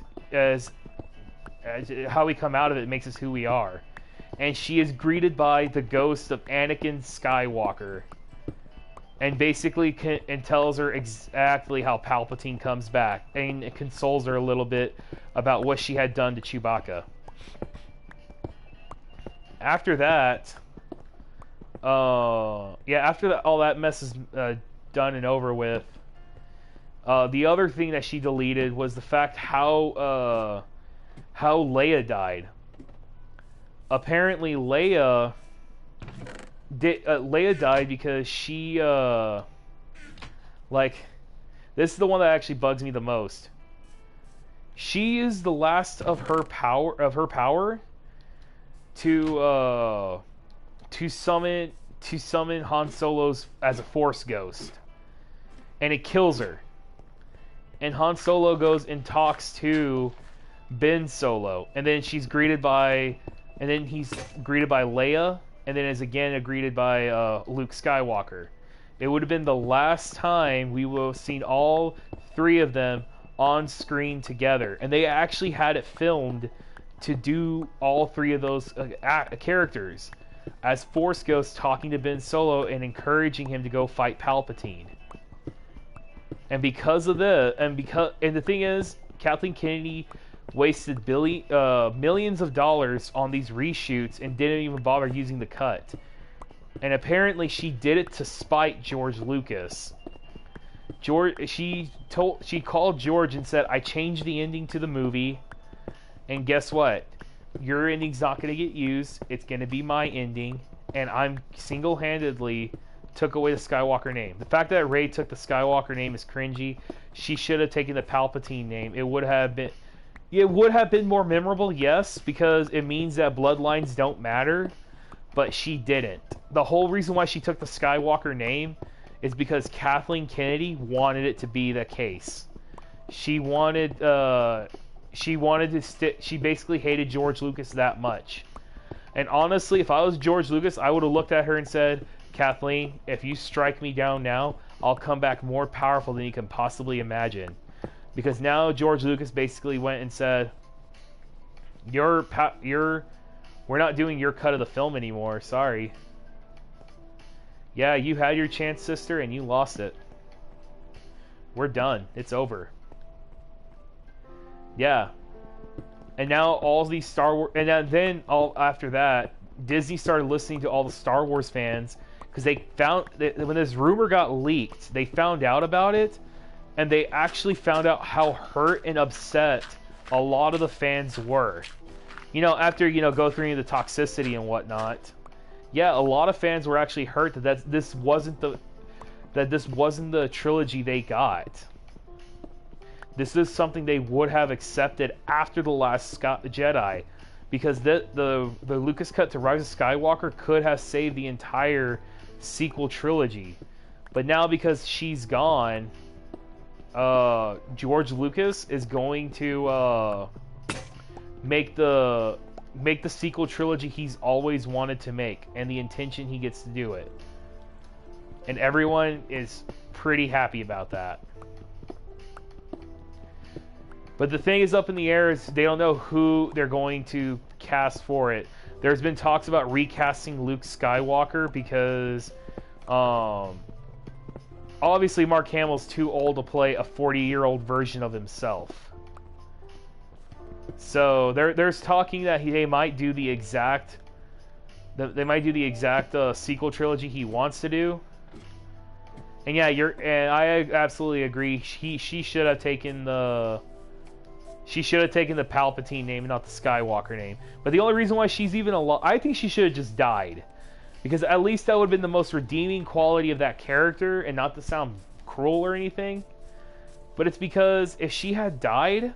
makes us who we are." And she is greeted by the ghost of Anakin Skywalker, and basically tells her exactly how Palpatine comes back, and it consoles her a little bit about what she had done to Chewbacca. After that, after all that mess is done and over with, the other thing that she deleted was the fact how Leia died. Apparently, Leia died because she this is the one that actually bugs me the most. She is the last of her power to summon Han Solo's as a Force ghost, and it kills her. And Han Solo goes and talks to Ben Solo, and then he's greeted by Leia, and then is again greeted by Luke Skywalker. It would have been the last time we would have seen all three of them on screen together, and they actually had it filmed to do all three of those characters as Force ghosts talking to Ben Solo and encouraging him to go fight Palpatine. And because of this, and the thing is, Kathleen Kennedy wasted millions of dollars on these reshoots and didn't even bother using the cut. And apparently she did it to spite George Lucas. She called George and said, "I changed the ending to the movie, and guess what? Your ending's not going to get used. It's going to be my ending, and I'm single-handedly took away the Skywalker name." The fact that Rey took the Skywalker name is cringy. She should have taken the Palpatine name. It would have been more memorable, yes, because it means that bloodlines don't matter, but she didn't. The whole reason why she took the Skywalker name is because Kathleen Kennedy wanted it to be the case. She basically hated George Lucas that much. And honestly, if I was George Lucas, I would have looked at her and said, Kathleen, if you strike me down now, I'll come back more powerful than you can possibly imagine. Because now George Lucas basically went and said, we're not doing your cut of the film anymore, sorry. Yeah, you had your chance, sister, and you lost it. We're done. It's over. Yeah. And now all these Star Wars... And then after that, Disney started listening to all the Star Wars fans because they found... when this rumor got leaked, they found out about it, and they actually found out how hurt and upset a lot of the fans were. You know, after, you know, go through the toxicity and whatnot. Yeah, a lot of fans were actually hurt that this wasn't the trilogy they got. This is something they would have accepted after The Last Jedi, because the Lucas cut to Rise of Skywalker could have saved the entire sequel trilogy. But now because she's gone, George Lucas is going to make the sequel trilogy he's always wanted to make, and the intention he gets to do it. And everyone is pretty happy about that. But the thing is up in the air is they don't know who they're going to cast for it. There's been talks about recasting Luke Skywalker because obviously Mark Hamill's too old to play a 40-year-old version of himself. So there's talking that they might do the exact sequel trilogy he wants to do. And yeah, I absolutely agree. She should have taken the Palpatine name, not the Skywalker name. But the only reason why she's even alive, I think she should have just died, because at least that would have been the most redeeming quality of that character, and not to sound cruel or anything. But it's because if she had died,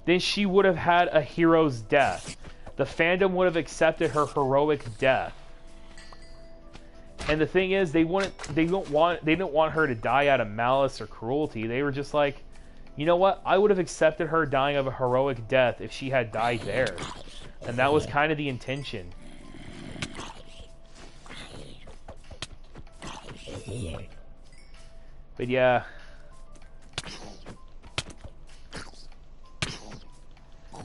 then she would have had a hero's death. The fandom would have accepted her heroic death. And the thing is, they didn't want her to die out of malice or cruelty. They were just like, you know what? I would have accepted her dying of a heroic death if she had died there. And that was kind of the intention. But yeah.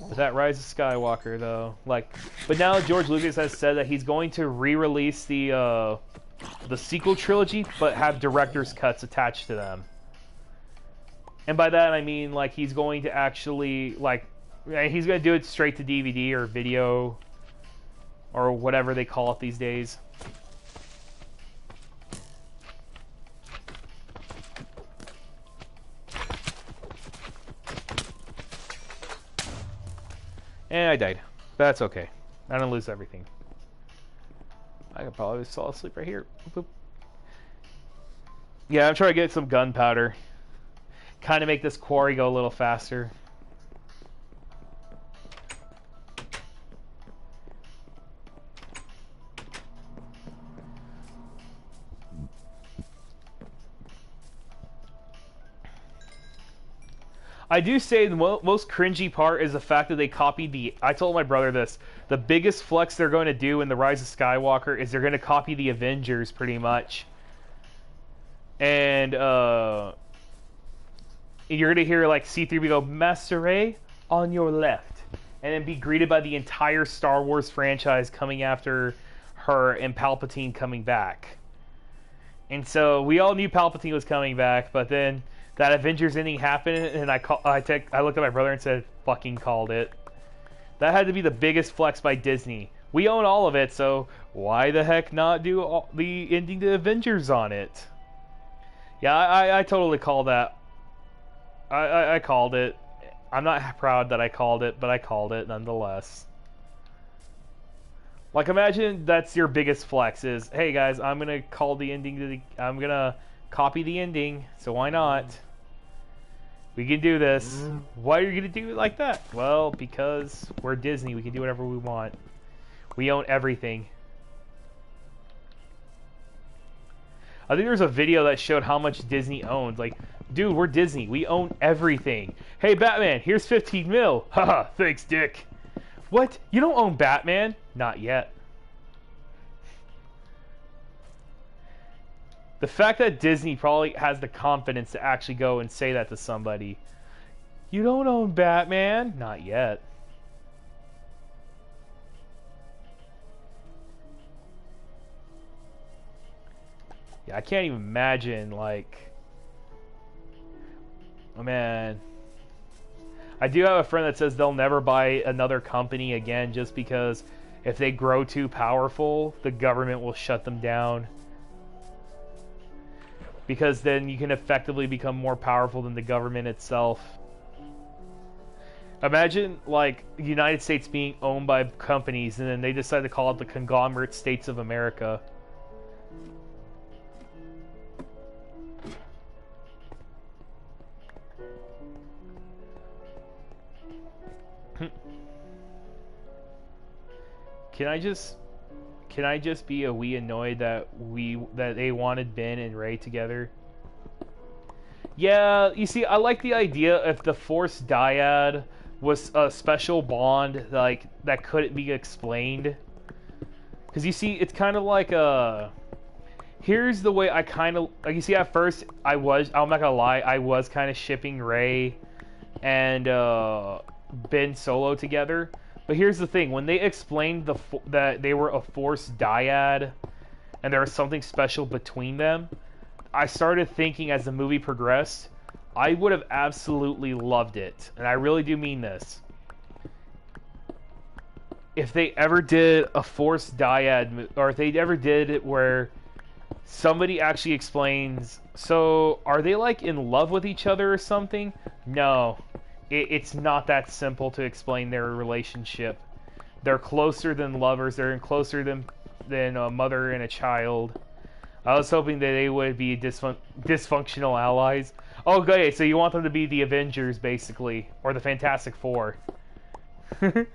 But that Rise of Skywalker, though, but now George Lucas has said that he's going to re-release the sequel trilogy, but have director's cuts attached to them. And by that I mean, he's going to actually, he's going to do it straight to DVD or video, or whatever they call it these days. And I died. But that's okay. I don't lose everything. I could probably just fall asleep right here. Boop. Yeah, I'm trying to get some gunpowder. Kind of make this quarry go a little faster. I do say the most cringy part is the fact that they copied the... I told my brother this. The biggest flex they're going to do in The Rise of Skywalker is they're going to copy the Avengers, pretty much. And, you're going to hear, C-3PO go, Master Ray, on your left. And then be greeted by the entire Star Wars franchise coming after her and Palpatine coming back. And so, we all knew Palpatine was coming back, but then... that Avengers ending happened, and I looked at my brother and said, fucking called it. That had to be the biggest flex by Disney. We own all of it, so why the heck not do the ending to Avengers on it? Yeah, I totally called that. I called it. I'm not proud that I called it, but I called it nonetheless. Imagine that's your biggest flex is, hey guys, I'm going to call the ending to I'm going to copy the ending, so why not? We can do this. Why are you going to do it like that? Well, because we're Disney. We can do whatever we want. We own everything. I think there's a video that showed how much Disney owned. Dude, we're Disney. We own everything. Hey, Batman, here's 15 mil. Haha, thanks, dick. What? You don't own Batman? Not yet. The fact that Disney probably has the confidence to actually go and say that to somebody. You don't own Batman? Not yet. Yeah, I can't even imagine, like... Oh, man. I do have a friend that says they'll never buy another company again just because if they grow too powerful, the government will shut them down. Because then you can effectively become more powerful than the government itself. Imagine, like, the United States being owned by companies and then they decide to call it the Conglomerate States of America. Can I just be a wee annoyed that they wanted Ben and Ray together? Yeah, you see, I like the idea if the Force dyad was a special bond like that couldn't be explained. Because you see, it's kind of like here's the way I kind of like. You see, at first I'm not gonna lie, I was kind of shipping Ray and Ben Solo together. But here's the thing: when they explained that they were a Force dyad, and there was something special between them, I started thinking as the movie progressed, I would have absolutely loved it, and I really do mean this. If they ever did a Force dyad, or if they ever did it where somebody actually explains, so are they like in love with each other or something? No. It's not that simple to explain their relationship. They're closer than lovers. They're closer than a mother and a child. I was hoping that they would be dysfunctional allies. Oh, okay, so you want them to be the Avengers, basically. Or the Fantastic Four. Kind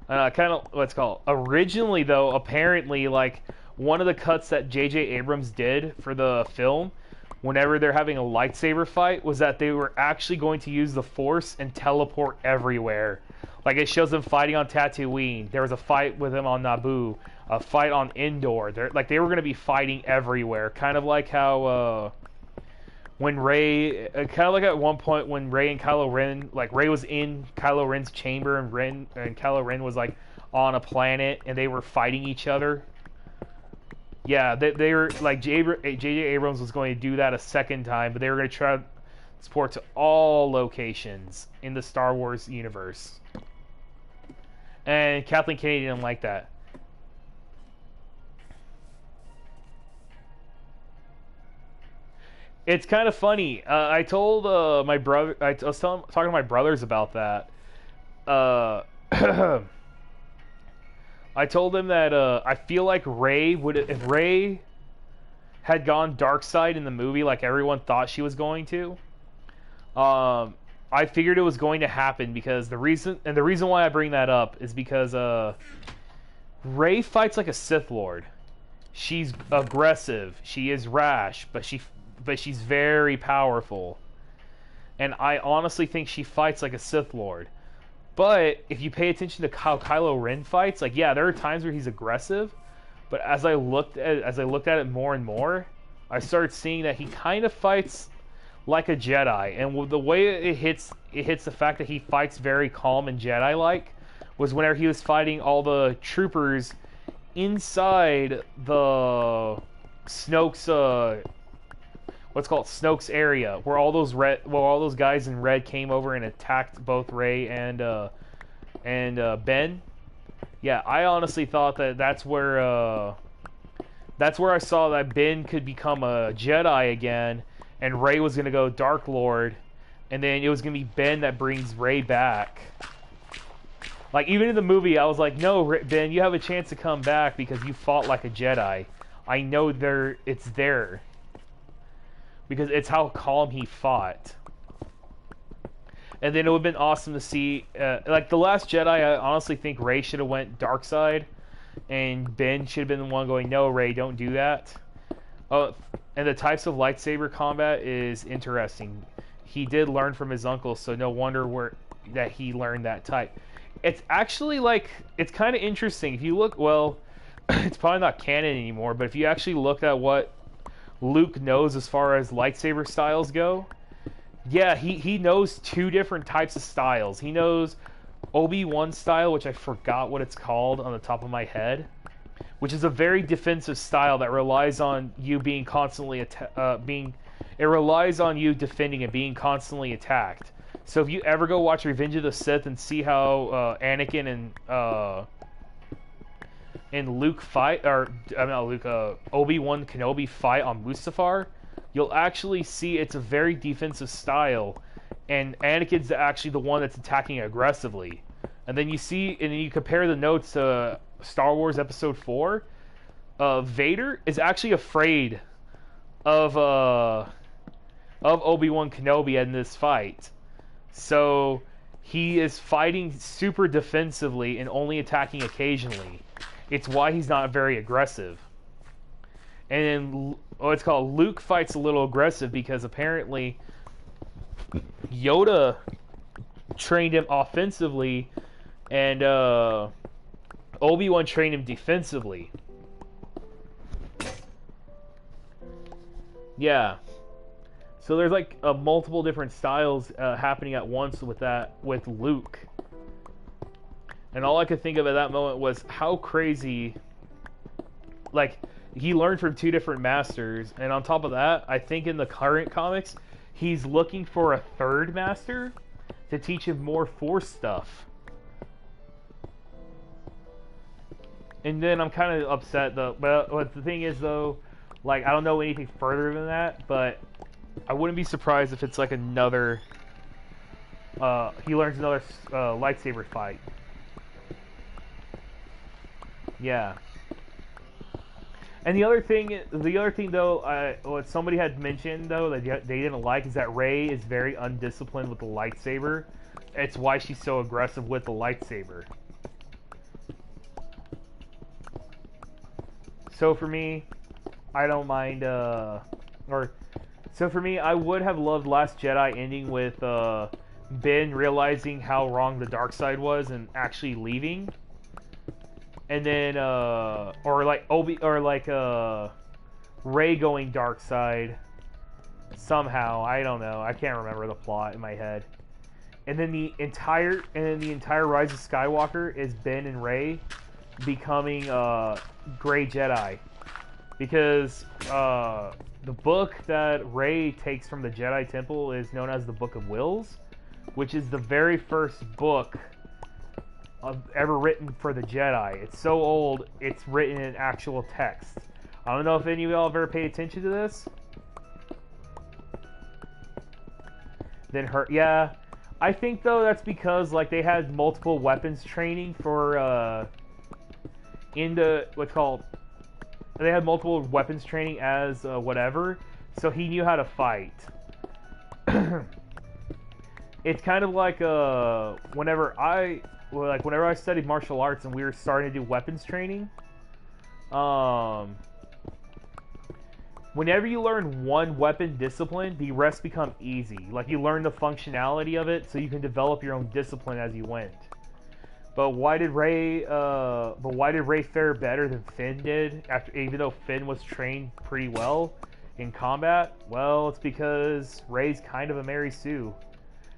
of, what's called. Originally, though, apparently, like, one of the cuts that J.J. Abrams did for the film, whenever they're having a lightsaber fight, was that they were actually going to use the Force and teleport everywhere. Like, it shows them fighting on Tatooine. There was a fight with them on Naboo. A fight on Endor. They were going to be fighting everywhere. Kind of like how, when Rey... kind of like at one point when Rey and Kylo Ren... Like, Rey was in Kylo Ren's chamber and Kylo Ren was, like, on a planet and they were fighting each other. Yeah, they were like J.J. Abrams was going to do that a second time, but they were going to try to support to all locations in the Star Wars universe. And Kathleen Kennedy didn't like that. It's kind of funny. I told my brother. I was talking to my brothers about that. I told him that I feel like Rey would, if Rey had gone dark side in the movie like everyone thought she was going to, I figured it was going to happen because the reason why I bring that up is because Rey fights like a Sith Lord. She's aggressive, she is rash, but she's very powerful. And I honestly think she fights like a Sith Lord. But if you pay attention to how Kylo Ren fights, like, yeah, there are times where he's aggressive, but as I looked at it more and more, I started seeing that he kind of fights like a Jedi. And the way it hits the fact that he fights very calm and Jedi-like was whenever he was fighting all the troopers inside the Snoke's Snoke's area, where all those guys in red came over and attacked both Rey and Ben. Yeah, I honestly thought that's where I saw that Ben could become a Jedi again, and Rey was gonna go Dark Lord, and then it was gonna be Ben that brings Rey back. Like, even in the movie, I was like, no, Ben, you have a chance to come back because you fought like a Jedi. I know it's there. Because it's how calm he fought. And then it would have been awesome to see... like, The Last Jedi, I honestly think Rey should have went dark side. And Ben should have been the one going, no, Rey, don't do that. And the types of lightsaber combat is interesting. he did learn from his uncle, so no wonder that he learned that type. It's actually like, it's kind of interesting. If you look, well, it's probably not canon anymore, but if you actually look at what Luke knows as far as lightsaber styles go, yeah, he knows two different types of styles. He knows Obi-Wan style, which I forgot what it's called on the top of my head, which is a very defensive style that relies on you being constantly it relies on you defending and being constantly attacked. So if you ever go watch Revenge of the Sith and see how Anakin and Luke fight, or I mean not Luke, Obi-Wan Kenobi fight on Mustafar, you'll actually see it's a very defensive style, and Anakin's actually the one that's attacking aggressively. And then you compare the notes to Star Wars Episode 4. Vader is actually afraid of Obi-Wan Kenobi in this fight. So he is fighting super defensively and only attacking occasionally. It's why he's not very aggressive. And then what's called Luke fights a little aggressive because apparently Yoda trained him offensively and Obi-Wan trained him defensively. Yeah. So there's like multiple different styles happening at once with Luke. And all I could think of at that moment was how crazy, like, he learned from two different masters, and on top of that, I think in the current comics, he's looking for a third master to teach him more Force stuff. And then I'm kind of upset though. But the thing is though, like, I don't know anything further than that, but I wouldn't be surprised if it's like another. He learns another lightsaber fight. Yeah. And the other thing though, what somebody had mentioned though that they didn't like is that Rey is very undisciplined with the lightsaber. It's why she's so aggressive with the lightsaber. So for me, I don't mind. So for me, I would have loved Last Jedi ending with Ben realizing how wrong the dark side was and actually leaving. And then, or like Rey going dark side somehow. I don't know. I can't remember the plot in my head. And then the entire Rise of Skywalker is Ben and Rey becoming Grey Jedi, because the book that Rey takes from the Jedi Temple is known as the Book of Wills, which is the very first book ever written for the Jedi. It's so old, it's written in actual text. I don't know if any of y'all have ever paid attention to this. Yeah. I think though that's because like they had multiple weapons training for they had multiple weapons training as whatever, so he knew how to fight. It's kind of like whenever I studied martial arts and we were starting to do weapons training, whenever you learn one weapon discipline, the rest become easy. Like, you learn the functionality of it, so you can develop your own discipline as you went. But why did Rey fare better than Finn did, even though Finn was trained pretty well in combat? Well, it's because Rey's kind of a Mary Sue.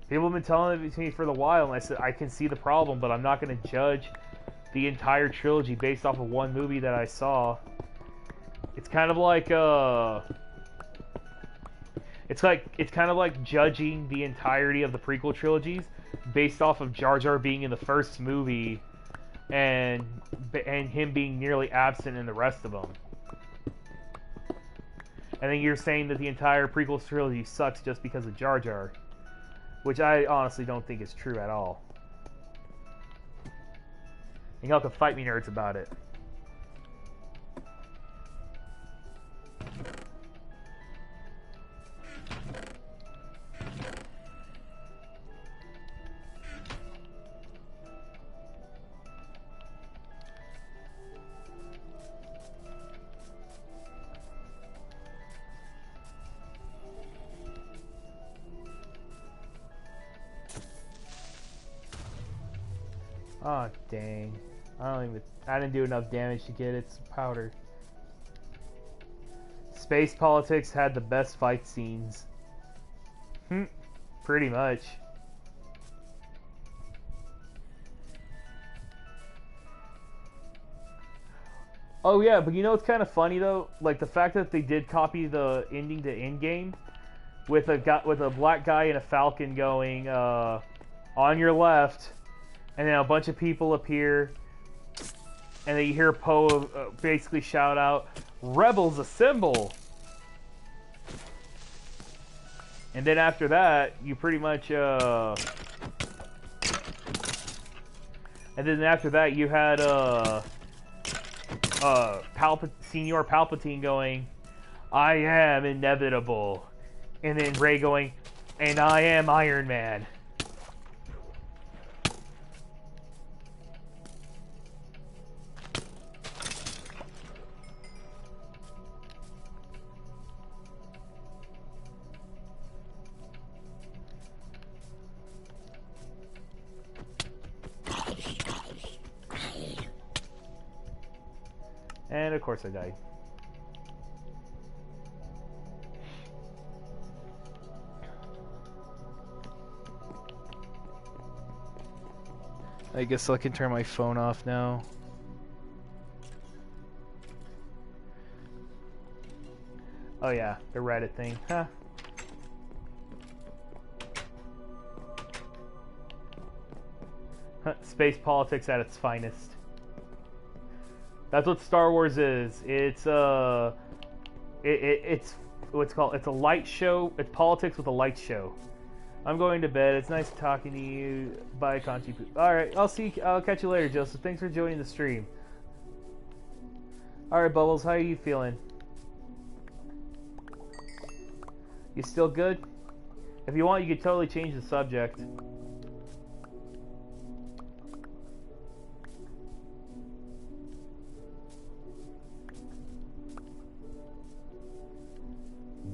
People have been telling it to me for a while, and I said I can see the problem, but I'm not going to judge the entire trilogy based off of one movie that I saw. It's kind of like judging the entirety of the prequel trilogies based off of Jar Jar being in the first movie and him being nearly absent in the rest of them. And then you're saying that the entire prequel trilogy sucks just because of Jar Jar, which I honestly don't think is true at all. And y'all can fight me nerds about it. Oh, dang. I didn't do enough damage to get its powder. Space Politics had the best fight scenes. Pretty much. Oh yeah, but you know what's kind of funny though? Like the fact that they did copy the ending to Endgame with a black guy and a falcon going on your left, and then a bunch of people appear, and then you hear Poe basically shout out, "Rebels assemble!" And then after that, you pretty much and then after that you had Senior Palpatine going, "I am inevitable," and then Rey going, "And I am Iron Man." And of course I died. I guess I can turn my phone off now. Oh yeah, the Reddit thing. Huh. Space politics at its finest. That's what Star Wars is. It's it's what's called. It's a light show. It's politics with a light show. I'm going to bed. It's nice talking to you. Bye, Conchi. All right, I'll catch you later, Joseph. Thanks for joining the stream. All right, Bubbles, how are you feeling? You still good? If you want, you could totally change the subject.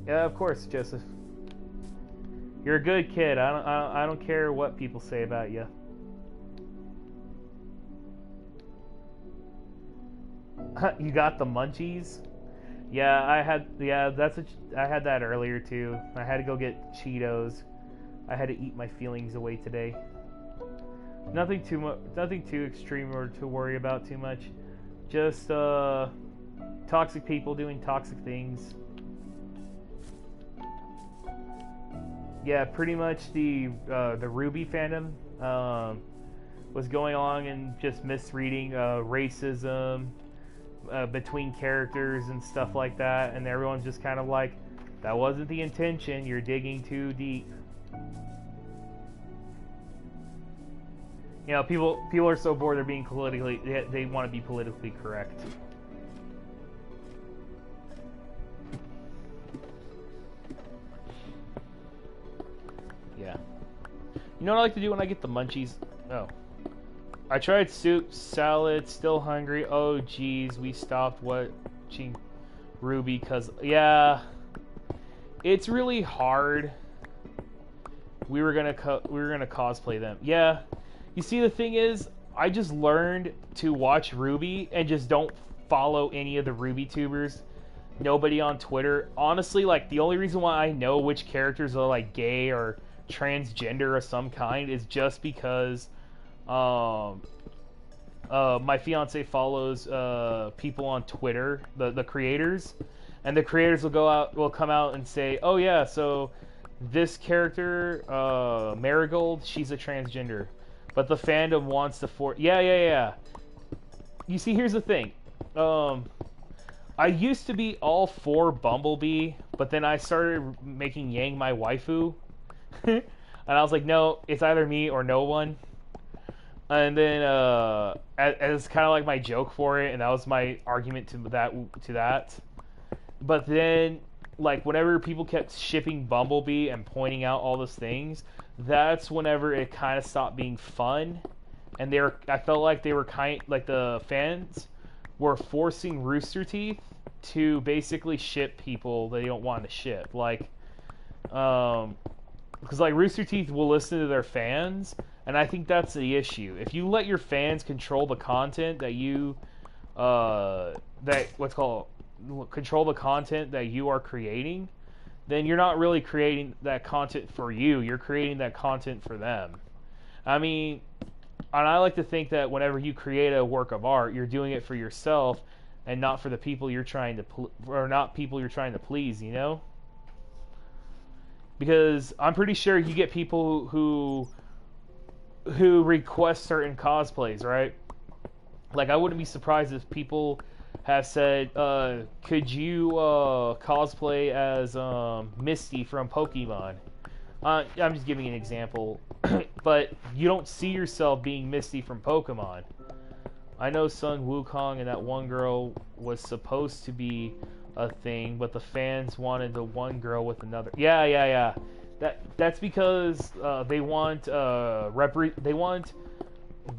Yeah, of course, Joseph. You're a good kid. I don't care what people say about you. You got the munchies? Yeah, I had that earlier too. I had to go get Cheetos. I had to eat my feelings away today. Nothing too extreme or to worry about too much. Just toxic people doing toxic things. Yeah, pretty much the Ruby fandom was going along and just misreading racism between characters and stuff like that, and everyone's just kind of like, that wasn't the intention, you're digging too deep. You know, people are so bored they're being they want to be politically correct. Yeah. You know what I like to do when I get the munchies? Oh. I tried soup, salad, still hungry. Oh, geez, we stopped watching Ruby because, yeah, it's really hard. We were gonna cosplay them. Yeah, you see, the thing is, I just learned to watch Ruby and just don't follow any of the Ruby tubers. Nobody on Twitter. Honestly, like, the only reason why I know which characters are like gay or transgender of some kind is just because my fiance follows people on Twitter, the creators, and the creators will come out and say, oh yeah, so this character Marigold, she's a transgender, but the fandom wants to yeah. You see, here's the thing. I used to be all for Bumblebee, but then I started making Yang my waifu. And I was like, no, it's either me or no one. And then as kind of like my joke for it, and that was my argument to that. But then, like, whenever people kept shipping Bumblebee and pointing out all those things, that's whenever it kind of stopped being fun. And I felt like they were the fans were forcing Rooster Teeth to basically ship people they don't want to ship. Like, because like Rooster Teeth will listen to their fans, And I think that's the issue. If you let your fans control the content that you, control the content that you are creating, then you're not really creating that content for you. You're creating that content for them. I mean, and I like to think that whenever you create a work of art, you're doing it for yourself and not for the people you're trying to, or not people you're trying to please, you know? Because I'm pretty sure you get people who request certain cosplays, right? Like, I wouldn't be surprised if people have said, could you cosplay as Misty from Pokemon? I'm just giving an example. But you don't see yourself being Misty from Pokemon. I know Sun Wukong and that one girl was supposed to be a thing, but the fans wanted the one girl with another. Yeah. That's because they want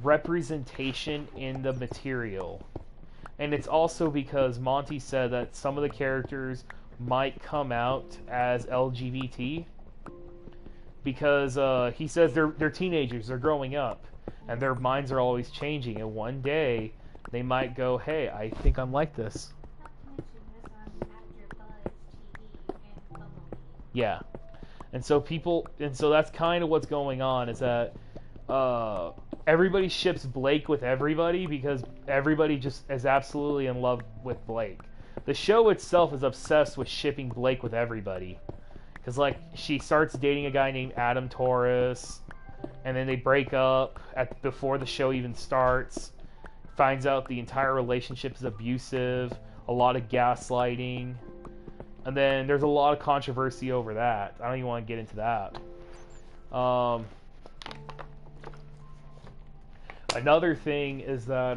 representation in the material. And it's also because Monty said that some of the characters might come out as LGBT. Because he says they're teenagers, they're growing up, and their minds are always changing, and one day they might go, hey, I think I'm like this. Yeah. And so that's kind of what's going on, is that everybody ships Blake with everybody because everybody just is absolutely in love with Blake. The show itself is obsessed with shipping Blake with everybody. Because, like, she starts dating a guy named Adam Taurus, and then they break up before the show even starts, finds out the entire relationship is abusive, a lot of gaslighting, and then there's a lot of controversy over that. I don't even want to get into that. Another thing is that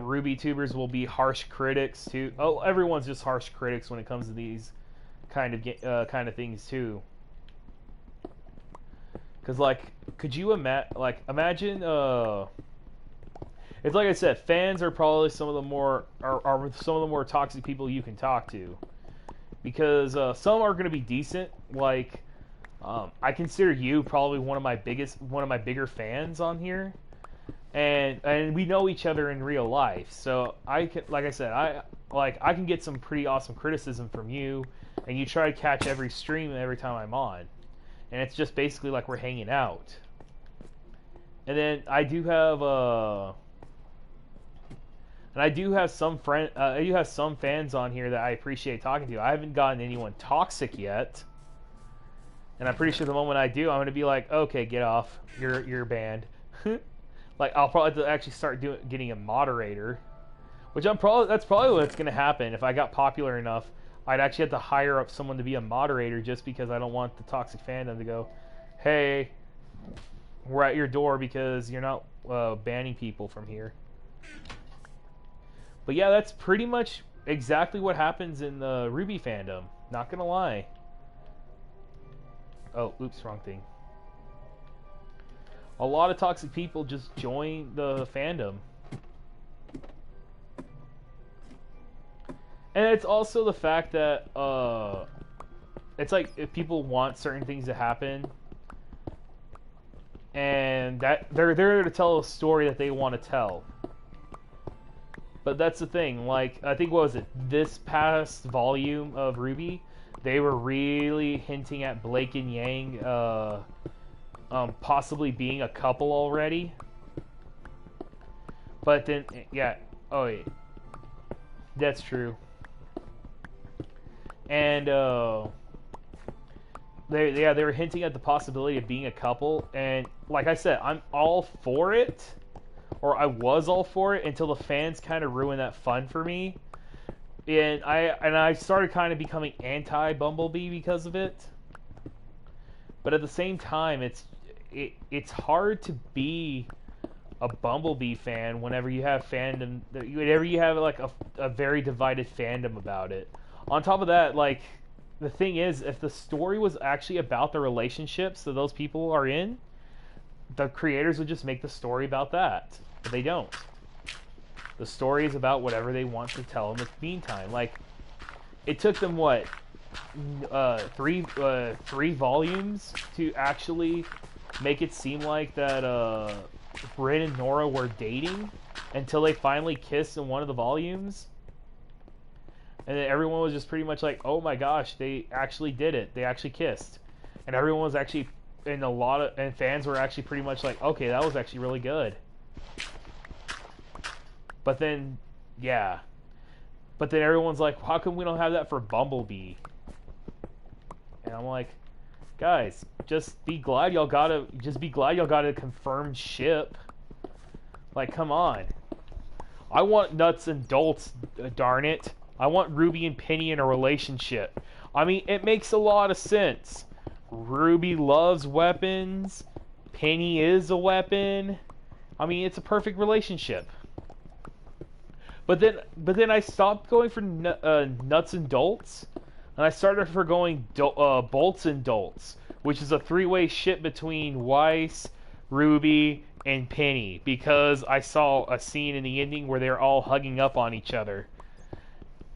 Ruby tubers will be harsh critics too. Oh, everyone's just harsh critics when it comes to these kind of things too. Because, like, could you imagine? It's like I said, fans are probably some of the more toxic people you can talk to. Because some are going to be decent. Like, I consider you probably one of my bigger fans on here. And we know each other in real life, so I can get some pretty awesome criticism from you, and you try to catch every stream every time I'm on, and it's just basically like we're hanging out. And then I do have some fans on here that I appreciate talking to. I haven't gotten anyone toxic yet, and I'm pretty sure the moment I do, I'm gonna be like, okay, get off, you're banned. Like, I'll probably have to actually start getting a moderator, which that's probably what's going to happen. If I got popular enough, I'd actually have to hire up someone to be a moderator just because I don't want the toxic fandom to go, hey, we're at your door because you're not banning people from here. But yeah, that's pretty much exactly what happens in the Ruby fandom. Not going to lie. Oh, oops, wrong thing. A lot of toxic people just join the fandom. And it's also the fact that it's like if people want certain things to happen, and that they're there to tell a story that they want to tell. But that's the thing, like, I think, what was it, this past volume of Ruby, they were really hinting at Blake and Yang possibly being a couple already. But then, yeah, oh yeah, that's true. And they were hinting at the possibility of being a couple, and like I said, I'm all for it, or I was all for it until the fans kind of ruined that fun for me, and I started kind of becoming anti-Bumblebee because of it. But at the same time, it's hard to be a Bumblebee fan whenever you have like a very divided fandom about it. On top of that, like, the thing is, if the story was actually about the relationships that those people are in, the creators would just make the story about that. But they don't. The story is about whatever they want to tell in the meantime. Like, it took them, what, three volumes to actually make it seem like that Bryn and Nora were dating until they finally kissed in one of the volumes. And then everyone was just pretty much like, oh my gosh, they actually did it. They actually kissed. And everyone was actually, and fans were actually pretty much like, okay, that was actually really good. But then, yeah. But then everyone's like, how come we don't have that for Bumblebee? And I'm like, guys, just be glad y'all got a confirmed ship. Like, come on. I want nuts and bolts, darn it. I want Ruby and Penny in a relationship. I mean, it makes a lot of sense. Ruby loves weapons. Penny is a weapon. I mean, it's a perfect relationship. But then I stopped going for nuts and dolts, and I started for going bolts and dolts, which is a three-way ship between Weiss, Ruby, and Penny, because I saw a scene in the ending where they're all hugging up on each other.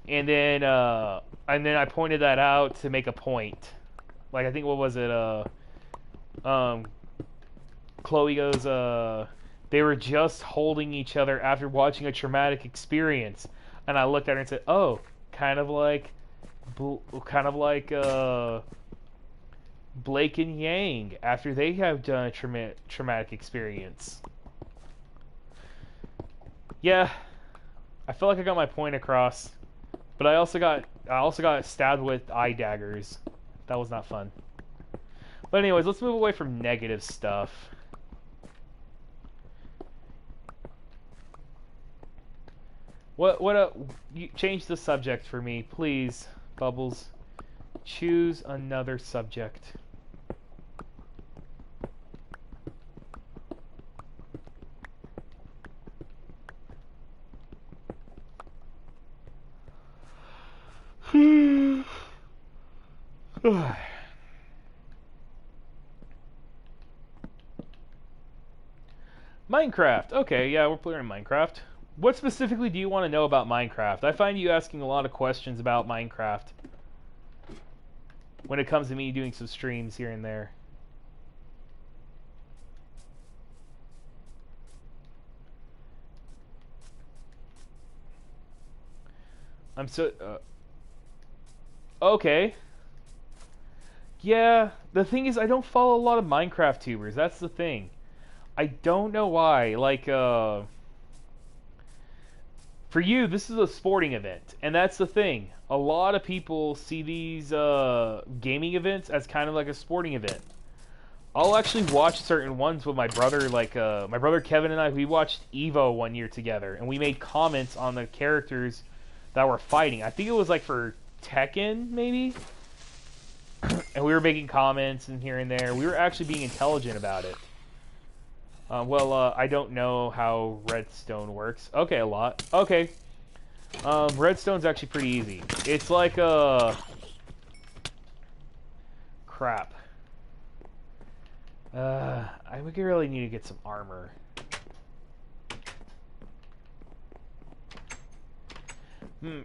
And then I pointed that out to make a point. Like, I think, what was it? Chloe goes, they were just holding each other after watching a traumatic experience. And I looked at her and said, oh, kind of like Blake and Yang after they have done a traumatic experience. Yeah, I feel like I got my point across. But I also got stabbed with eye daggers. That was not fun. But anyways, let's move away from negative stuff. You change the subject for me, please, Bubbles. Choose another subject. Minecraft. Okay, yeah, we're playing Minecraft. What specifically do you want to know about Minecraft? I find you asking a lot of questions about Minecraft when it comes to me doing some streams here and there. I'm so... okay. Yeah, the thing is, I don't follow a lot of Minecraft tubers. That's the thing. I don't know why. Like, for you, this is a sporting event. And that's the thing. A lot of people see these gaming events as kind of like a sporting event. I'll actually watch certain ones with my brother. Like, my brother Kevin and I, we watched Evo one year together. And we made comments on the characters that were fighting. I think it was like for Tekken, maybe? And we were making comments and here and there. We were actually being intelligent about it. I don't know how redstone works. Okay, a lot. Okay. Redstone's actually pretty easy. It's like crap. We really need to get some armor.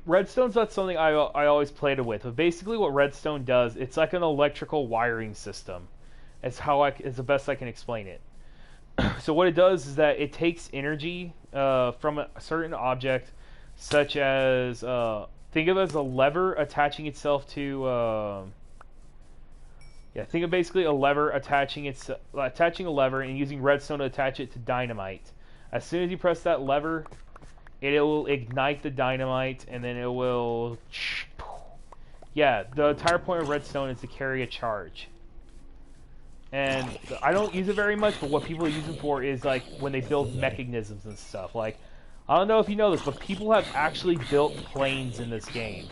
Redstone's not something I always played with, but basically what redstone does, it's like an electrical wiring system. It's the best I can explain it. So what it does is that it takes energy from a certain object, such as think of it as a lever attaching itself to think of basically a lever attaching a lever and using redstone to attach it to dynamite. As soon as you press that lever, it will ignite the dynamite, and then it will... Yeah, the entire point of redstone is to carry a charge. And I don't use it very much, but what people use it for is, like, when they build mechanisms and stuff. Like, I don't know if you know this, but people have actually built planes in this game.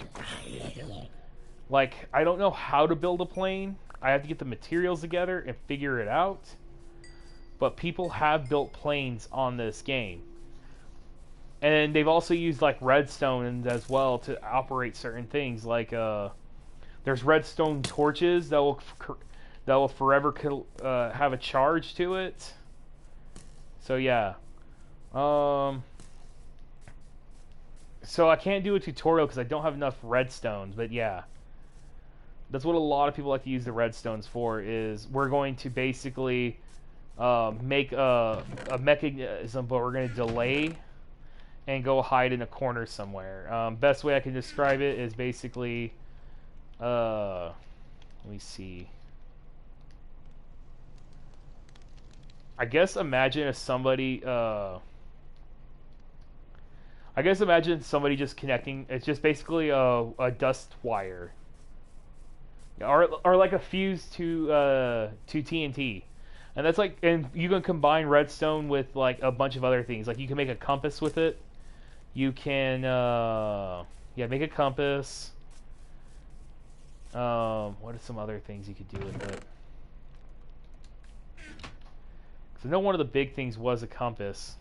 Like, I don't know how to build a plane. I have to get the materials together and figure it out. But people have built planes on this game. And they've also used, like, redstone as well to operate certain things. Like, there's redstone torches that will forever have a charge to it. So, yeah. So I can't do a tutorial because I don't have enough redstones, but yeah. That's what a lot of people like to use the redstones for. Is we're going to basically make a mechanism, but we're going to delay and go hide in a corner somewhere. Best way I can describe it is basically, let me see. I guess imagine if somebody, I guess imagine somebody just connecting. It's just basically a dust wire, or like a fuse to TNT, and that's like, and you can combine redstone with like a bunch of other things. Like you can make a compass with it. You can, yeah, make a compass. What are some other things you could do with it? Because I know one of the big things was a compass.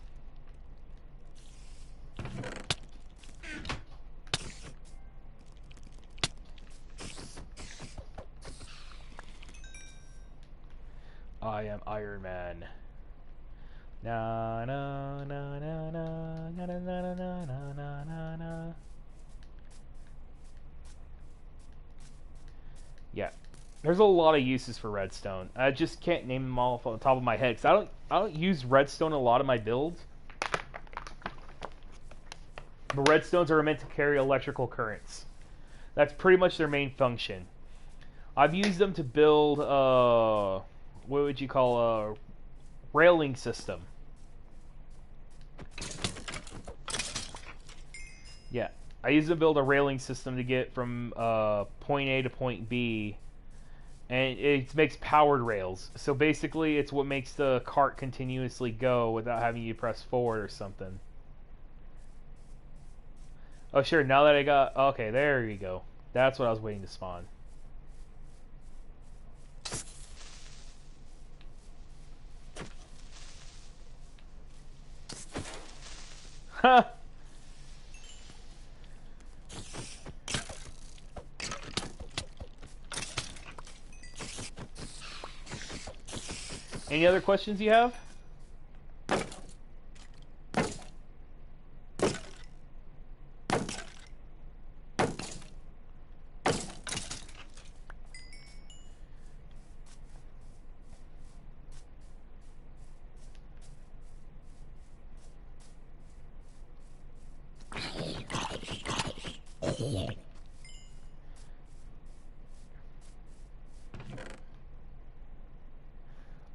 I am Iron Man. Na na na na na na na na na na na na. Yeah, there's a lot of uses for redstone. I just can't name them all off the top of my head because I don't use redstone in a lot of my builds. But redstones are meant to carry electrical currents. That's pretty much their main function. I've used them to build what would you call a railing system. Yeah, I use them to build a railing system to get from point A to point B, and it makes powered rails. So basically, it's what makes the cart continuously go without having you press forward or something. Oh sure, now that I got, okay, there you go. That's what I was waiting to spawn. Ha! Any other questions you have?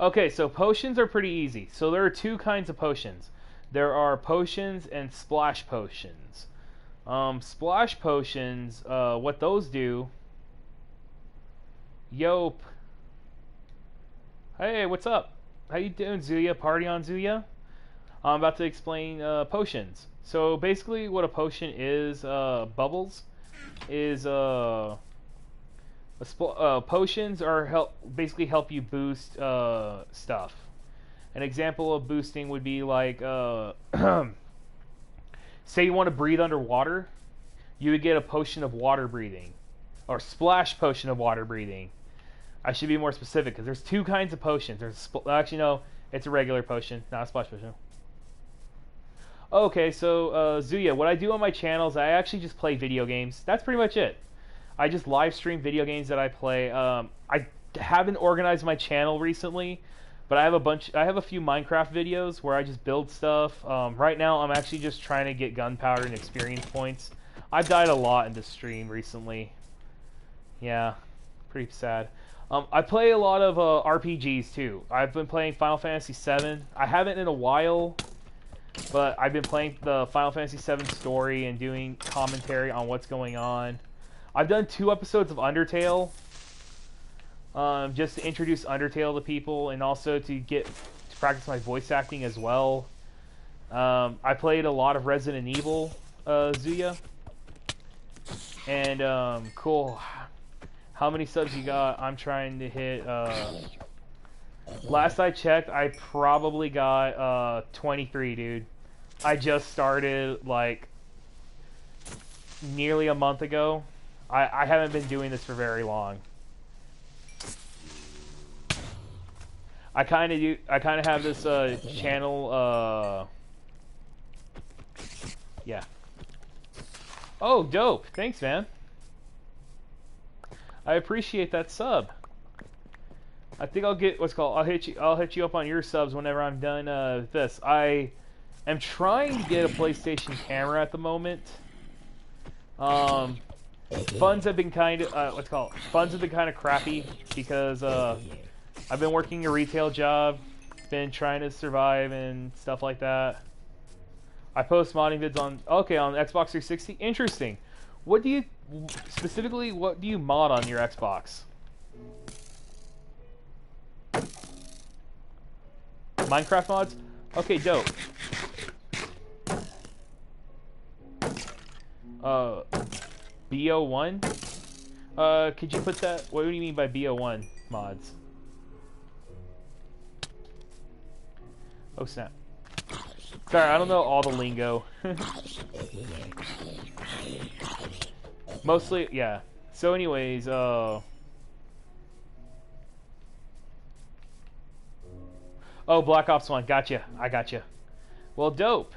Okay, so potions are pretty easy. So there are two kinds of potions. There are potions and splash potions. Splash potions, what those do... Yope. Hey, what's up? How you doing, Zuya? Party on, Zuya? I'm about to explain potions. So basically what a potion is, Bubbles, is... potions are basically help you boost stuff. An example of boosting would be like, say you want to breathe underwater, you would get a potion of water breathing, or splash potion of water breathing. I should be more specific because there's two kinds of potions. There's actually no, it's a regular potion, not a splash potion. Okay, so Zuya, what I do on my channel is I actually just play video games. That's pretty much it. I just live stream video games that I play. I haven't organized my channel recently, but I have a few Minecraft videos where I just build stuff. Right now, I'm actually just trying to get gunpowder and experience points. I've died a lot in this stream recently. Yeah, pretty sad. I play a lot of RPGs too. I've been playing Final Fantasy VII. I haven't in a while, but I've been playing the Final Fantasy VII story and doing commentary on what's going on. I've done 2 episodes of Undertale, just to introduce Undertale to people and also to practice my voice acting as well. I played a lot of Resident Evil, Zuya. And, cool. How many subs you got? I'm trying to hit, last I checked, I probably got, 23, dude. I just started, like, nearly a month ago. I haven't been doing this for very long. I kind of have this channel. Yeah. Oh, dope! Thanks, man. I appreciate that sub. I think I'll get what's called. I'll hit you up on your subs whenever I'm done with this. I am trying to get a PlayStation camera at the moment. Funds have been kind of funds have been kind of crappy because I've been working a retail job, been trying to survive and stuff like that. I post modding vids on Xbox 360. Interesting. What do you specifically? What do you mod on your Xbox? Minecraft mods? Okay, dope. BO1? Could you put that? What do you mean by BO1 mods? Oh snap. Sorry, I don't know all the lingo. Mostly, yeah. So anyways, oh, Black Ops 1, gotcha. I gotcha. Well, dope.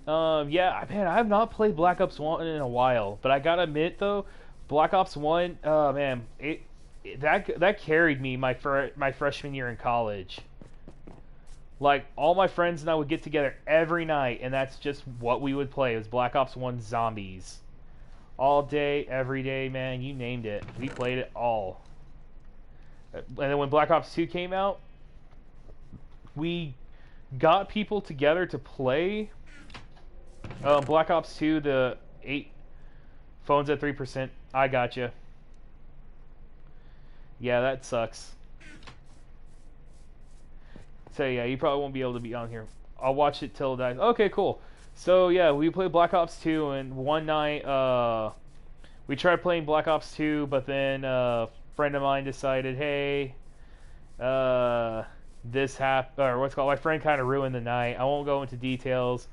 Yeah, man, I have not played Black Ops 1 in a while, but I gotta admit though, Black Ops 1, oh man, that carried me my freshman year in college. Like, all my friends and I would get together every night, and that's just what we would play. It was Black Ops 1 Zombies. All day, every day, man, you named it. We played it all. And then when Black Ops 2 came out, we got people together to play Black Ops 2, the 8 phones at 3%. I gotcha. Yeah, that sucks. So yeah, you probably won't be able to be on here. I'll watch it till it dies. Okay, cool. So yeah, we played Black Ops 2, and one night we tried playing Black Ops 2, but then a friend of mine decided, hey, this happened, or what's it called, my friend kind of ruined the night. I won't go into details.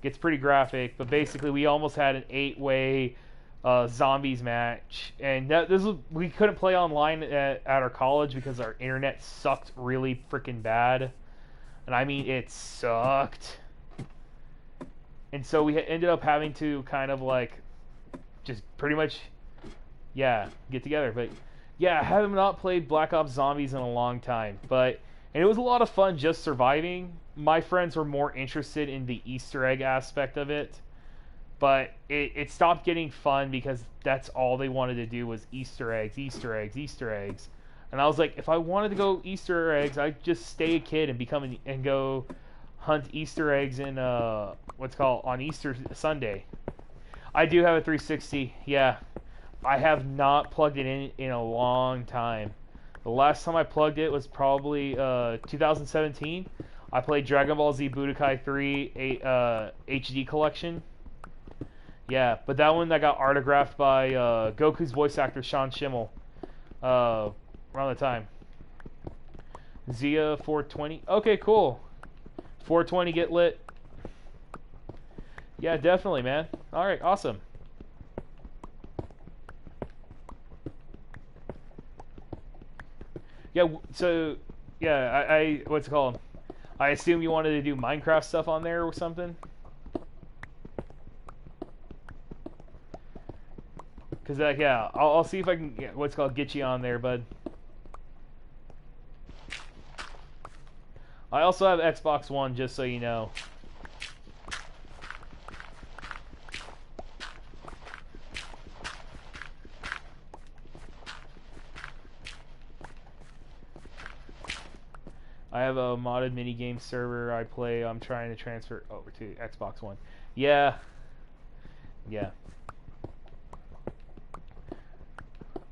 Gets pretty graphic, but basically we almost had an 8-way zombies match, and we couldn't play online at our college because our internet sucked really freaking bad. And I mean, it sucked. And so we ended up having to kind of like, just pretty much, yeah, get together. But yeah, I have not played Black Ops Zombies in a long time. And it was a lot of fun just surviving. My friends were more interested in the Easter egg aspect of it. But it stopped getting fun because that's all they wanted to do was Easter eggs, Easter eggs, Easter eggs. And I was like, if I wanted to go Easter eggs, I'd just stay a kid and go hunt Easter eggs in on Easter Sunday. I do have a 360. Yeah, I have not plugged it in a long time. The last time I plugged it was probably 2017. I played Dragon Ball Z Budokai 3 HD collection. Yeah, but that one that got autographed by Goku's voice actor Sean Schimmel. Around the time. Zia 420. Okay, cool. 420 get lit. Yeah, definitely, man. Alright, awesome. Yeah, so, yeah, I what's it called? I assume you wanted to do Minecraft stuff on there or something? Because, yeah, I'll see if I can, get you on there, bud. I also have Xbox One, just so you know. I have a modded minigame server I play. I'm trying to transfer over to Xbox One. Yeah. Yeah.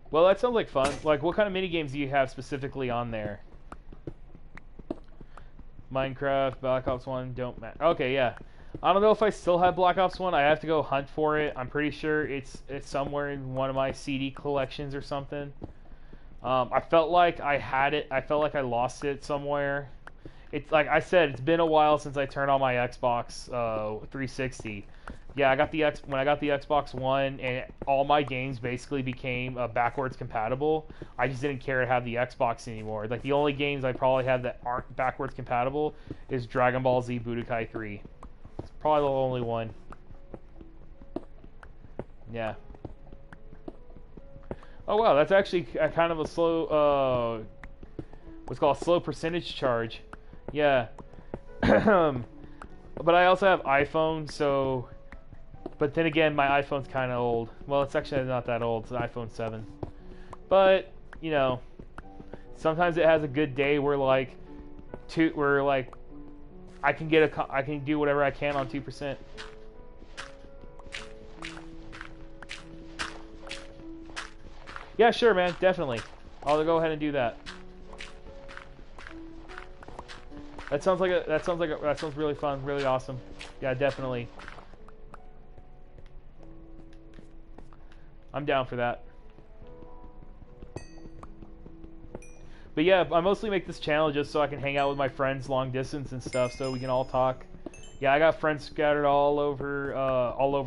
Well, that sounds like fun. Like, what kind of minigames do you have specifically on there? Minecraft, Black Ops 1, don't matter. Okay, yeah. I don't know if I still have Black Ops 1. I have to go hunt for it. I'm pretty sure it's somewhere in one of my CD collections or something. I felt like I had it. I felt like I lost it somewhere. It's like I said, it's been a while since I turned on my Xbox 360. Yeah, when I got the Xbox One, and all my games basically became backwards compatible. I just didn't care to have the Xbox anymore. Like, the only games I probably have that aren't backwards compatible is Dragon Ball Z Budokai 3. It's probably the only one. Yeah. Oh wow, that's actually a kind of a slow, what's called a slow percentage charge. Yeah. But I also have iPhone, so... But then again, my iPhone's kind of old. Well, it's actually not that old. It's an iPhone 7. But, you know, sometimes it has a good day where, like, I can do whatever I can on 2%. Yeah, sure, man, definitely. I'll go ahead and do that. That sounds really fun, really awesome. Yeah, definitely. I'm down for that. But yeah, I mostly make this channel just so I can hang out with my friends long distance and stuff, so we can all talk. Yeah, I got friends scattered all over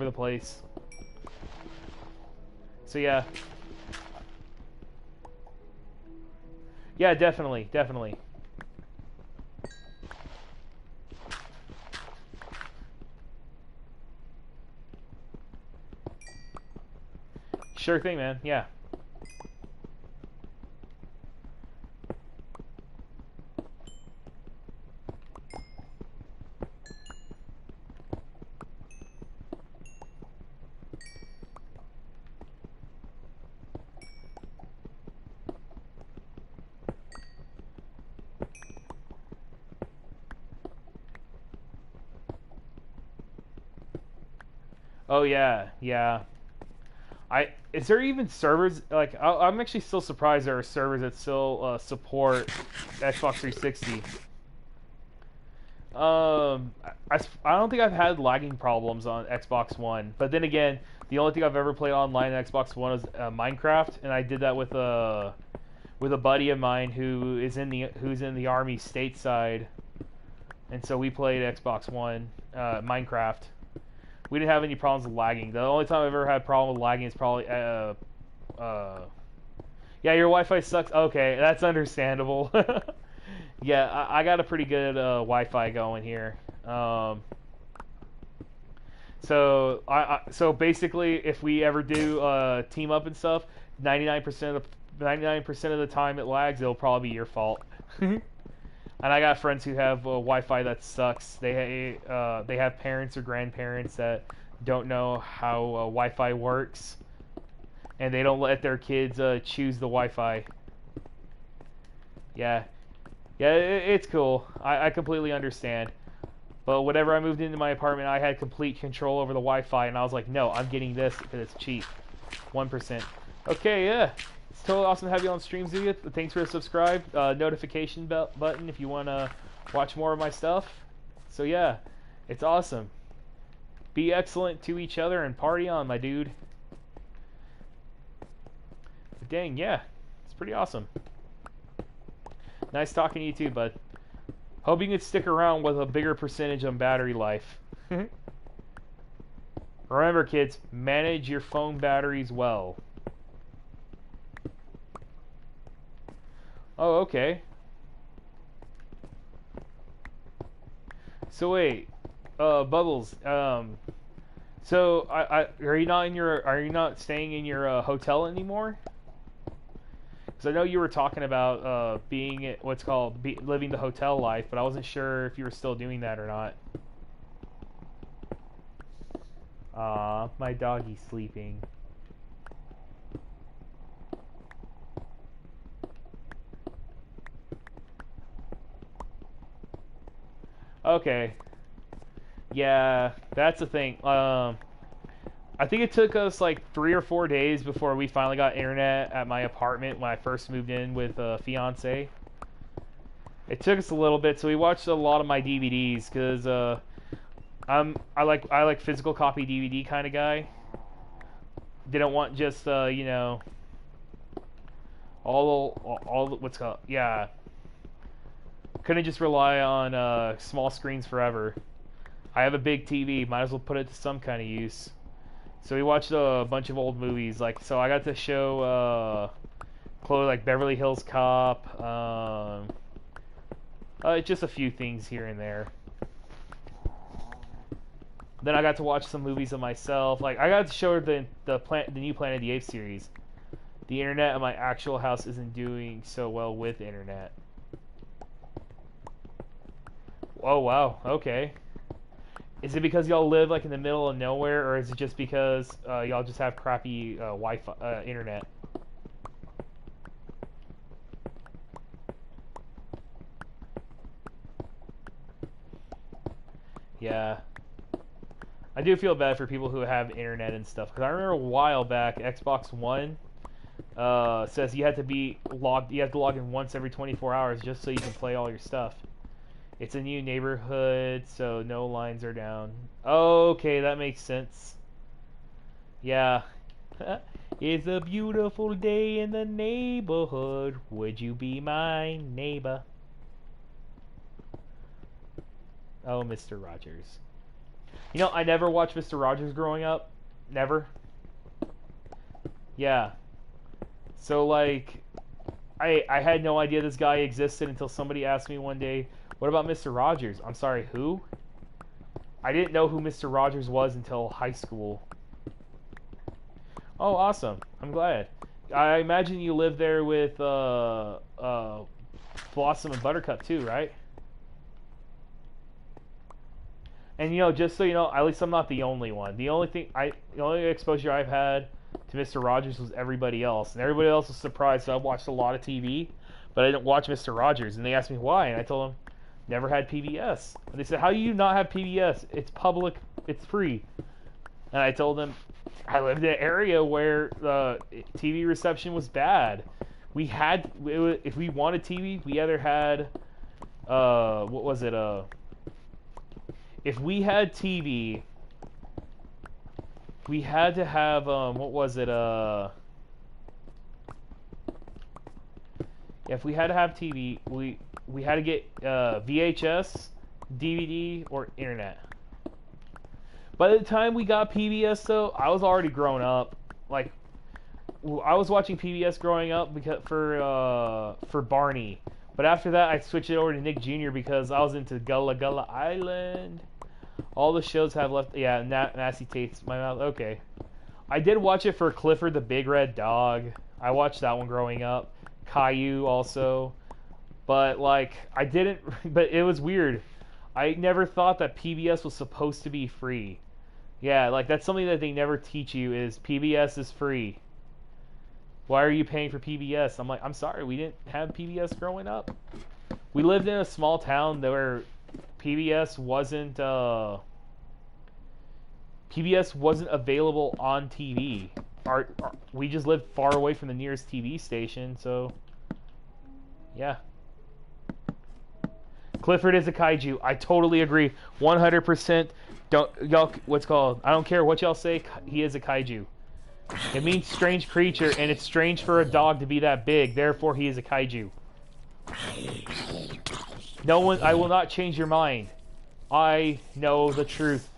the place. So yeah. Yeah, definitely, definitely. Sure thing, man. Yeah. Oh yeah, yeah. Is there even servers like I'm actually still surprised there are servers that still support Xbox 360. I don't think I've had lagging problems on Xbox One, but then again, the only thing I've ever played online on Xbox One is Minecraft, and I did that with a buddy of mine who's in the army stateside, and so we played Xbox One Minecraft. We didn't have any problems with lagging. The only time I've ever had a problem with lagging is probably yeah, your Wi-Fi sucks. Okay, that's understandable. Yeah, I got a pretty good Wi-Fi going here. So basically, if we ever do team up and stuff, 99% of the time it lags, it'll probably be your fault. And I got friends who have Wi-Fi that sucks. They have parents or grandparents that don't know how Wi-Fi works, and they don't let their kids choose the Wi-Fi. Yeah, it's cool. I completely understand. But whenever I moved into my apartment, I had complete control over the Wi-Fi, and I was like, no, I'm getting this because it's cheap. 1%. Okay, yeah. It's totally awesome to have you on stream, Zuya. Thanks for the subscribe. Notification button if you want to watch more of my stuff. So yeah, it's awesome. Be excellent to each other and party on, my dude. But dang, yeah. It's pretty awesome. Nice talking to you too, bud. Hope you can stick around with a bigger percentage on battery life. Remember, kids, manage your phone batteries well. Oh, okay. So wait, Bubbles. So are you not staying in your hotel anymore? Because I know you were talking about being living the hotel life, but I wasn't sure if you were still doing that or not. Aw, my doggy's sleeping. Okay. Yeah, that's the thing. I think it took us like 3 or 4 days before we finally got internet at my apartment when I first moved in with a fiance. It took us a little bit, so we watched a lot of my DVDs because I like physical copy DVD kind of guy. Didn't want just you know, all what's called, yeah. Couldn't just rely on small screens forever. I have a big TV, might as well put it to some kind of use. So we watched a bunch of old movies, like, so I got to show Chloe like Beverly Hills Cop, just a few things here and there. Then I got to watch some movies of myself. Like I got to show her the new Planet of the Apes series. The internet at my actual house isn't doing so well with internet. Oh wow, okay. Is it because y'all live like in the middle of nowhere, or is it just because y'all just have crappy Wi-Fi internet? Yeah. I do feel bad for people who have internet and stuff, because I remember a while back, Xbox One says you have to log in once every 24 hours just so you can play all your stuff. It's a new neighborhood, so no lines are down. Okay, that makes sense. Yeah. It's a beautiful day in the neighborhood. Would you be my neighbor? Oh, Mr. Rogers. You know, I never watched Mr. Rogers growing up. Never. Yeah. So, like, I had no idea this guy existed until somebody asked me one day, what about Mr. Rogers? I'm sorry, who? I didn't know who Mr. Rogers was until high school. Oh, awesome. I'm glad. I imagine you live there with Blossom and Buttercup too, right? And you know, just so you know, at least I'm not the only one. The only exposure I've had to Mr. Rogers was everybody else, and everybody else was surprised. So I've watched a lot of TV, but I didn't watch Mr. Rogers, and they asked me why, and I told them never had PBS. And they said, "How do you not have PBS? It's public, it's free." And I told them I lived in an area where the TV reception was bad. If we wanted TV, we either had what was it if we had TV, we had to have what was it if we had to have TV, we had to get VHS, DVD, or internet. By the time we got PBS, though, I was already grown up. Like, I was watching PBS growing up because for Barney, but after that, I switched it over to Nick Jr. because I was into Gullah Gullah Island. All the shows have left. Yeah, Nasty Tate's my mouth. Okay, I did watch it for Clifford the Big Red Dog. I watched that one growing up. Caillou also, but like I didn't. But it was weird. I never thought that PBS was supposed to be free. Yeah, like that's something that they never teach you is PBS is free. Why are you paying for PBS? I'm like, I'm sorry, we didn't have PBS growing up. We lived in a small town where PBS wasn't available on TV. We just lived far away from the nearest TV station, so yeah. Clifford is a kaiju. I totally agree. 100%. Don't y'all what's called? I don't care what y'all say. He is a kaiju. It means strange creature, and it's strange for a dog to be that big. Therefore, he is a kaiju. No one. I will not change your mind. I know the truth.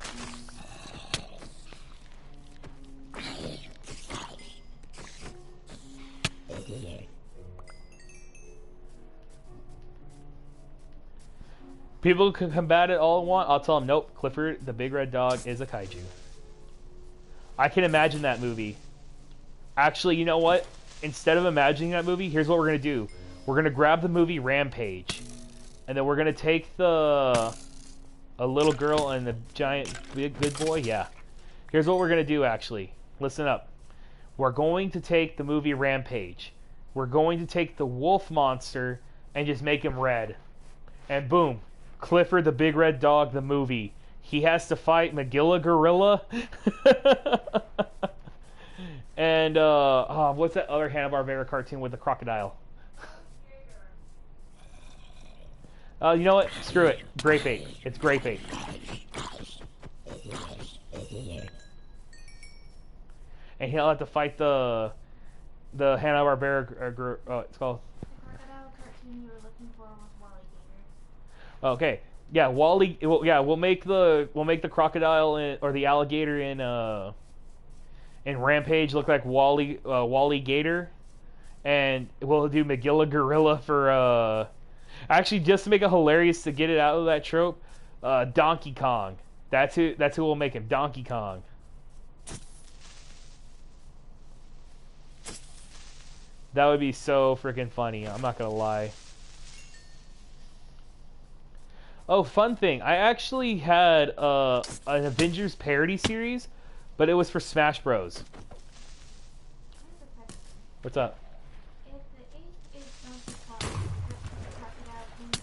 People can combat it all they want. I'll tell them, nope, Clifford the Big Red Dog is a kaiju. I can imagine that movie. Actually, you know what? Instead of imagining that movie, here's what we're going to do. We're going to grab the movie Rampage. And then we're going to take a little girl and the giant good boy. Yeah. Here's what we're going to do, actually. Listen up. We're going to take the movie Rampage. We're going to take the wolf monster and just make him red. And boom. Clifford the Big Red Dog, the movie. He has to fight Magilla Gorilla. And, what's that other Hanna-Barbera cartoon with the crocodile? You know what? Screw it. Grape Ape. It's Grape Ape. And he'll have to fight the Hanna-Barbera, it's called... Crocodile cartoon you were looking for was Wally Gator. Okay. Yeah, Wally. Yeah, we'll make the crocodile or the alligator in Rampage look like Wally Gator, and we'll do Magilla Gorilla for actually just to make it hilarious to get it out of that trope. Donkey Kong. That's who we'll make him. Donkey Kong. That would be so freaking funny. I'm not gonna lie. Oh, fun thing. I actually had an Avengers parody series, but it was for Smash Bros. What's up? If the 8th is Donkey Kong, talk about King K.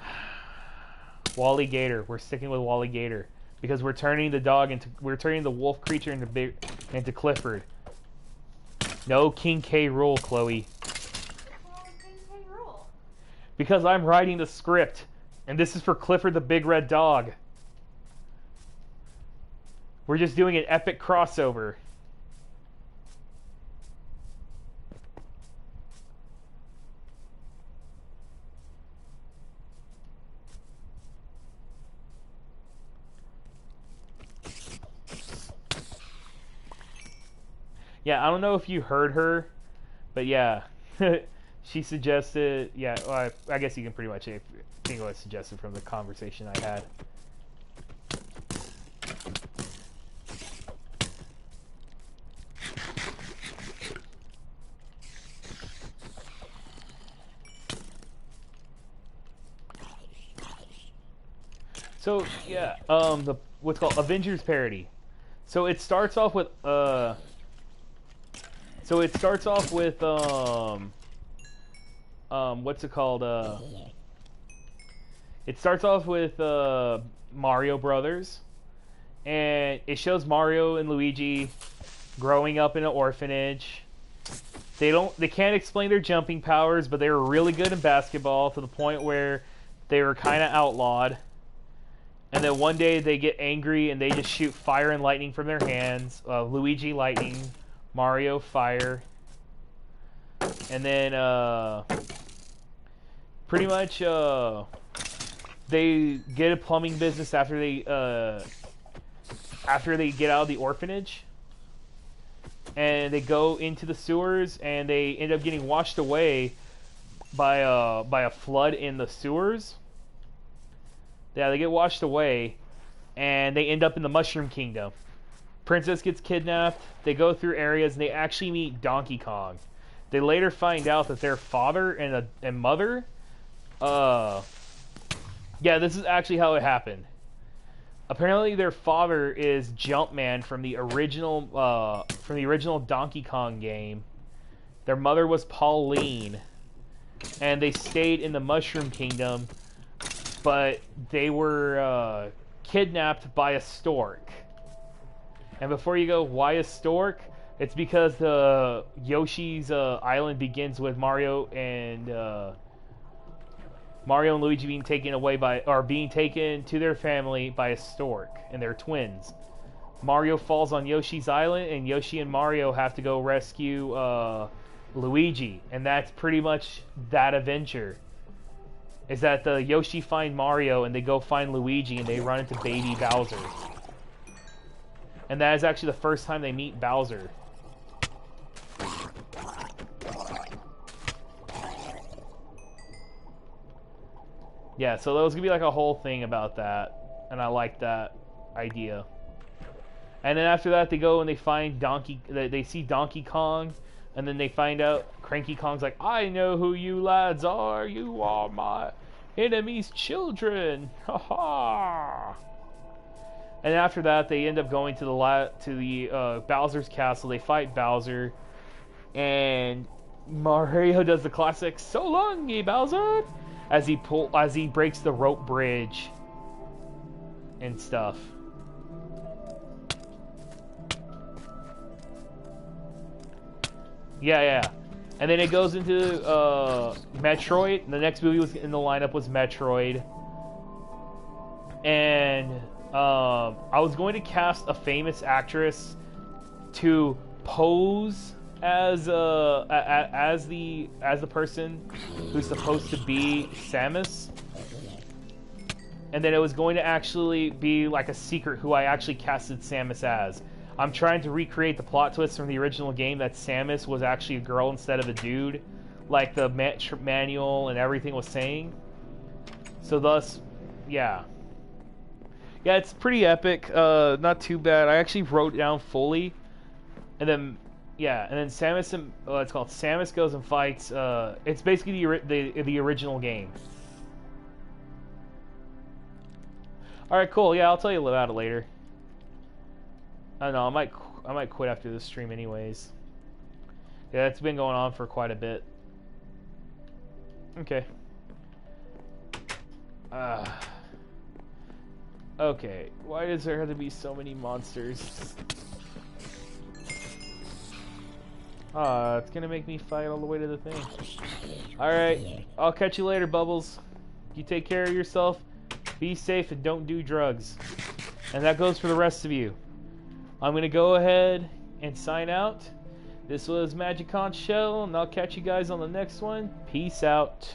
Rool. Wally Gator. We're sticking with Wally Gator because we're turning the wolf creature into Clifford. No King K. Rool, Chloe. What's wrong with King K. Rool? Because I'm writing the script, and this is for Clifford the Big Red Dog. We're just doing an epic crossover. Yeah, I don't know if you heard her, but yeah, she suggested. Yeah, well, I guess you can pretty much think what I suggested from the conversation I had. So yeah, the what's called Avengers parody. So it starts off with what's it called? It starts off with Mario Brothers, and it shows Mario and Luigi growing up in an orphanage. They can't explain their jumping powers, but they were really good in basketball to the point where they were kind of outlawed. And then one day they get angry and they just shoot fire and lightning from their hands. Luigi lightning, Mario fire. And then pretty much they get a plumbing business after they get out of the orphanage. And they go into the sewers and they end up getting washed away by a flood in the sewers. Yeah, they get washed away, and they end up in the Mushroom Kingdom. Princess gets kidnapped. They go through areas, and they actually meet Donkey Kong. They later find out that their father and mother, yeah, this is actually how it happened. Apparently, their father is Jumpman from the original Donkey Kong game. Their mother was Pauline, and they stayed in the Mushroom Kingdom. But they were kidnapped by a stork. And before you go, why a stork? It's because the Yoshi's island begins with Mario and Luigi being taken being taken to their family by a stork, and they're twins. Mario falls on Yoshi's island, and Yoshi and Mario have to go rescue Luigi, and that's pretty much that adventure. Is that the Yoshi find Mario and they go find Luigi and they run into baby Bowser. And that is actually the first time they meet Bowser. Yeah, so there was gonna be like a whole thing about that, and I like that idea. And then after that, they go and they find they see Donkey Kong, and then they find out Cranky Kong's like, I know who you lads are. You are my enemy's children. Ha ha. And after that, they end up going to the Bowser's castle. They fight Bowser, and Mario does the classic "So long, ye Bowser," as he breaks the rope bridge and stuff. Yeah. And then it goes into Metroid. The next movie was in the lineup was Metroid. And I was going to cast a famous actress to pose as the person who's supposed to be Samus. And then it was going to actually be like a secret who I actually casted Samus as. I'm trying to recreate the plot twist from the original game that Samus was actually a girl instead of a dude, like the manual and everything was saying. So thus, yeah. Yeah, it's pretty epic. Not too bad. I actually wrote it down fully, and then Yeah, and then Samus and it's called Samus goes and fights. It's basically the original game. All right, cool. Yeah, I'll tell you about it later. I don't know. I might quit after this stream, anyways. Yeah, it's been going on for quite a bit. Okay. Okay. Why does there have to be so many monsters? It's gonna make me fight all the way to the thing. Alright, I'll catch you later, Bubbles. You take care of yourself, be safe, and don't do drugs. And that goes for the rest of you. I'm gonna go ahead and sign out. This was Magic Conch Shell, and I'll catch you guys on the next one. Peace out.